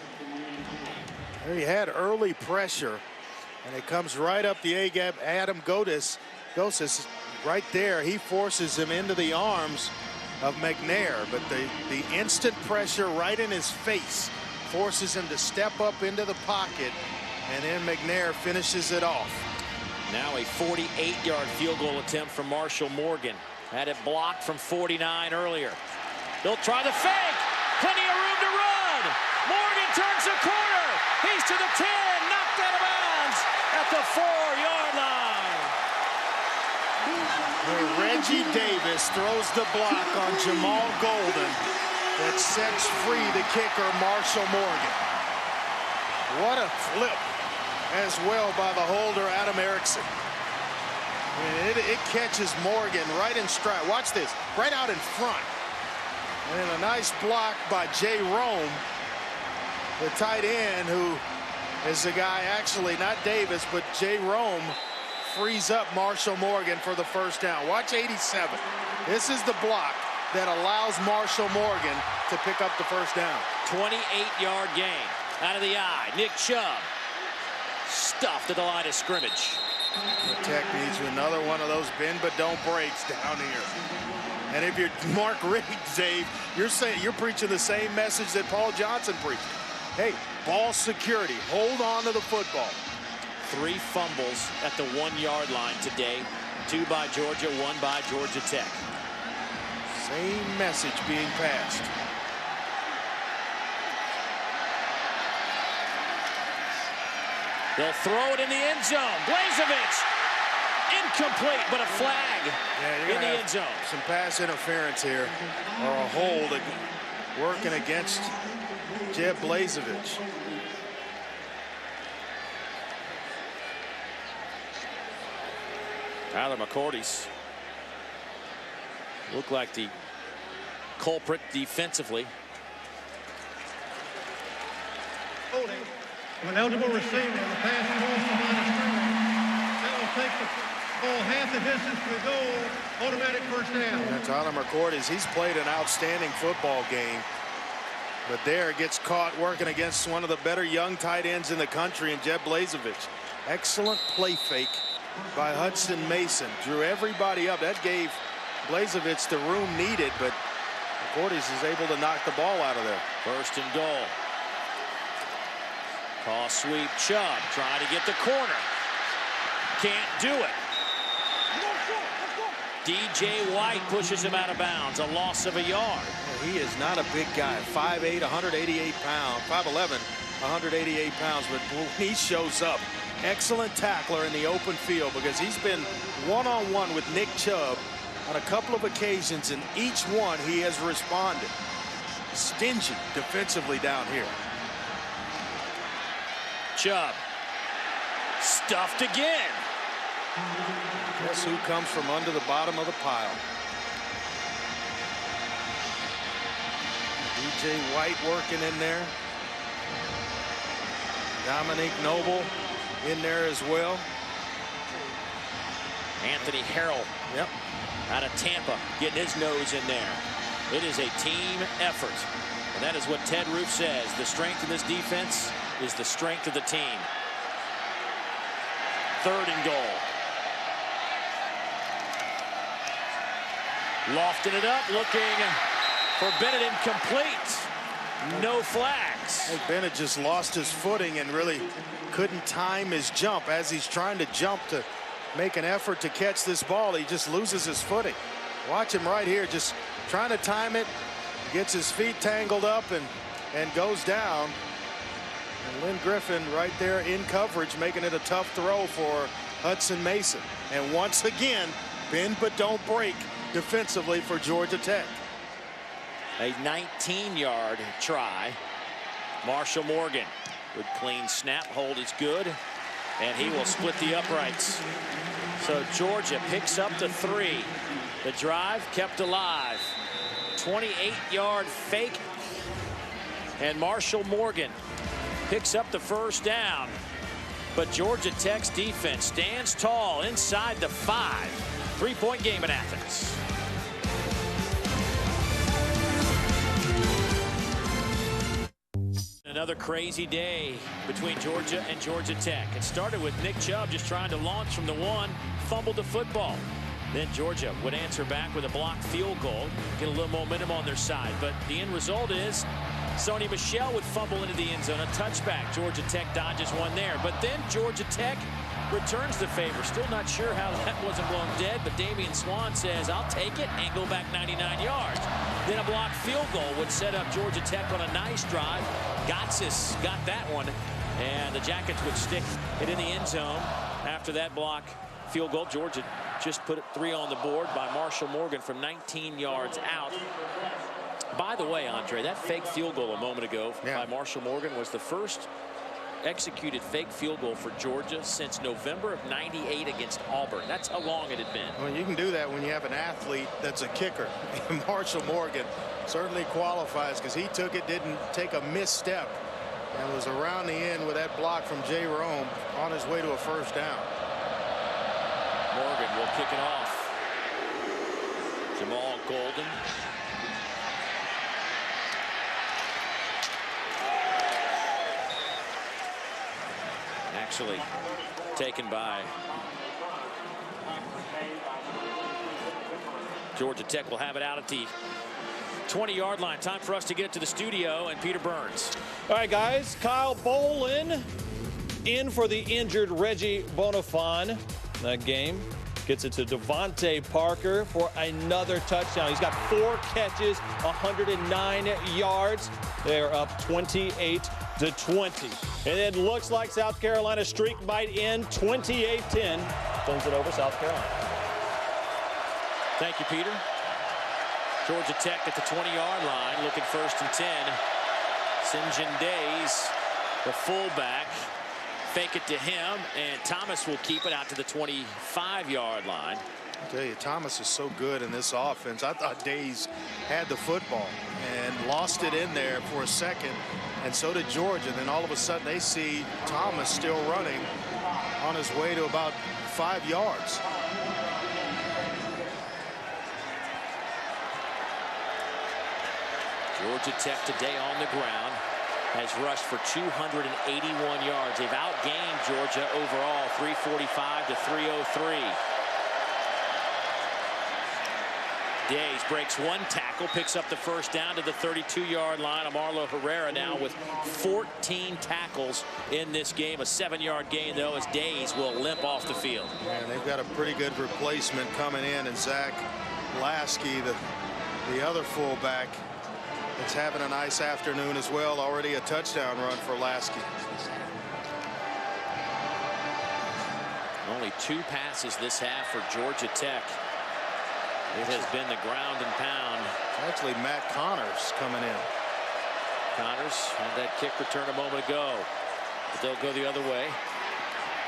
He had early pressure And it comes right up the A-gap. Adam Goses right there. He forces him into the arms of McNair, but the instant pressure right in his face forces him to step up into the pocket, and then McNair finishes it off. Now a 48-yard field goal attempt from Marshall Morgan. Had it blocked from 49 earlier. They'll try the fake. Plenty of room to run. Morgan turns the corner. He's to the 10. Knocked out of bounds at the 4-yard line. Reggie Davis throws the block on Jamal Golden that sets free the kicker, Marshall Morgan. What a flip as well by the holder, Adam Erickson. It catches Morgan right in stride. Watch this, right out in front. And then a nice block by Jay Rome, the tight end, who is the guy, actually not Davis, but Jay Rome frees up Marshall Morgan for the first down. Watch 87. This is the block that allows Marshall Morgan to pick up the first down. 28-yard gain out of the eye. Nick Chubb stuffed at the line of scrimmage. The Tech needs another one of those bend but don't breaks down here. And if you're Mark Richt, Dave, you're preaching the same message that Paul Johnson preached. Hey, ball security. Hold on to the football. 3 fumbles at the 1-yard line today. 2 by Georgia, 1 by Georgia Tech. Same message being passed. They'll throw it in the end zone. Blazevich, incomplete, but a flag in the end zone. Some pass interference here, or a hold working against Jeb Blazevich. Tyler McCourty's looked like the culprit defensively. Holding of an eligible receiver on the pass across the line of scrimmage. That will take the ball half the distance to the goal. Automatic first down. And Tyler McCourty, he's played an outstanding football game, but there gets caught working against one of the better young tight ends in the country in Jeb Blazevich. Excellent play fake by Hutson Mason. Drew everybody up. That gave Blazevich the room needed, but McCourty is able to knock the ball out of there. First and goal. Call sweep. Chubb trying to get the corner. Can't do it. DJ White pushes him out of bounds. A loss of a yard. He is not a big guy. 5'8", 188 pounds. 5'11", 188 pounds. But when he shows up, excellent tackler in the open field, because he's been one-on-one with Nick Chubb on a couple of occasions, and each one he has responded. Stingy defensively down here. Chubb stuffed again. Guess who comes from under the bottom of the pile? DJ White working in there. Dominique Noble in there as well. Anthony Harrell, yep, out of Tampa, getting his nose in there. It is a team effort, and that is what Ted Roof says. The strength of this defense is the strength of the team. 3rd and goal. Lofting it up, looking for Bennett, incomplete. No flags. Hey, Bennett just lost his footing and really couldn't time his jump. As he's trying to jump to make an effort to catch this ball, he just loses his footing. Watch him right here, just trying to time it, gets his feet tangled up and goes down. And Lynn Griffin right there in coverage, making it a tough throw for Hutson Mason. And once again, bend but don't break defensively for Georgia Tech. A 19-yard try. Marshall Morgan, good clean snap. Hold is good, and he will split the uprights. So Georgia picks up the 3. The drive kept alive. 28-yard fake, and Marshall Morgan picks up the first down. But Georgia Tech's defense stands tall inside the 5. 3-point game in Athens. Another Another crazy day between Georgia and Georgia Tech. It started with Nick Chubb just trying to launch from the one, fumbled the football. Then Georgia would answer back with a blocked field goal, get a little momentum on their side. But the end result is Sony Michel would fumble into the end zone, a touchback. Georgia Tech dodges one there. But then Georgia Tech returns the favor. Still not sure how that wasn't blown dead, but Damian Swann says, I'll take it, and go back 99 yards. Then a blocked field goal would set up Georgia Tech on a nice drive. Gotsis got that one, and the Jackets would stick it in the end zone. After that block field goal, Georgia just put 3 on the board by Marshall Morgan from 19 yards out. By the way, Andre, that fake field goal a moment ago by Marshall Morgan was the first executed fake field goal for Georgia since November of '98 against Auburn. That's how long it had been. Well, you can do that when you have an athlete that's a kicker. Marshall Morgan certainly qualifies because he took it, didn't take a misstep, and was around the end with that block from Jay Rome on his way to a first down. Morgan will kick it off. Jamal Golden. Actually taken by Georgia Tech. Will have it out at the 20-yard line. Time for us to get to the studio and Peter Burns. All right, guys. Kyle Bolin in for the injured Reggie Bonifon. That game gets it to Devontae Parker for another touchdown. He's got 4 catches, 109 yards. They're up 28-20. And it looks like South Carolina's streak might end 28-10. Turns it over South Carolina. Thank you, Peter. Georgia Tech at the 20-yard line, looking 1st and 10. Sinjin Days, the fullback. Fake it to him, and Thomas will keep it out to the 25-yard line. I tell you, Thomas is so good in this offense. I thought Days had the football and lost it in there for a second, and so did Georgia. And then all of a sudden they see Thomas still running on his way to about 5 yards. Georgia Tech today on the ground has rushed for 281 yards. They've outgained Georgia overall, 345 to 303. Days breaks 1 tackle, picks up the first down to the 32-yard line. Amarlo Herrera now with 14 tackles in this game. A 7-yard gain, though, as Days will limp off the field. And they've got a pretty good replacement coming in, and Zach Laskey, the other fullback, it's having a nice afternoon as well. Already a touchdown run for Laskey. Only 2 passes this half for Georgia Tech. It has been the ground and pound. Actually, Matt Connors coming in. Connors had that kick return a moment ago, but they'll go the other way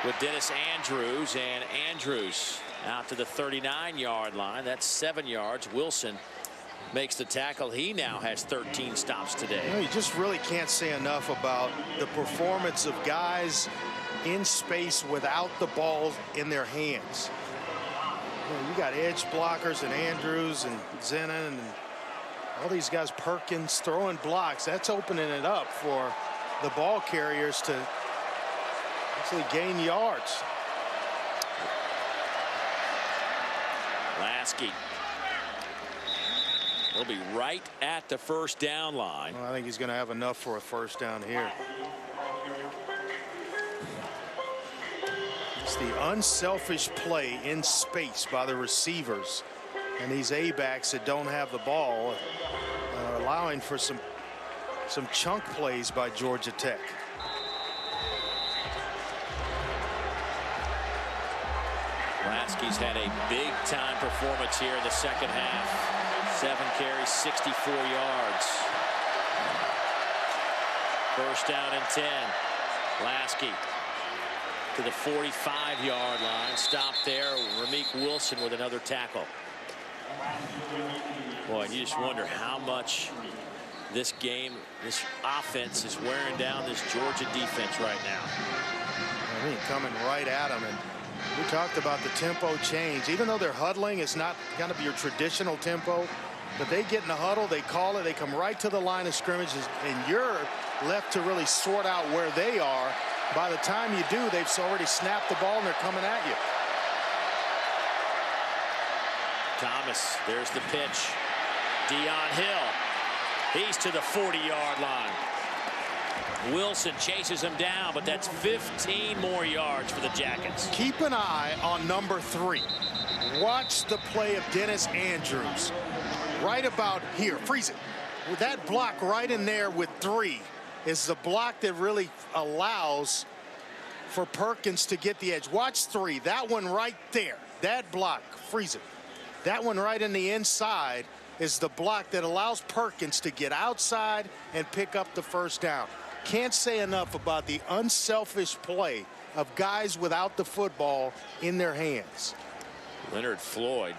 with Dennis Andrews, and Andrews out to the 39-yard line. That's 7 yards. Wilson makes the tackle. He now has 13 stops today. You know, you just really can't say enough about the performance of guys in space without the ball in their hands. You know, you got edge blockers and Andrews and Zenon and all these guys, Perkins, throwing blocks. That's opening it up for the ball carriers to actually gain yards. Laskey. He'll be right at the first down line. Well, I think he's going to have enough for a first down here. It's the unselfish play in space by the receivers and these A-backs that don't have the ball, allowing for some chunk plays by Georgia Tech. Laskey's had a big-time performance here in the second half. 7 carries, 64 yards. First down and 10. Laskey to the 45-yard line. Stop there. Ramik Wilson with another tackle. Boy, you just wonder how much this game, this offense is wearing down this Georgia defense right now. I mean, coming right at them. And we talked about the tempo change. Even though they're huddling, it's not going to be your traditional tempo. But they get in the huddle, they call it, they come right to the line of scrimmage, and you're left to really sort out where they are. By the time you do, they've already snapped the ball and they're coming at you. Thomas, there's the pitch. Deion Hill, he's to the 40-yard line. Wilson chases him down, but that's 15 more yards for the Jackets. Keep an eye on number 3. Watch the play of Dennis Andrews. Right about here, freeze it. With that block right in there with 3 is the block that really allows for Perkins to get the edge. Watch 3, that one right there, that block, freeze it. That one right in the inside is the block that allows Perkins to get outside and pick up the first down. Can't say enough about the unselfish play of guys without the football in their hands. Leonard Floyd,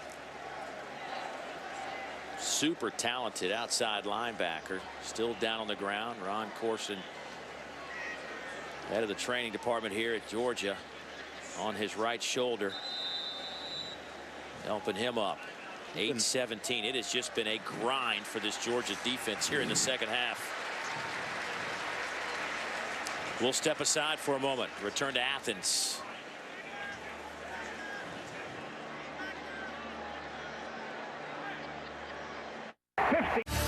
super talented outside linebacker, still down on the ground. Ron Corson, head of the training department here at Georgia, on his right shoulder, helping him up. 8-17. It has just been a grind for this Georgia defense here in the second half. We'll step aside for a moment. Return to Athens.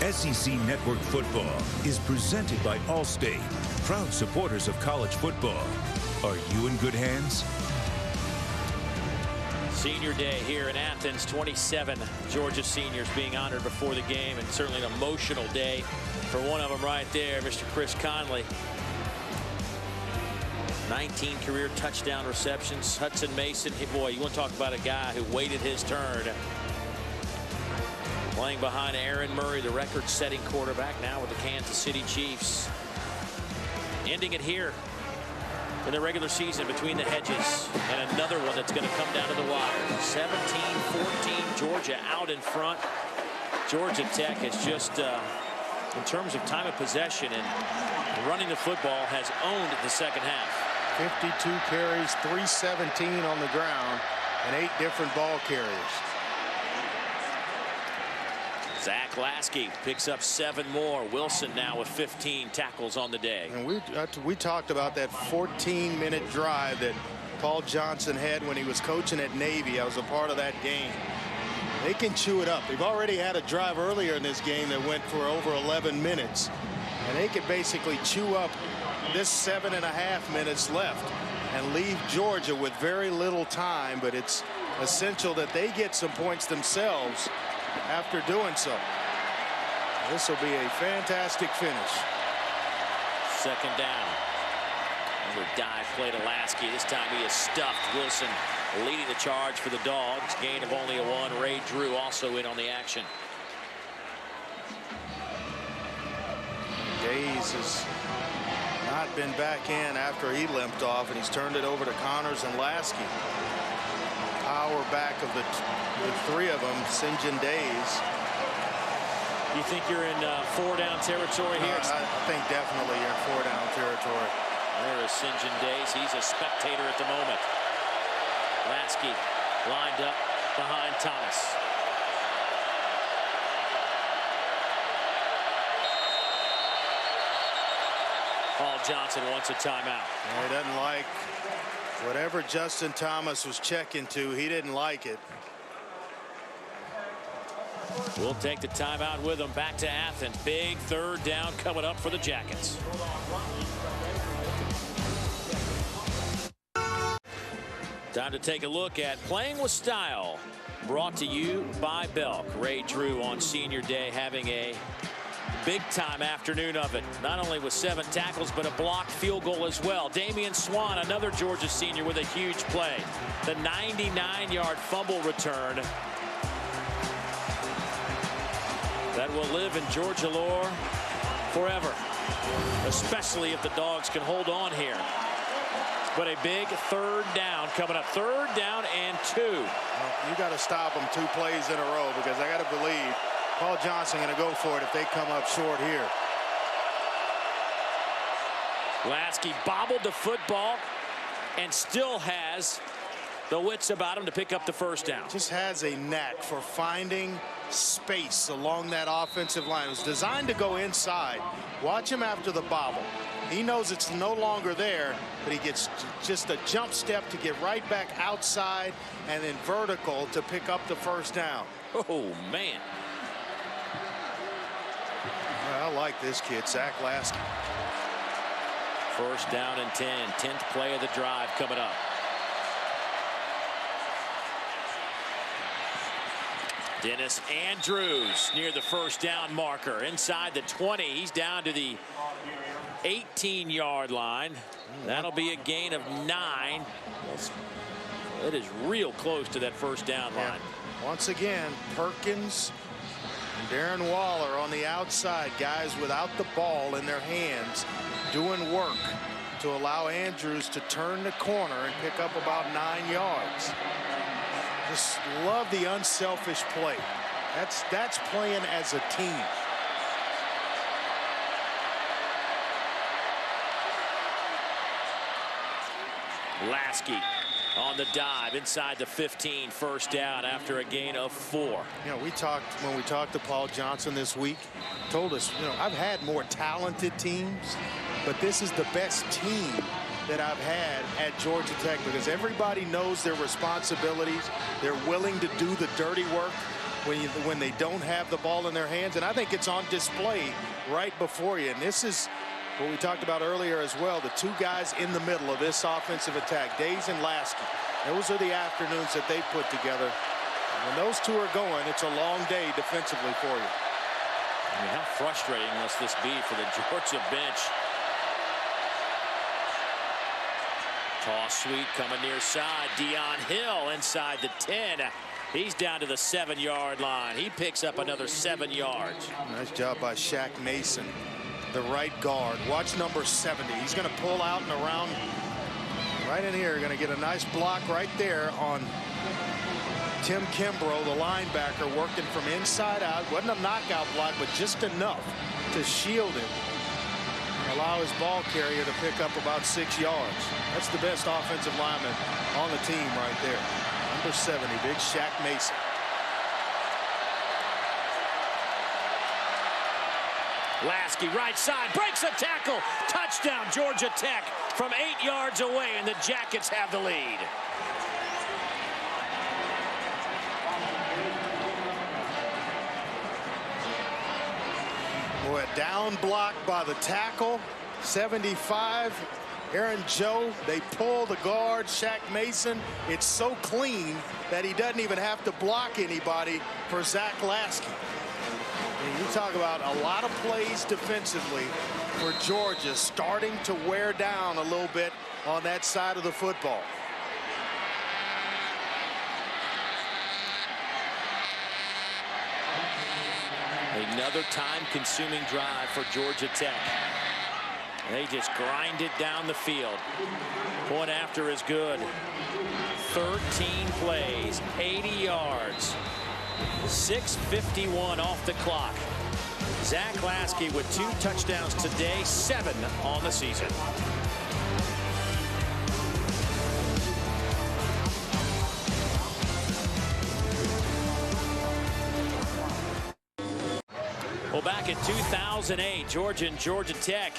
SEC Network Football is presented by Allstate, proud supporters of college football. Are you in good hands? Senior day here in Athens. 27 Georgia seniors being honored before the game, and certainly an emotional day for one of them right there, Mr. Chris Conley. 19 career touchdown receptions. Hutson Mason, boy, you want to talk about a guy who waited his turn. Playing behind Aaron Murray, the record-setting quarterback, now with the Kansas City Chiefs. Ending it here in the regular season between the hedges, and another one that's going to come down to the wire. 17-14, Georgia out in front. Georgia Tech has just, in terms of time of possession and running the football, has owned the second half. 52 carries, 317 on the ground, and 8 different ball carriers. Zach Laskey picks up 7 more. Wilson now with 15 tackles on the day. And we talked about that 14-minute drive that Paul Johnson had when he was coaching at Navy. I was a part of that game. They can chew it up. They've already had a drive earlier in this game that went for over 11 minutes. And they could basically chew up this 7.5 minutes left and leave Georgia with very little time. But it's essential that they get some points themselves after doing so. This will be a fantastic finish. Second down. Another dive play to Laskey. This time he is stuffed. Wilson leading the charge for the Dogs. Gain of only a 1. Ray Drew also in on the action. Days has not been back in after he limped off, and he's turned it over to Connors and Laskey. Power back of the 3 of them, St. John Days. You think you're in 4-down territory here? I think definitely you're in 4-down territory. There is St. John Days. He's a spectator at the moment. Laskey lined up behind Thomas. Paul Johnson wants a timeout. He doesn't like whatever Justin Thomas was checking to. He didn't like it. We'll take the timeout with him. Back to Athens. Big 3rd down coming up for the Jackets. Time to take a look at Playing with Style, brought to you by Belk. Ray Drew on senior day having a big-time afternoon of it. Not only with 7 tackles, but a blocked field goal as well. Damian Swann, another Georgia senior, with a huge play. The 99-yard fumble return that will live in Georgia lore forever, especially if the Dogs can hold on here. But a big 3rd down coming up. 3rd down and 2. Well, you got to stop them 2 plays in a row, because I got to believe Paul Johnson going to go for it if they come up short here. Laskey bobbled the football and still has the wits about him to pick up the first down. Just has a knack for finding space along that offensive line. It was designed to go inside. Watch him after the bobble. He knows it's no longer there, but he gets just a jump step to get right back outside and then vertical to pick up the first down. Oh, man. Well, I like this kid, Laskey. First down and 10. 10th play of the drive coming up. Dennis Andrews near the first down marker. Inside the 20. He's down to the 18-yard line. That'll be a gain of 9. It is real close to that first down line. Once again, Perkins and Darren Waller on the outside, guys without the ball in their hands, doing work to allow Andrews to turn the corner and pick up about 9 yards. Just love the unselfish play. That's playing as a team. Laskey on the dive inside the 15, first down after a gain of 4. You know, when we talked to Paul Johnson this week, told us, you know, I've had more talented teams, but this is the best team that I've had at Georgia Tech because everybody knows their responsibilities. They're willing to do the dirty work when they don't have the ball in their hands, and I think it's on display right before you. And this is what we talked about earlier as well, the two guys in the middle of this offensive attack, Days and Laskey. Those are the afternoons that they put together. When those two are going, it's a long day defensively for you. I mean, how frustrating must this be for the Georgia bench? Toss sweep coming near side. Deion Hill inside the 10. He's down to the 7-yard line. He picks up another 7 yards. Nice job by Shaq Mason, the right guard. Watch number 70. He's going to pull out and around right in here. Going to get a nice block right there on Tim Kimbrough, the linebacker, working from inside out. Wasn't a knockout block, but just enough to shield him. Allow his ball carrier to pick up about 6 yards. That's the best offensive lineman on the team right there. Number 70, big Shaq Mason. Laskey right side, breaks a tackle. Touchdown, Georgia Tech from 8 yards away, and the Jackets have the lead. Boy, a down block by the tackle. 75. Aaron Joe, they pull the guard, Shaq Mason. It's so clean that he doesn't even have to block anybody for Laskey. And you talk about a lot of plays defensively for Georgia, starting to wear down a little bit on that side of the football. Another time-consuming drive for Georgia Tech. They just grind it down the field. Point after is good. 13 plays, 80 yards. 6:51 off the clock. Laskey with 2 touchdowns today, 7 on the season. Well, back in 2008, Georgia and Georgia Tech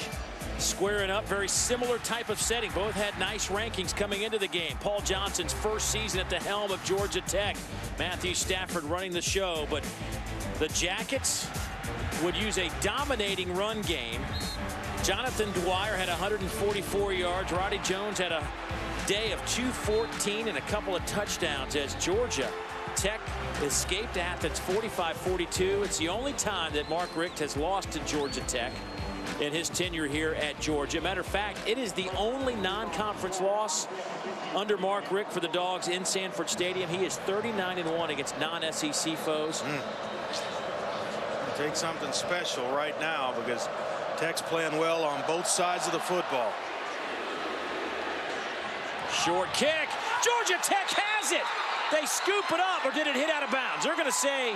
squaring up, very similar type of setting. Both had nice rankings coming into the game. Paul Johnson's first season at the helm of Georgia Tech. Matthew Stafford running the show, but the Jackets would use a dominating run game. Jonathan Dwyer had 144 yards. Roddy Jones had a day of 214 and a couple of touchdowns as Georgia Tech escaped Athens 45-42. It's the only time that Mark Richt has lost to Georgia Tech in his tenure here at Georgia. Matter of fact, it is the only non-conference loss under Mark Richt for the Dogs in Sanford Stadium. He is 39-1 against non-SEC foes. Take something special right now because Tech's playing well on both sides of the football. Short kick. Georgia Tech has it. They scoop it up, or did it hit out of bounds? They're going to say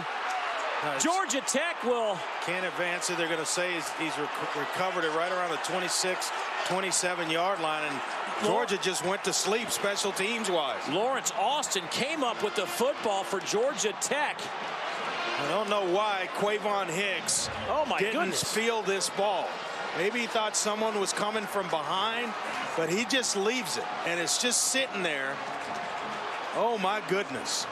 Georgia Tech will. Can't advance it. They're going to say he's recovered it right around the 26 27-yard line, and Georgia just went to sleep special teams wise. Lawrence Austin came up with the football for Georgia Tech. I don't know why Quavon Hicks didn't feel this ball. Maybe he thought someone was coming from behind, but he just leaves it, and it's just sitting there. Oh, my goodness.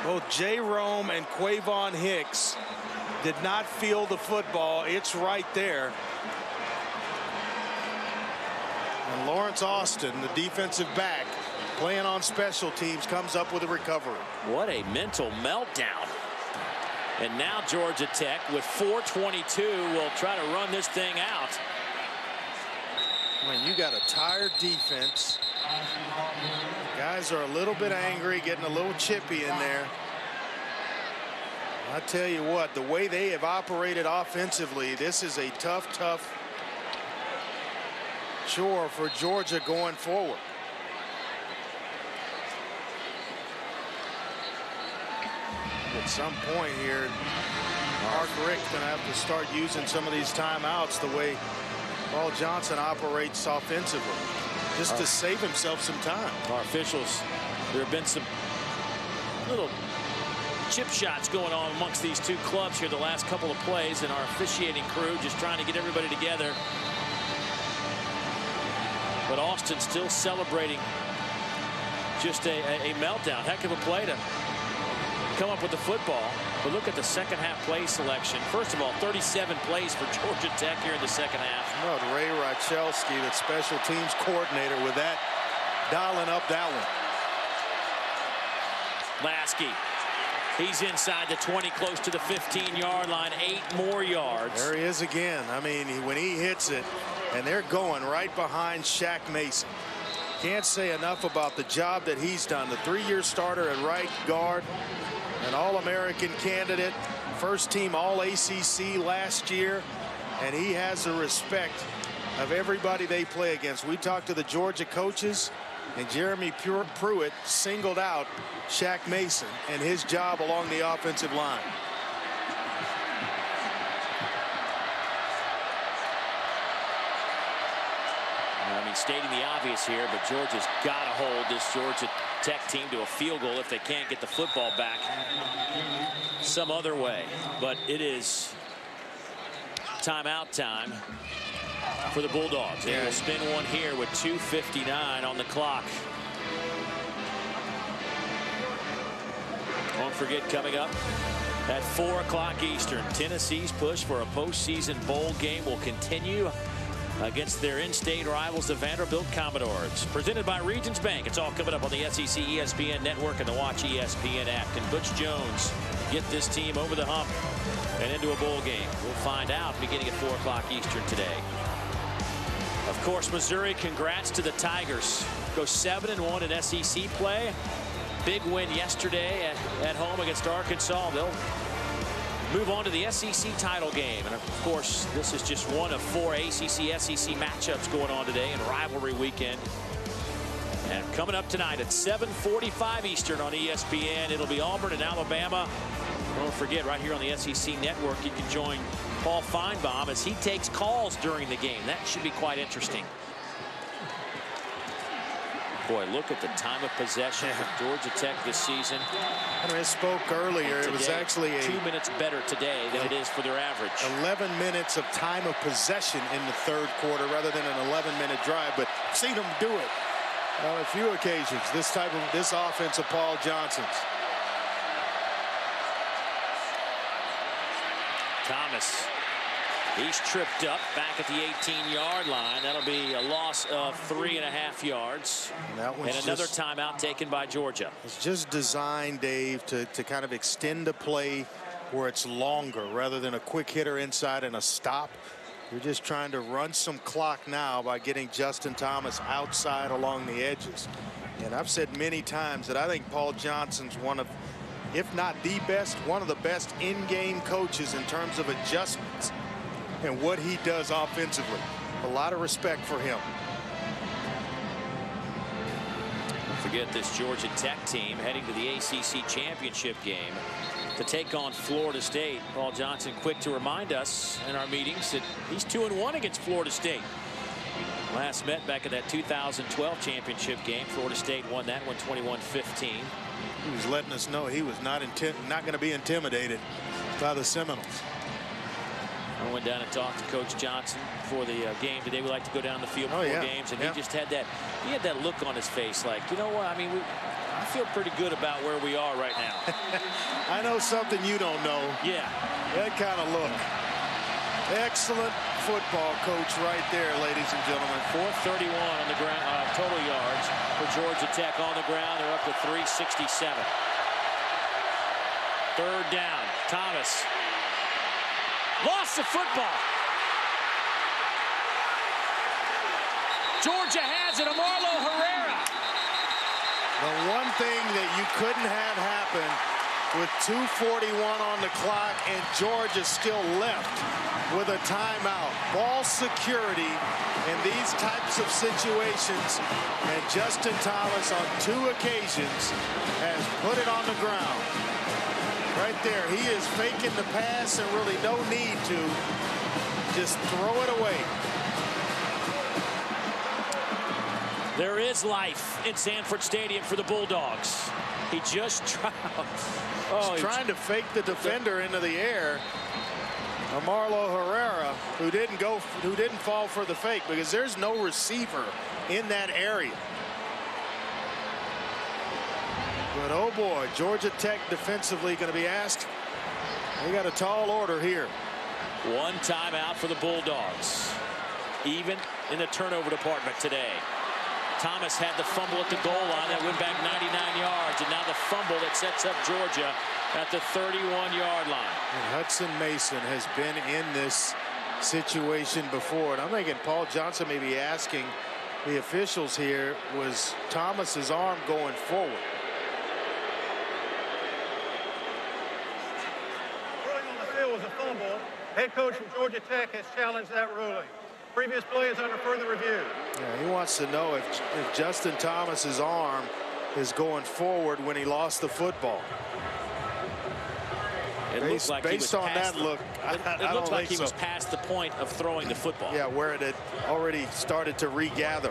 Both J. Rome and Quavon Hicks did not feel the football. It's right there. And Lawrence Austin, the defensive back, playing on special teams, comes up with a recovery. What a mental meltdown. And now Georgia Tech with 4:22 will try to run this thing out. When you got a tired defense, guys are a little bit angry, getting a little chippy in there. I tell you what, the way they have operated offensively, this is a tough chore for Georgia going forward. At some point here, Mark Richt's going to have to start using some of these timeouts the way Paul Johnson operates offensively, just to save himself some time. Our officials, there have been some little chip shots going on amongst these two clubs here the last couple of plays, and our officiating crew just trying to get everybody together. But Austin still celebrating just a meltdown. Heck of a play to come up with the football. But look at the second half play selection. First of all, 37 plays for Georgia Tech here in the second half. Well, Ray Rychelski, the special teams coordinator, with that, dialing up that one. Laskey. He's inside the 20, close to the 15-yard line. 8 more yards. There he is again. I mean, when he hits it, and they're going right behind Shaq Mason. Can't say enough about the job that he's done. The 3-year starter at right guard, an All-American candidate, first team All-ACC last year, and he has the respect of everybody they play against. We talked to the Georgia coaches, and Jeremy Pruitt singled out Shaq Mason and his job along the offensive line. I mean, stating the obvious here, but Georgia's got to hold this Georgia Tech team to a field goal if they can't get the football back some other way. But it is timeout time for the Bulldogs. They will spin one here with 2:59 on the clock. Don't forget, coming up at 4 o'clock Eastern, Tennessee's push for a postseason bowl game will continue against their in-state rivals, the Vanderbilt Commodores. Presented by Regions Bank. It's all coming up on the SEC ESPN Network and the Watch ESPN app. Can Butch Jones get this team over the hump and into a bowl game? We'll find out beginning at 4 o'clock Eastern today. Of course, Missouri, congrats to the Tigers. Go 7-1 in SEC play. Big win yesterday at home against Arkansas. They'll move on to the SEC title game. And of course, this is just one of 4 ACC-SEC matchups going on today in rivalry weekend. And coming up tonight at 7:45 Eastern on ESPN, it'll be Auburn and Alabama. Don't forget, right here on the SEC Network, you can join Paul Feinbaum as he takes calls during the game. That should be quite interesting. Boy, look at the time of possession for Georgia Tech this season. I misspoke earlier. It was actually 2 minutes better today than it is for their average. 11 minutes of time of possession in the third quarter rather than an 11-minute drive. But I've seen them do it on a few occasions. This offense of Paul Johnson's. Thomas. He's tripped up back at the 18-yard line. That'll be a loss of 3.5 yards. And another timeout taken by Georgia. It's just designed, Dave, to kind of extend a play where it's longer rather than a quick hitter inside and a stop. You're just trying to run some clock now by getting Justin Thomas outside along the edges. And I've said many times that I think Paul Johnson's one of, if not the best, one of the best in-game coaches in terms of adjustments and what he does offensively. A lot of respect for him. Don't forget, this Georgia Tech team heading to the ACC championship game to take on Florida State. Paul Johnson quick to remind us in our meetings that he's 2-1 against Florida State. Last met back at that 2012 championship game. Florida State won that one 21-15. He was letting us know he was not going to be intimidated by the Seminoles. I went down and talked to Coach Johnson before the game today. We like to go down the field before games, and he just had that look on his face, like, you know what? I mean, I feel pretty good about where we are right now. I know something you don't know. Yeah, that kind of look. Excellent football coach right there, ladies and gentlemen. 431 on the ground, total yards for Georgia Tech on the ground. They're up to 367. Third down. Thomas lost the football. Georgia has it. Amarlo Herrera. The one thing that you couldn't have happen with 2:41 on the clock and Georgia still left with a timeout. Ball security in these types of situations, and Justin Thomas on 2 occasions has put it on the ground. Right there, he is faking the pass and really no need to. Just throw it away. There is life in Sanford Stadium for the Bulldogs. He just tried. He's trying to fake the defender into the air. Amarlo Herrera, who didn't fall for the fake because there's no receiver in that area. But oh boy, Georgia Tech defensively going to be asked. They got a tall order here. One timeout for the Bulldogs. Even in the turnover department today. Thomas had the fumble at the goal line that went back 99 yards, and now the fumble that sets up Georgia at the 31-yard line. And Hutson Mason has been in this situation before, and I'm thinking Paul Johnson may be asking the officials here, was Thomas's arm going forward? Ruling on the field was a fumble. Head coach from Georgia Tech has challenged that ruling. Previous play is under further review. Yeah, he wants to know if Justin Thomas's arm is going forward when he lost the football. It looks like based on that look, it looks like he was past the point of throwing the football. Yeah, where it had already started to regather.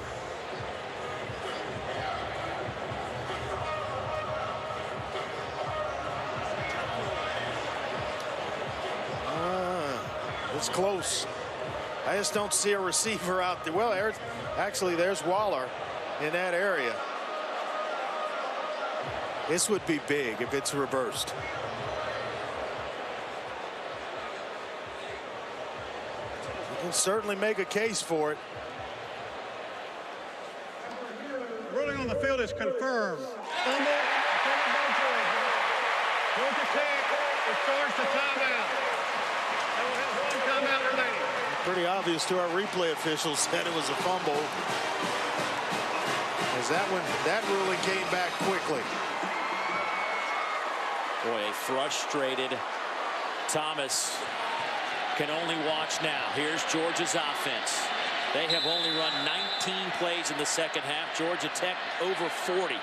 It's close. I just don't see a receiver out there. Well, actually, there's Waller in that area. This would be big if it's reversed. You can certainly make a case for it. Ruling on the field is confirmed. Fumble intended by Georgia. Georgia Tech is charged to timeout. They will have one timeout remaining. Pretty obvious to our replay officials that it was a fumble, as that ruling came back quickly. Boy, a frustrated Thomas can only watch now. Here's Georgia's offense. They have only run 19 plays in the second half. Georgia Tech over 40.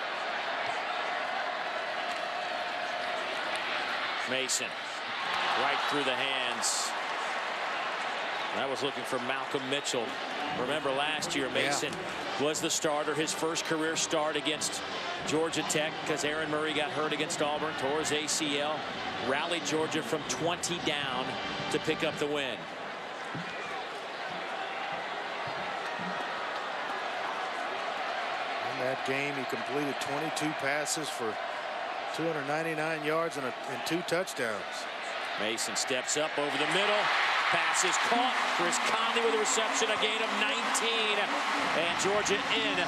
Mason right through the hands. That was looking for Malcolm Mitchell. Remember last year, Mason was the starter, his first career start against Georgia Tech because Aaron Murray got hurt against Auburn, tore his ACL, rallied Georgia from 20 down to pick up the win. In that game, he completed 22 passes for 299 yards and 2 touchdowns. Mason steps up over the middle. Pass is caught. Chris Conley with a reception, a gain of 19. And Georgia in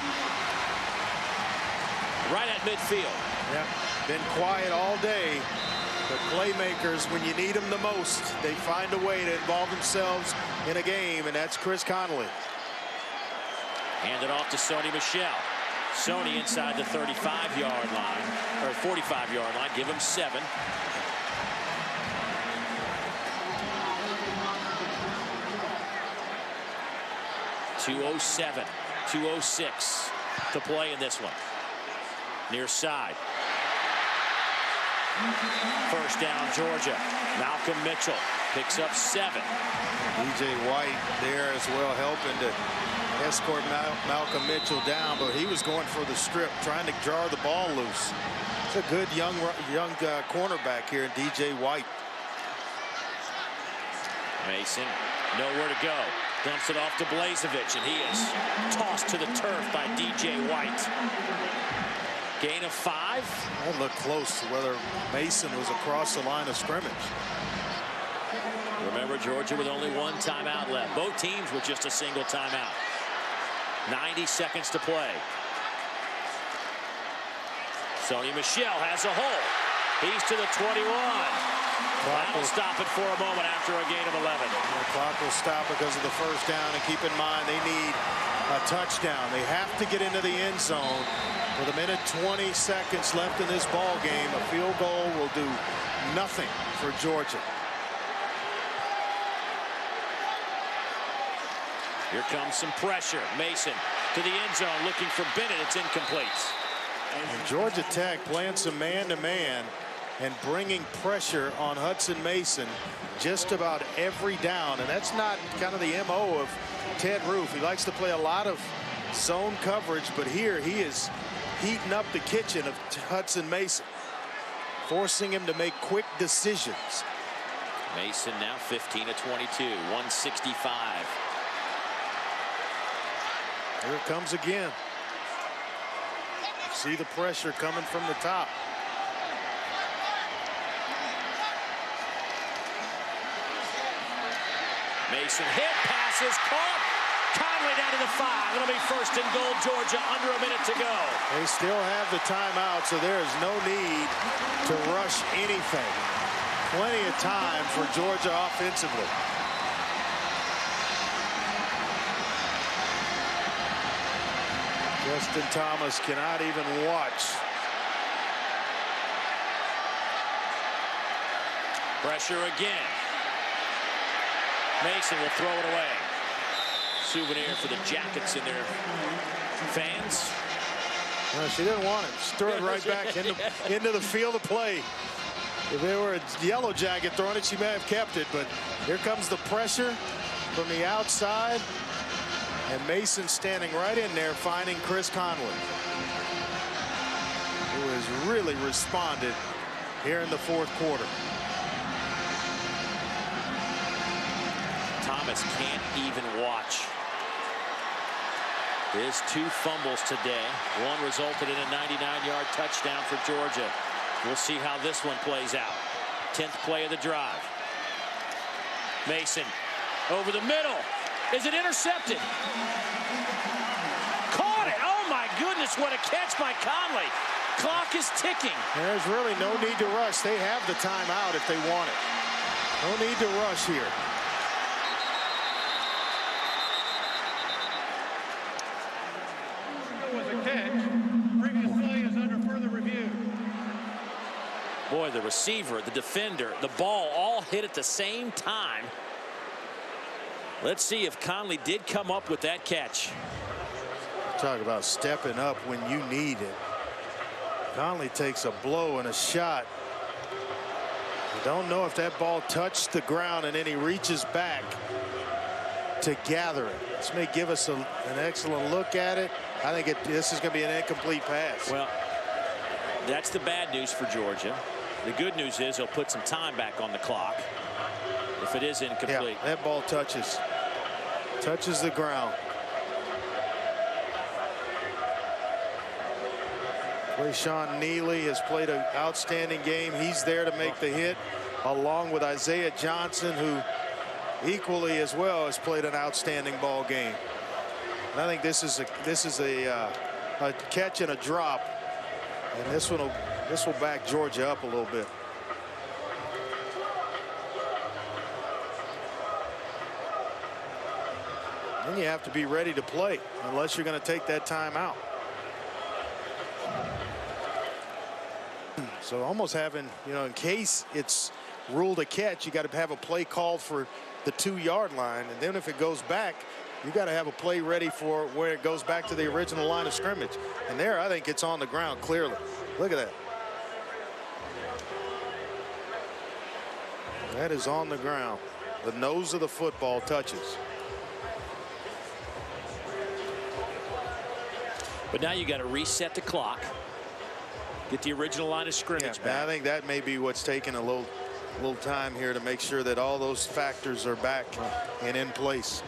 right at midfield. Yeah, been quiet all day. The playmakers, when you need them the most, they find a way to involve themselves in a game, and that's Chris Conley. Hand it off to Sony Michel. Sony inside the 35-yard line, or 45-yard line. Give him 7. .207, 206 to play in this one. Near side. First down, Georgia. Malcolm Mitchell picks up 7. DJ White there as well, helping to escort Malcolm Mitchell down, but he was going for the strip, trying to jar the ball loose. It's a good young cornerback here, DJ White. Mason, nowhere to go. Dumps it off to Blazevich, and he is tossed to the turf by DJ White. Gain of 5. That looked close to whether Mason was across the line of scrimmage. Remember, Georgia with only 1 timeout left. Both teams with just a single timeout. 90 seconds to play. Sony Michel has a hole. He's to the 21. That'll stop it for a moment after a gain of 11. The clock will stop because of the first down, and keep in mind they need a touchdown. They have to get into the end zone. With a minute 20 seconds left in this ball game, a field goal will do nothing for Georgia. Here comes some pressure. Mason to the end zone looking for Bennett. It's incomplete. And Georgia Tech playing some man-to-man and bringing pressure on Hutson Mason just about every down. And that's not kind of the MO of Ted Roof. He likes to play a lot of zone coverage, but here he is heating up the kitchen of Hutson Mason, forcing him to make quick decisions. Mason now 15 of 22, 165. Here it comes again. See the pressure coming from the top. Mason hit, passes, caught. Conley down to the 5. It'll be first and goal, Georgia, under a minute to go. They still have the timeout, so there is no need to rush anything. Plenty of time for Georgia offensively. Justin Thomas cannot even watch. Pressure again. Mason will throw it away. Souvenir for the Jackets and their fans. No, she didn't want it. She threw it right back into the field of play. If there were a Yellow Jacket throwing it, she may have kept it. But here comes the pressure from the outside. And Mason standing right in there, finding Chris Conley, who has really responded here in the fourth quarter. Thomas can't even watch. His 2 fumbles today. One resulted in a 99-yard touchdown for Georgia. We'll see how this one plays out. 10th play of the drive. Mason over the middle. Is it intercepted? Caught it. Oh, my goodness, what a catch by Conley. Clock is ticking. There's really no need to rush. They have the timeout if they want it. No need to rush here. Boy, the receiver, the defender, the ball all hit at the same time. Let's see if Conley did come up with that catch. Talk about stepping up when you need it. Conley takes a blow and a shot. I don't know if that ball touched the ground, and then he reaches back to gather it. This may give us an excellent look at it. I think this is going to be an incomplete pass. Well, that's the bad news for Georgia. The good news is he'll put some time back on the clock if it is incomplete. Yeah, that ball touches the ground. Sean Neely has played an outstanding game. He's there to make the hit, along with Isaiah Johnson, who equally as well has played an outstanding ball game. And I think this is a catch and a drop, and this will back Georgia up a little bit. Then you have to be ready to play unless you're going to take that time out. So almost having, in case it's ruled a catch, you got to have a play called for the 2-yard line. And then if it goes back, you got to have a play ready for where it goes back to the original line of scrimmage. And there, I think it's on the ground clearly. Look at that. That is on the ground. The nose of the football touches. But now you got to reset the clock. Get the original line of scrimmage back. I think that may be what's taking a little time here to make sure that all those factors are back and in place.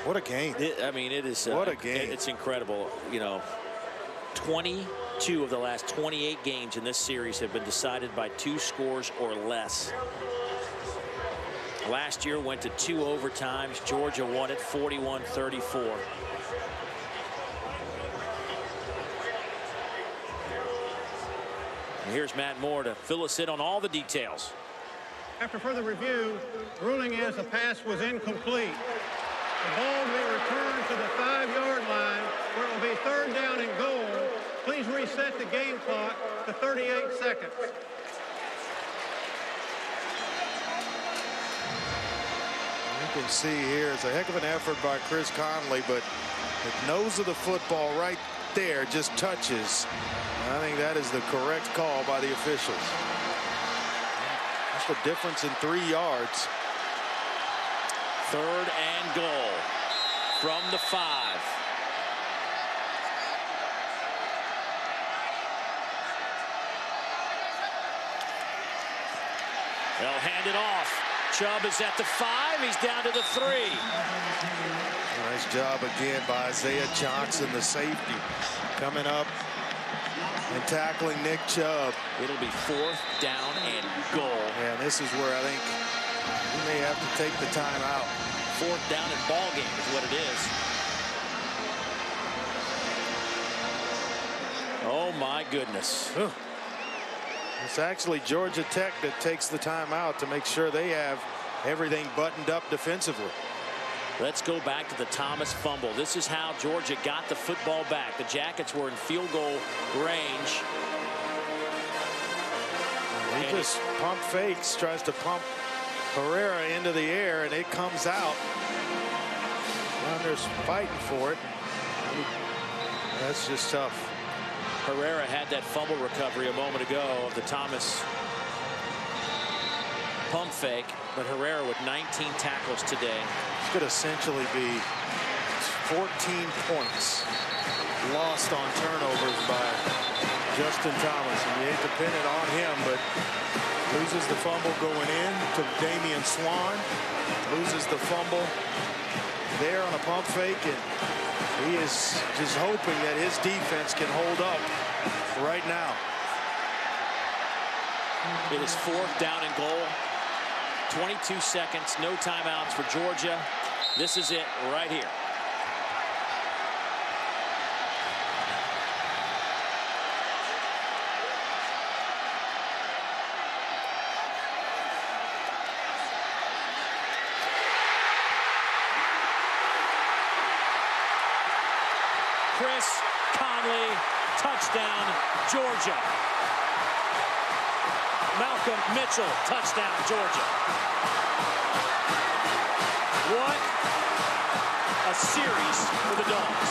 What a game. I mean, it is. What a game. It's incredible. You know, 22 of the last 28 games in this series have been decided by 2 scores or less. Last year went to 2 overtimes. Georgia won it 41-34. And here's Matt Moore to fill us in on all the details. After further review, the ruling is the pass was incomplete. The ball may return to the 5-yard line where it will be 3rd down and goal. Please reset the game clock to 38 seconds. You can see here it's a heck of an effort by Chris Conley, but the nose of the football right there just touches. I think that is the correct call by the officials. That's the difference in 3 yards. 3rd and goal from the 5. They'll hand it off. Chubb is at the 5. He's down to the 3. Nice job again by Isaiah Johnson, the safety, coming up and tackling Nick Chubb. It'll be 4th down and goal. Yeah, this is where I think we may have to take the timeout. 4th down and ball game is what it is. Oh my goodness. It's actually Georgia Tech that takes the timeout to make sure they have everything buttoned up defensively. Let's go back to the Thomas fumble. This is how Georgia got the football back. The Jackets were in field goal range. He just pump fakes, tries to pump Herrera into the air, and it comes out. Runner's fighting for it. That's just tough. Herrera had that fumble recovery a moment ago of the Thomas pump fake, but Herrera with 19 tackles today. This could essentially be 14 points lost on turnovers by Justin Thomas, and you hate to pin it on him, but loses the fumble going in to Damian Swann, loses the fumble there on a pump fake, and he is just hoping that his defense can hold up right now. It is 4th down and goal. 22 seconds, no timeouts for Georgia. This is it right here. Chris Conley, touchdown, Georgia. Malcolm Mitchell, touchdown, Georgia. What a series for the Dogs.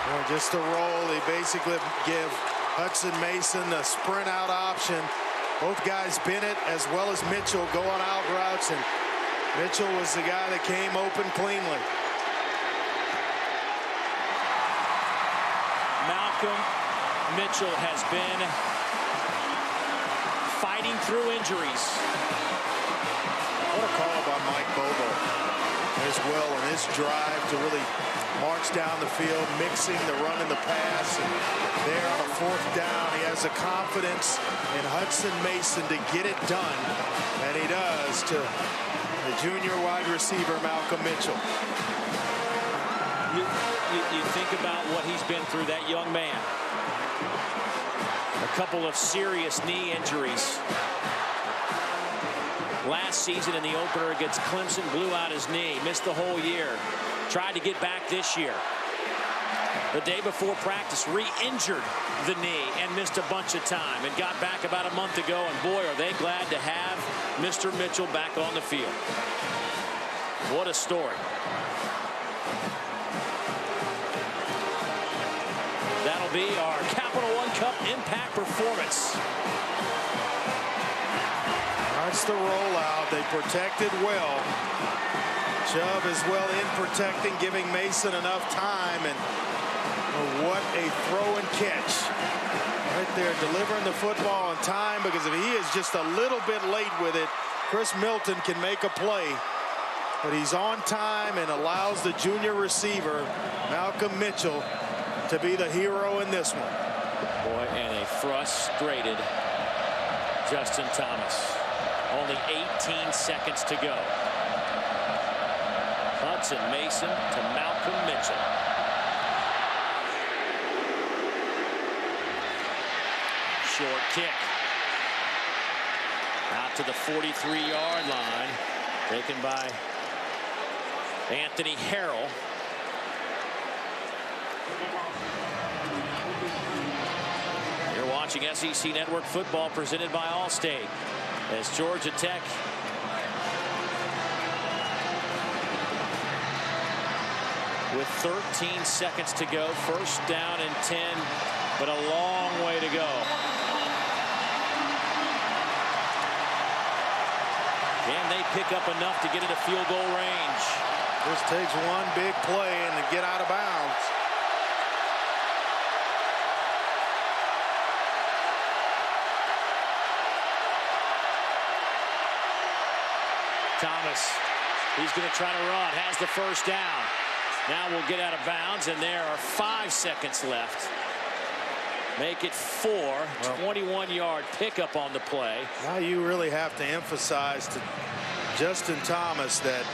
Well, just a roll. They basically give Hutson Mason the sprint out option. Both guys, Bennett as well as Mitchell, go on out routes, and Mitchell was the guy that came open cleanly. Malcolm Mitchell has been fighting through injuries. What a call by Mike Bobo as well on this drive to really march down the field, mixing the run and the pass. And there on a 4th down, he has the confidence in Hutson Mason to get it done, and he does to the junior wide receiver Malcolm Mitchell. You think about what he's been through, that young man. A couple of serious knee injuries. Last season in the opener against Clemson, blew out his knee, missed the whole year. Tried to get back this year. The day before practice, re-injured the knee and missed a bunch of time and got back about a month ago. And boy, are they glad to have Mr. Mitchell back on the field. What a story. That'll be our Capital One Cup impact performance. That's the rollout. They protected well. Chubb as well in protecting, giving Mason enough time. And what a throw and catch. Right there, delivering the football on time, because if he is just a little bit late with it, Chris Milton can make a play. But he's on time and allows the junior receiver, Malcolm Mitchell, to be the hero in this one. Boy, and a frustrated Justin Thomas. Only 18 seconds to go. Hutson Mason to Malcolm Mitchell. Short kick. Out to the 43-yard line. Taken by Anthony Harrell. You're watching SEC Network Football presented by Allstate. As Georgia Tech with 13 seconds to go. First down and 10, but a long way to go. Can they pick up enough to get into field goal range? This takes one big play and to get out of bounds. Thomas, he's going to try to run, has the first down. Now we'll get out of bounds, and there are 5 seconds left. Make it 4, 21-yard pickup on the play. Now you really have to emphasize to Justin Thomas that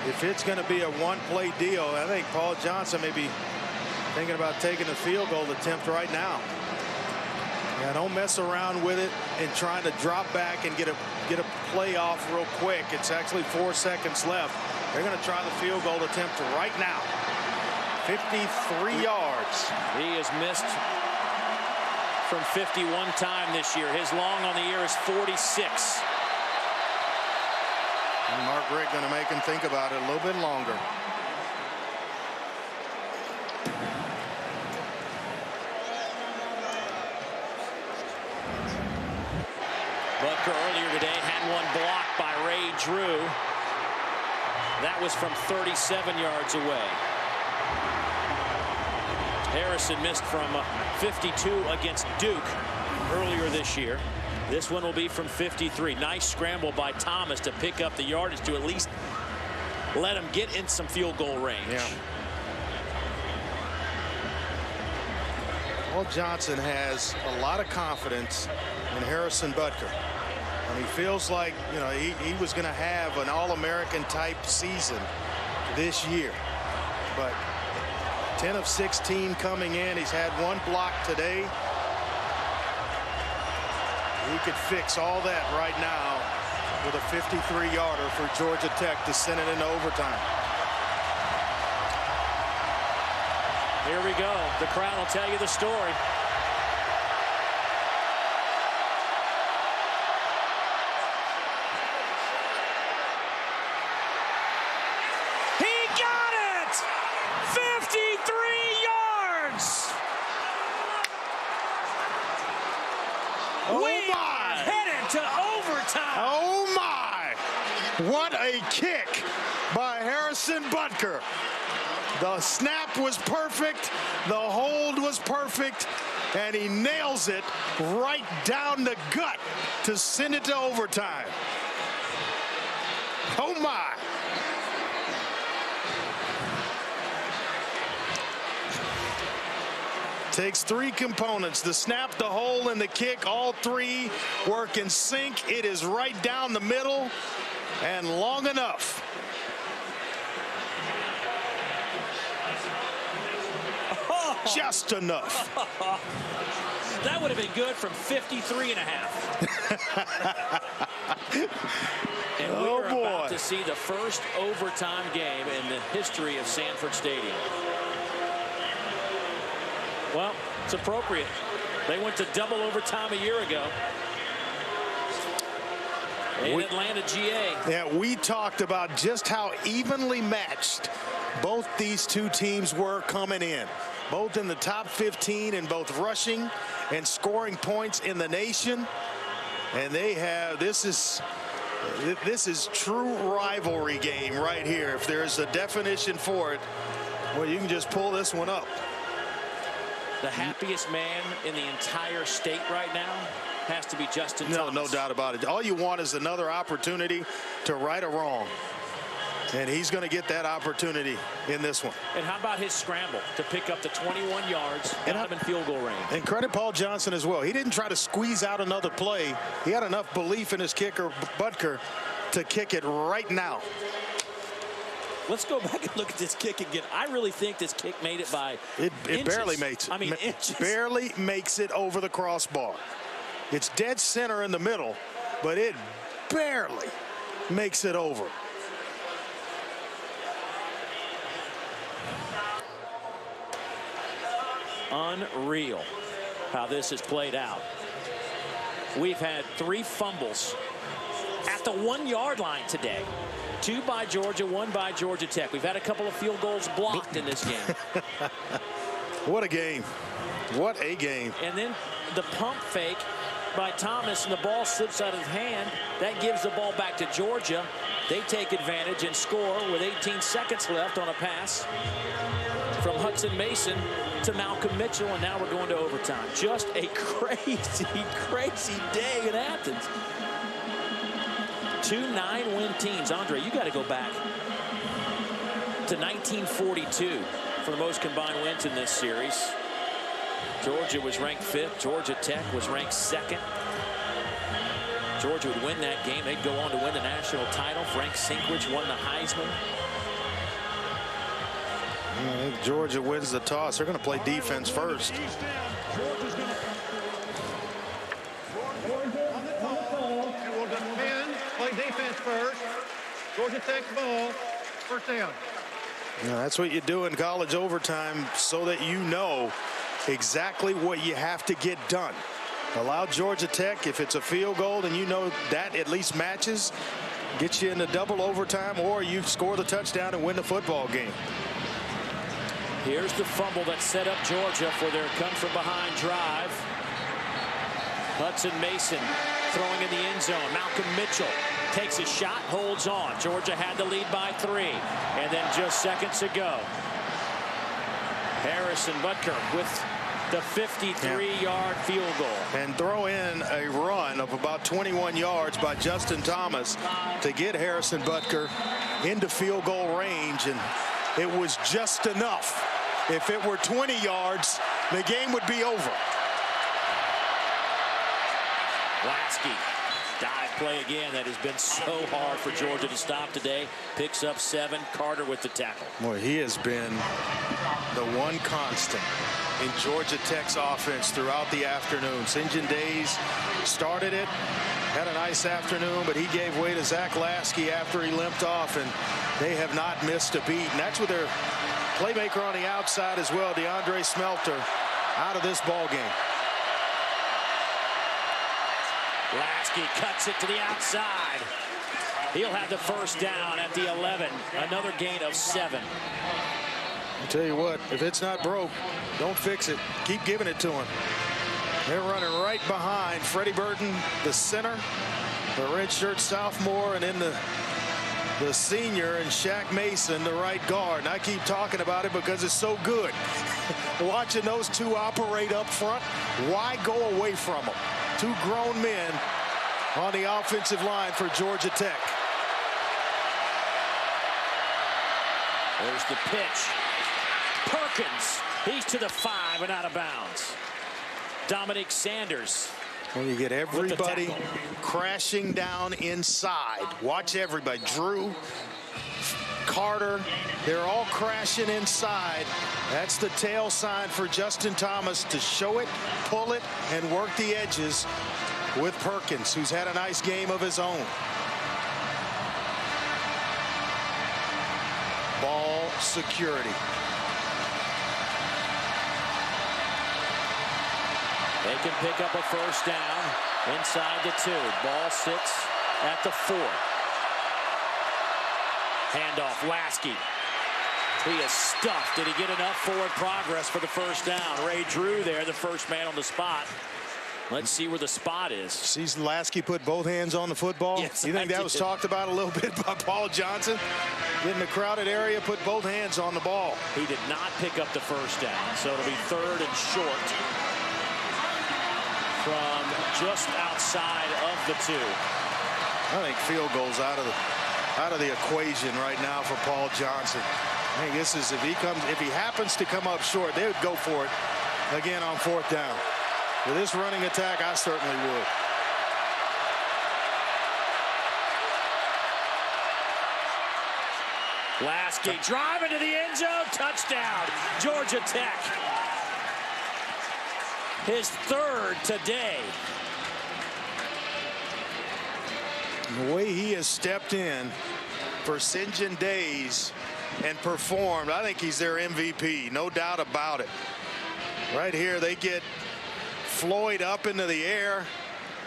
if it's going to be a one-play deal, I think Paul Johnson may be thinking about taking a field goal attempt right now. Yeah, don't mess around with it and trying to drop back and get a play off real quick. It's actually 4 seconds left. They're going to try the field goal attempt right now. 53 yards. He has missed from 51 time this year. His long on the year is 46. And Mark Richt going to make him think about it a little bit longer. Butker earlier today had one blocked by Ray Drew. That was from 37 yards away. Harrison missed from 52 against Duke earlier this year. This one will be from 53. Nice scramble by Thomas to pick up the yardage to at least let him get in some field goal range. Yeah. Paul Johnson has a lot of confidence in Harrison Butker. And he feels like, you know, he was going to have an All-American type season this year. But 10 of 16 coming in. He's had one block today. He could fix all that right now with a 53-yarder for Georgia Tech to send it into overtime. Here we go. The crowd will tell you the story. He got it! 53 yards! We are headed to overtime. Oh my! What a kick by Harrison Butker. The snap was perfect, the hold was perfect, and he nails it right down the gut to send it to overtime. Oh my! Takes 3 components, the snap, the hold, and the kick. All 3 work in sync. It is right down the middle and long enough. Just enough. That would have been good from 53 and a half. And we're about to see the first overtime game in the history of Sanford Stadium. Well, it's appropriate. They went to double overtime a year ago in Atlanta, GA. Yeah, we talked about just how evenly matched both these two teams were coming in. Both in the top 15 in both rushing and scoring points in the nation. And they have, this is true rivalry game right here. If there's a definition for it, well, you can just pull this one up. The happiest man in the entire state right now has to be Justin Thomas. No doubt about it. All you want is another opportunity to right a wrong. And he's going to get that opportunity in this one. And how about his scramble to pick up the 21 yards out in field goal range? And credit Paul Johnson as well. He didn't try to squeeze out another play. He had enough belief in his kicker, Butker, to kick it right now. Let's go back and look at this kick again. I really think this kick made it by It inches. barely makes it. I mean, inches. Barely makes it over the crossbar. It's dead center in the middle, but it barely makes it over. Unreal how this has played out. We've had 3 fumbles at the 1-yard line today. 2 by Georgia, 1 by Georgia Tech. We've had a couple of field goals blocked in this game. What a game. What a game. And then the pump fake by Thomas, and the ball slips out of his hand. That gives the ball back to Georgia. They take advantage and score with 18 seconds left on a pass from Hutson Mason to Malcolm Mitchell, and now we're going to overtime. Just a crazy, crazy day in Athens. 2 9-win teams. Andre, you got to go back to 1942 for the most combined wins in this series. Georgia was ranked 5th. Georgia Tech was ranked 2nd. Georgia would win that game. They'd go on to win the national title. Frank Sinkwich won the Heisman. I think Georgia wins the toss. They're going to play defense first. And we'll defend, play defense first. Georgia Tech's ball, first down. Now, that's what you do in college overtime so that you know exactly what you have to get done. Allow Georgia Tech, if it's a field goal and you know that at least matches, get you into double overtime, or you score the touchdown and win the football game. Here's the fumble that set up Georgia for their come-from-behind drive. Hutson Mason throwing in the end zone. Malcolm Mitchell takes a shot, holds on. Georgia had the lead by 3. And then just seconds ago, Harrison Butker with the 53-yard field goal. And throw in a run of about 21 yards by Justin Thomas to get Harrison Butker into field goal range. And it was just enough. If it were 20 yards, the game would be over. Laskey, dive play again. That has been so hard for Georgia to stop today. Picks up 7. Carter with the tackle. Boy, he has been the one constant in Georgia Tech's offense throughout the afternoon. St. John Days started it, had a nice afternoon, but he gave way to Zach Laskey after he limped off, and they have not missed a beat. And that's with their playmaker on the outside as well, DeAndre Smelter, out of this ball game. Laskey cuts it to the outside. He'll have the first down at the 11. Another gain of 7. I'll tell you what, if it's not broke, don't fix it. Keep giving it to him. They're running right behind Freddie Burton, the center, the redshirt sophomore, and then the senior, and Shaq Mason, the right guard. And I keep talking about it because it's so good. Watching those two operate up front, why go away from them? 2 grown men on the offensive line for Georgia Tech. There's the pitch. Perkins, he's to the 5 and out of bounds. Dominic Sanders. When you get everybody crashing down inside. Watch everybody. Drew, Carter, they're all crashing inside. That's the tail sign for Justin Thomas to show it, pull it, and work the edges with Perkins, who's had a nice game of his own. Ball security. They can pick up a first down inside the 2. Ball sits at the 4. Handoff, Laskey. He is stuffed. Did he get enough forward progress for the first down? Ray Drew there, the first man on the spot. Let's see where the spot is. Sees Laskey put both hands on the football. Yes, you think that was talked about a little bit by Paul Johnson? In the crowded area, put both hands on the ball. He did not pick up the first down, so it'll be 3rd and short from just outside of the 2. I think field goals out of the equation right now for Paul Johnson. I think this is if he happens to come up short, they would go for it again on 4th down. With this running attack, I certainly would. Laskey driving to the end zone, touchdown, Georgia Tech. His 3rd today. The way he has stepped in for St. John days and performed, I think he's their MVP, no doubt about it. Right here, they get Floyd up into the air.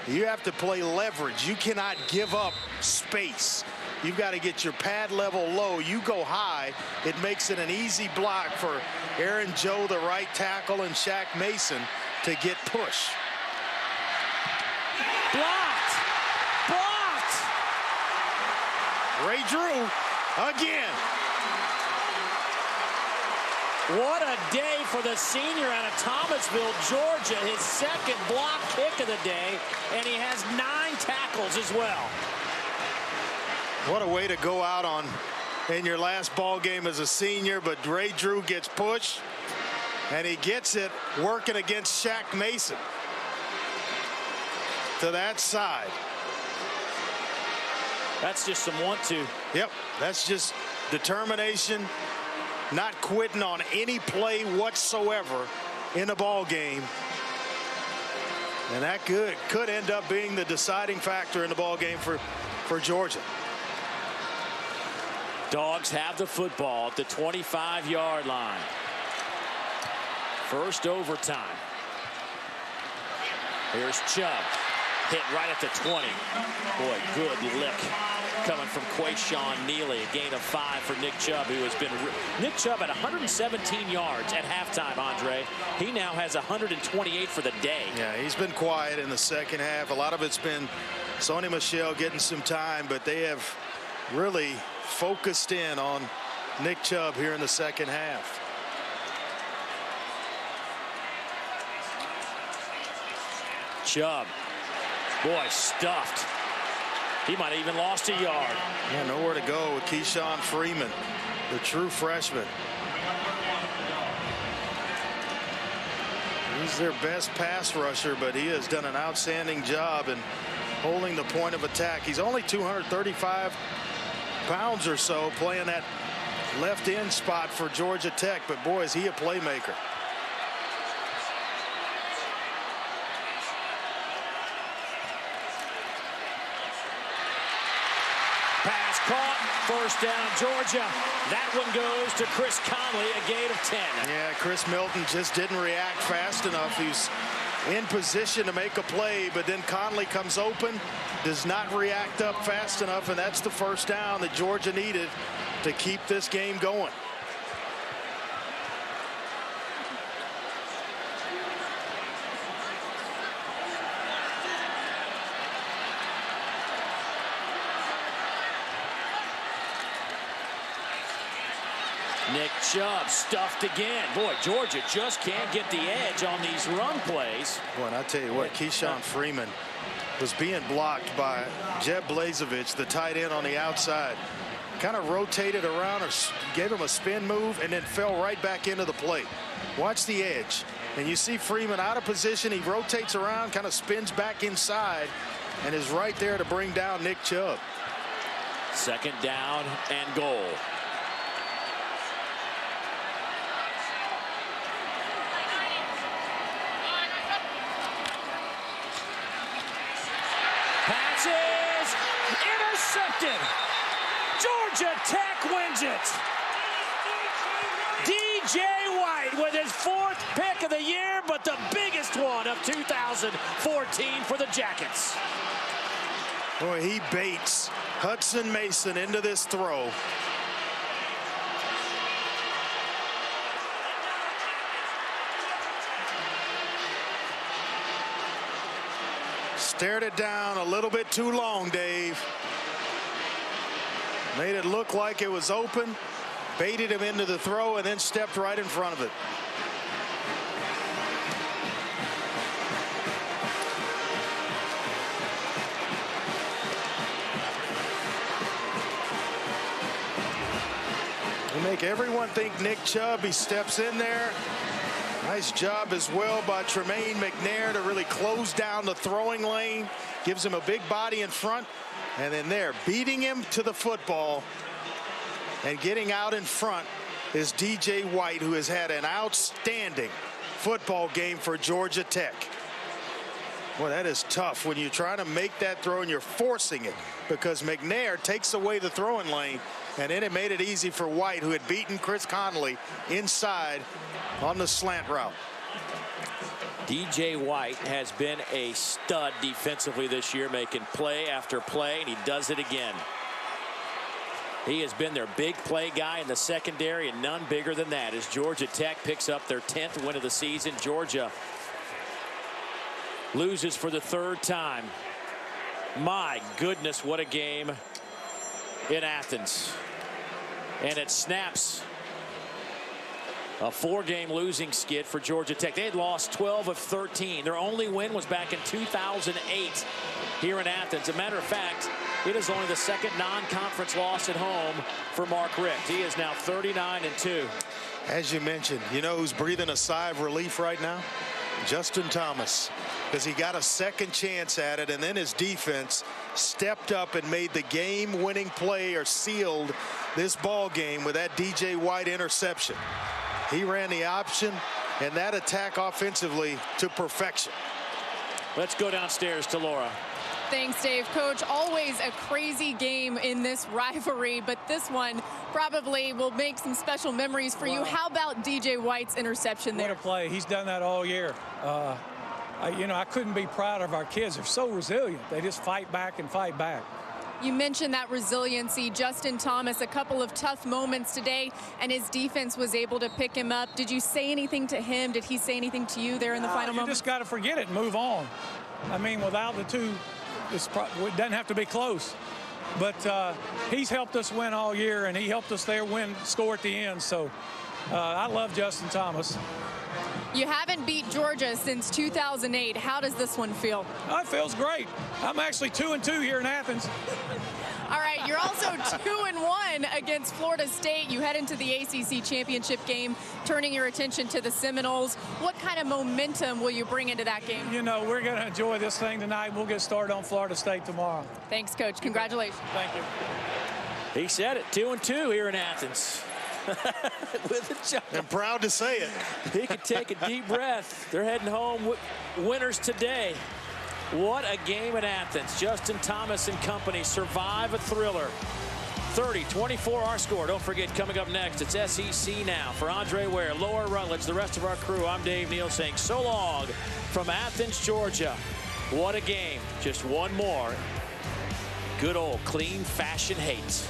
You have to play leverage. You cannot give up space. You've got to get your pad level low. You go high, it makes it an easy block for Aaron Joe, the right tackle, and Shaq Mason to get push. Blocked. Blocked. Ray Drew again. What a day for the senior out of Thomasville, Georgia. His 2nd block kick of the day, and he has 9 tackles as well. What a way to go out on in your last ball game as a senior, but Ray Drew gets pushed, and he gets it working against Shaq Mason to that side. That's just some want-to. Yep, that's just determination, not quitting on any play whatsoever in a ball game. And that could end up being the deciding factor in the ball game for Georgia. Dogs have the football at the 25-yard line. First overtime. Here's Chubb. Hit right at the 20. Boy, good lick coming from Quayshawn Neely. A gain of 5 for Nick Chubb, who has been... Nick Chubb at 117 yards at halftime, Andre. He now has 128 for the day. Yeah, he's been quiet in the second half. A lot of it's been Sony Michel getting some time, but they have really focused in on Nick Chubb here in the second half. Chubb. Boy, stuffed. He might have even lost a yard. Yeah, nowhere to go with Keyshawn Freeman, the true freshman. He's their best pass rusher, but he has done an outstanding job in holding the point of attack. He's only 235 pounds or so, playing that left end spot for Georgia Tech, but boy, is he a playmaker. Pass caught. First down, Georgia. That one goes to Chris Conley, a gain of 10. Yeah, Chris Milton just didn't react fast enough. He's in position to make a play, but then Conley comes open, does not react up fast enough, and that's the first down that Georgia needed to keep this game going. Nick Chubb stuffed again. Boy, Georgia just can't get the edge on these run plays. Boy, and I tell you what, Keyshawn Freeman was being blocked by Jeb Blazevich, the tight end on the outside. Kind of rotated around or gave him a spin move and then fell right back into the play. Watch the edge. And you see Freeman out of position. He rotates around, kind of spins back inside, and is right there to bring down Nick Chubb. Second down and goal. Passes intercepted. Georgia Tech wins it. DJ White with his 4th pick of the year, but the biggest one of 2014 for the Jackets. Boy, he baits Hutson Mason into this throw. Stared it down a little bit too long, Dave. Made it look like it was open, baited him into the throw, and then stepped right in front of it. They make everyone think Nick Chubb. He steps in there. Nice job as well by Tremaine McNair to really close down the throwing lane. Gives him a big body in front. And then there, beating him to the football and getting out in front is DJ White, who has had an outstanding football game for Georgia Tech. Well, that is tough when you're trying to make that throw and you're forcing it, because McNair takes away the throwing lane, and then it made it easy for White, who had beaten Chris Connolly inside on the slant route. DJ White has been a stud defensively this year, making play after play, and he does it again. He has been their big play guy in the secondary, and none bigger than that as Georgia Tech picks up their 10th win of the season. Georgia loses for the 3rd time. My goodness, what a game in Athens. And it snaps a 4-game losing skid for Georgia Tech. They had lost 12 of 13. Their only win was back in 2008 here in Athens. As a matter of fact, it is only the 2nd non-conference loss at home for Mark Richt. He is now 39-2. As you mentioned, you know who's breathing a sigh of relief right now? Justin Thomas, because he got a second chance at it, and then his defense stepped up and made the game-winning play, or sealed this ball game with that DJ White interception. He ran the option and that attack offensively to perfection. Let's go downstairs to Laura. Thanks, Dave. Coach, always a crazy game in this rivalry, but this one probably will make some special memories for you. How about DJ White's interception there? What a play. He's done that all year. You know, I couldn't be proud of our kids. They're so resilient. They just fight back and fight back. You mentioned that resiliency. Justin Thomas, a couple of tough moments today, and his defense was able to pick him up. Did you say anything to him? Did he say anything to you there in the final moment? You just got to forget it and move on. I mean, without the two, it doesn't have to be close. But he's helped us win all year, and he helped us there score at the end. So I love Justin Thomas. You haven't beat Georgia since 2008. How does this one feel? Oh, it feels great. I'm actually 2-2 here in Athens. All right, you're also 2-1 against Florida State. You head into the ACC championship game, turning your attention to the Seminoles. What kind of momentum will you bring into that game? You know, we're going to enjoy this thing tonight. We'll get started on Florida State tomorrow. Thanks, Coach. Congratulations. Thank you. He said it, 2-2 here in Athens. With a jump. I'm proud to say it. He can take a deep breath. They're heading home winners today. What a game in Athens. Justin Thomas and company survive a thriller. 30-24 our score. Don't forget, coming up next, it's SEC Now. For Andre Ware, Laura Rutledge, the rest of our crew, I'm Dave Neal saying so long from Athens, Georgia. What a game. Just one more. Good old clean fashion hate.